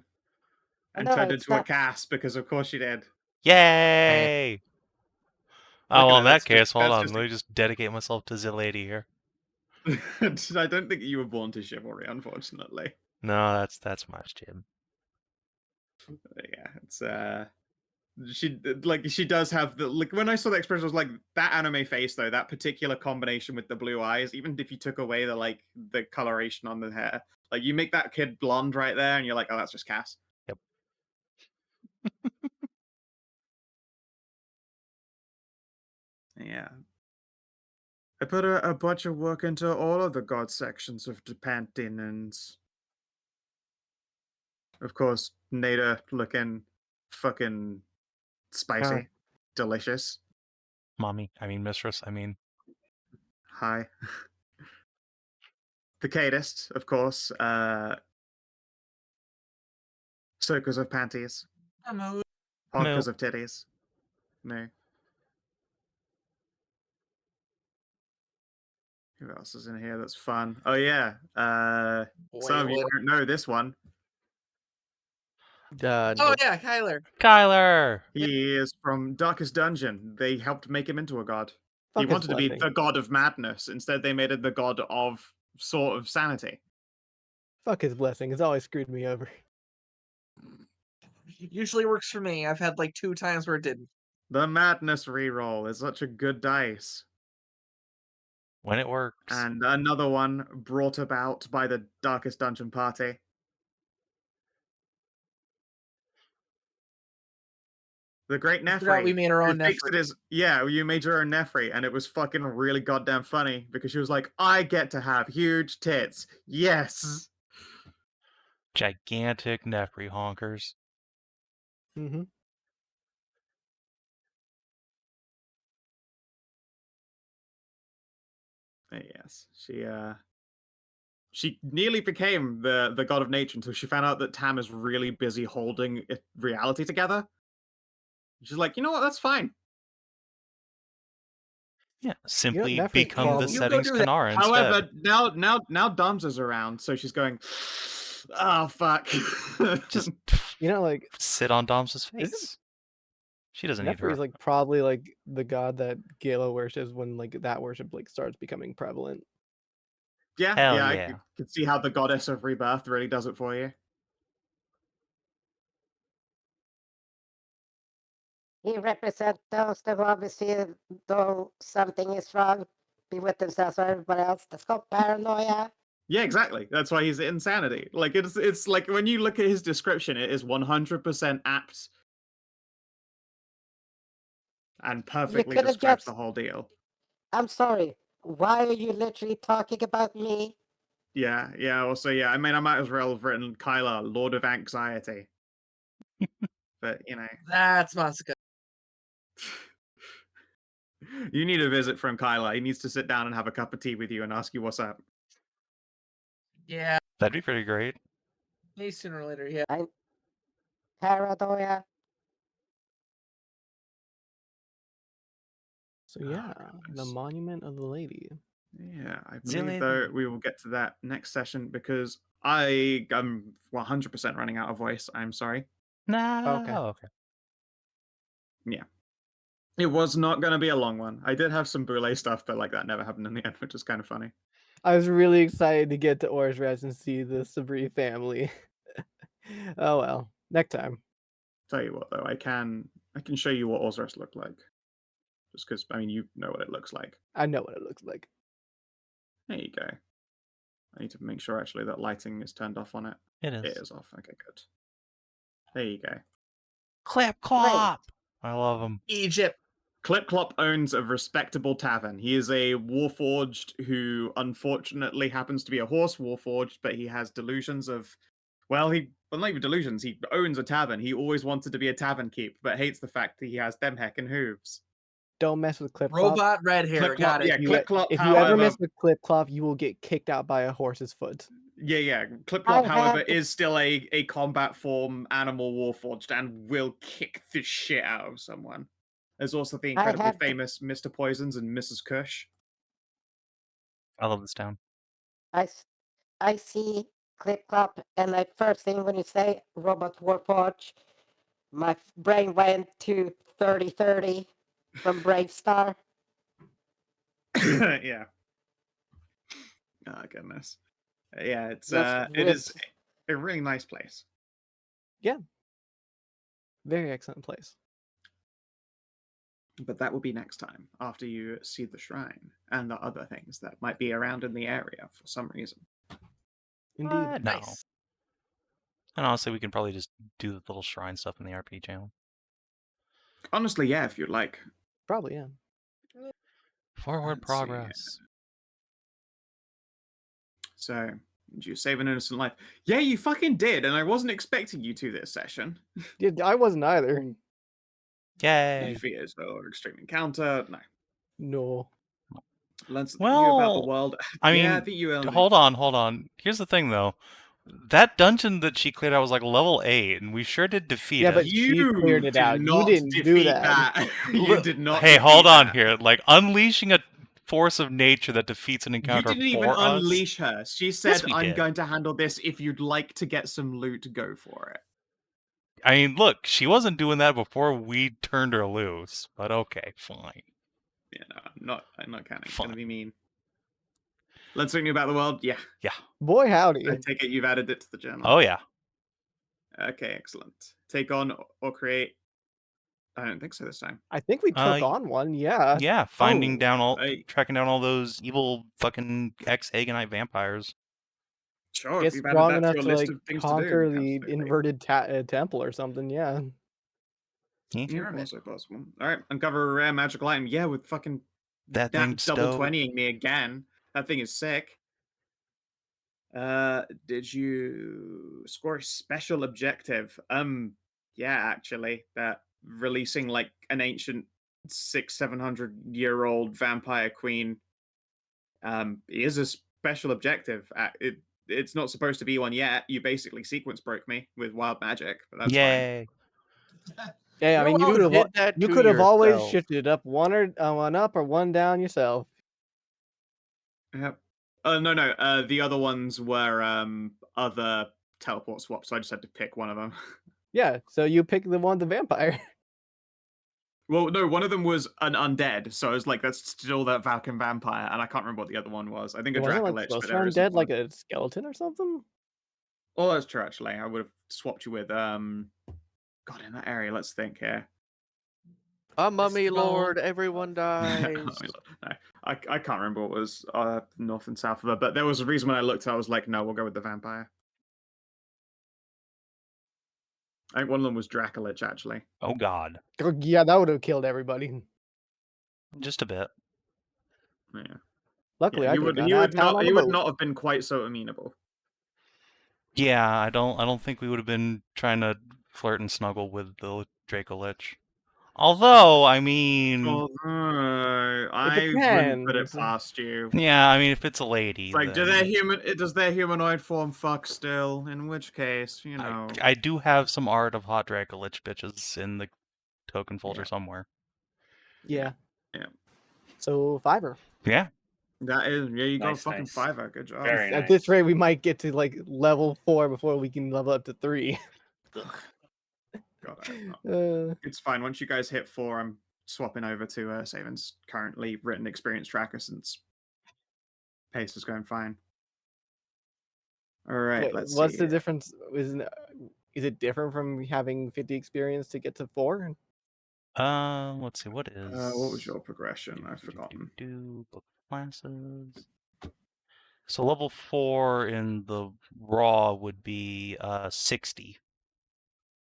And No, turned it's into a not. cast because of course she did. Yay! Oh, Look well, at in her, that that's case, hold that's on. just Let me just dedicate myself to the lady here. I don't think you were born to chivalry, unfortunately. No, that's my jib. But yeah, it's she does have the like when I saw the expression I was like that anime face though, that particular combination with the blue eyes, even if you took away the coloration on the hair, like you make that kid blonde right there and you're like, oh, that's just Cass. Yep. Yeah. I put a bunch of work into all of the god sections of the Pantheon, and of course, Nada looking fucking spicy, delicious. Mistress, Hi. The Cadist, of course. Soakers of panties. Moo. Honkers of titties. No. Who else is in here that's fun? Oh yeah. Some of you Wylder. don't know this one. Oh Nope. yeah, Kyler. Kyler! He is from Darkest Dungeon. They helped make him into a god. Fuck He his wanted to be blessing. the god of madness. Instead, they made it the god of sort of sanity. Fuck his blessing. It's always screwed me over. Usually works for me. I've had like 2 times where it didn't. The madness reroll is such a good dice. When it works. And another one brought about by the Darkest Dungeon party. The Great I forgot we Nefri. made our own Who thinks Nefri. it is, yeah, you made your own Nefri, and it was fucking really goddamn funny because she was like, I get to have huge tits. Yes. Gigantic Nefri honkers. Mm-hmm. Yes. She nearly became the god of nature until she found out that Tam is really busy holding reality together. She's like, you know what? That's fine. Yeah, simply Nefri's become the problem- You go settings do that. Kanara instead. However, now Dums is around, so she's going, oh fuck. Just Like sit on Dom's Isn't- face. She doesn't need her. Nefri is like probably like the god that Gala worships when like that worship like starts becoming prevalent. Yeah, Hell I yeah. can see how the goddess of rebirth really does it for you. He represents those that obviously though something is wrong, be with themselves or everybody else. That's called paranoia. Yeah, exactly. That's why he's insanity. Like it's like when you look at his description, it is 100% apt and perfectly could've describes just- the whole deal. I'm sorry. Why are you literally talking about me? Yeah. Also, yeah. I mean, I might as well have written Kyla, Lord of Anxiety. But you know, That's Masika. you need a visit from Kyla. He needs to sit down and have a cup of tea with you and ask you what's up. Yeah, That'd be pretty great. maybe sooner or later. Yeah. Paranoia. So yeah, the goodness. monument of the lady. Yeah, I See you believe though later. we will get to that next session because I'm 100% running out of voice. I'm sorry. No. Okay. Okay. Yeah. It was not going to be a long one. I did have some boule stuff, but like that never happened in the end, which is kind of funny. I was really excited to get to Orzraz and see the Sabri family. Oh well, next time. Tell you what, though, I can show you what Orzraz looked like. Just because, I mean, you know what it looks like. I know what it looks like. There you go. I need to make sure, actually, that lighting is turned off on it. It is. It is off. Okay, good. There you go. Clap clop! I love him. Egypt. Clip Clop owns a respectable tavern. He is a warforged who, unfortunately, happens to be a horse warforged, but he has delusions of... Well, not even delusions. He owns a tavern. He always wanted to be a tavern keep, but hates the fact that he has them heckin' hooves. Don't mess with Clip Clop. Robot red hair. Clip Got Clop, it. yeah, Clip Clop, If you ever mess with Clip Clop, you will get kicked out by a horse's foot. Yeah. Clip Clop, I however, have- is still a combat form animal warforged and will kick the shit out of someone. There's also the I incredibly have to- famous Mr. Poisons and Mrs. Kush. I love this town. I see Clip Clop, and the first thing when you say Robot Warforge, my brain went to 3030 from Bravestar. Yeah. Oh, goodness. Yeah, it is a really nice place. Very excellent place. But that will be next time, after you see the shrine and the other things that might be around in the area for some reason. Indeed. What? No. Nice. And honestly, we can probably just do the little shrine stuff in the RP channel. Honestly, yeah, if you'd like. Probably, yeah. Forward Let's see. progress. So, did you save an innocent life? Yeah, you fucking did, and I wasn't expecting you to this session. Yeah, I wasn't either. Yay! Fears or extreme encounter? No. No. Learn something new about the Well, world. I Yeah, I mean, think you only... hold on. Here's the thing, though. That dungeon that she cleared out was like level 8, and we sure did defeat Yeah, it. but she cleared it did out. You not didn't do defeat that. You did not. Hey, defeat hold on that. here. Like, unleashing a force of nature that defeats an You encounter didn't even for us? unleash her. She said, we "I'm did. going to handle this. If you'd like to get some loot, go for it." I mean, look, she wasn't doing that before we turned her loose. But okay, fine. Yeah, no, I'm not counting. It's Fine. gonna be mean. Learn something new about the world. Yeah. Yeah. Boy, howdy. I take it you've added it to the journal. Oh, yeah. Okay, excellent. Take on or create. I don't think so this time. I think we took on one, yeah. Yeah, Oh, tracking down all those evil fucking ex-Hagenite vampires. Sure, Get if you've added strong that enough to your to list like of things conquer to do. the Absolutely. inverted temple or something, yeah. Yeah. Yeah, also possible. All right, uncover a rare magical item. Yeah, with fucking That thing double stove. 20ing me again. That thing is sick. Did you score a special objective? Yeah, actually, that releasing like an ancient 600-700-year-old vampire queen is a special objective. It's not supposed to be one yet. You basically sequence broke me with wild magic, but that's fine. Yay. Yeah, I mean, you could have always shifted it up one up or one down yourself. Yep. No. The other ones were other teleport swaps, so I just had to pick one of them. Yeah, so you pick the one, the vampire. Well, no, one of them was an undead, so I was like, that's still that Valkan vampire, and I can't remember what the other one was. I think a Wasn't Dracolich, like supposed but to there be isn't undead, one. like a skeleton or something? Oh, that's true, actually. I would have swapped you with, God, in that area, let's think here. A mummy lord, everyone dies. No, I can't remember what was north and south of her, but there was a reason when I looked, I was like, no, we'll go with the vampire. I think one of them was Dracolich, actually. Oh, God. Oh, yeah, that would have killed everybody. Just a bit. Yeah. Luckily, Yeah, I he would not have been quite so amenable. Yeah, I don't think we would have been trying to flirt and snuggle with the Dracolich. Although, I mean... I wouldn't put it past you. Yeah, I mean, if it's a lady, it's like, then... does their humanoid form fuck still? In which case, you know... I do have some art of hot Dracolich bitches in the token folder somewhere. Yeah. Yeah. So, Fiverr. Yeah. That is, yeah, you got Nice, fucking nice. Fiverr. Good job. Very At this rate, we might get to like level 4 before we can level up to 3. God, it's fine. Once you guys hit 4, I'm swapping over to Savin's currently written experience tracker since pace is going fine. All right, Wait, let's what's see. the difference? Is it different from having 50 experience to get to 4? Let's see, what is... What was your progression? I've forgotten. Book classes. So level 4 in the raw would be 60.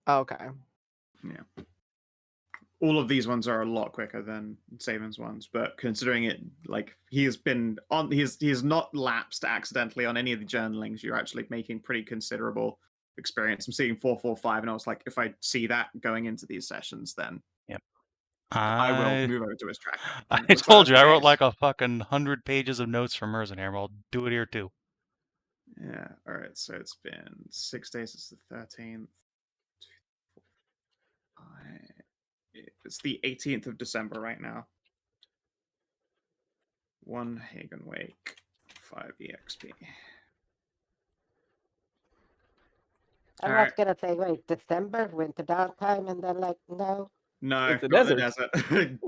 Okay. Yeah. All of these ones are a lot quicker than Savin's ones, but considering it, like he's not lapsed accidentally on any of the journalings. You're actually making pretty considerable experience. I'm seeing 445, and I was like, if I see that going into these sessions, then Yep. I will move over to his track. I told you, I wrote like a fucking 100 pages of notes for Mercenary. I'll do it here too. Yeah. All right. So it's been 6 days. It's the 13th. It's the 18th of December right now. 1 Hagen Wake, 5 EXP. I All was right. gonna say, wait, December, winter downtime, and then like, no. No, It's the got the desert. desert.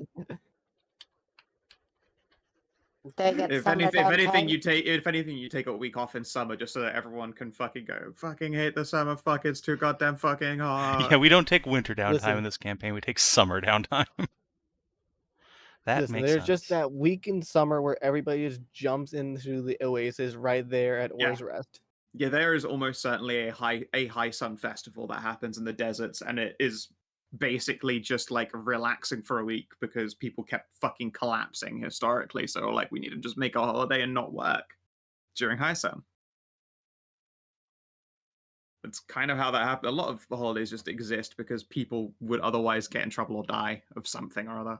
They get if summer anything, downtime. you take a week off in summer just so that everyone can fucking go. Fucking hate the summer. Fuck, it's too goddamn fucking hot. Yeah, we don't take winter downtime Listen. in this campaign. We take summer downtime. That Listen, makes there's sense. just that week in summer where everybody just jumps into the oasis right there at Yeah. Or's Rest. Yeah, there is almost certainly a high sun festival that happens in the deserts, and it is basically just like relaxing for a week because people kept fucking collapsing historically. So like, we need to just make a holiday and not work during high sun. It's kind of how that happened. A lot of the holidays just exist because people would otherwise get in trouble or die of something or other.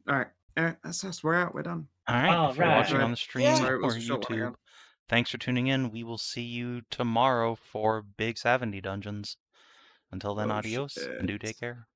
All right, that's us. We're out. We're done. All right, if you're watching Alright. on the stream Yeah. Sorry, it or was a short one YouTube, again. thanks for tuning in. We will see you tomorrow for Big 70 Dungeons. Until then, Oh, adios, and do shit. take care.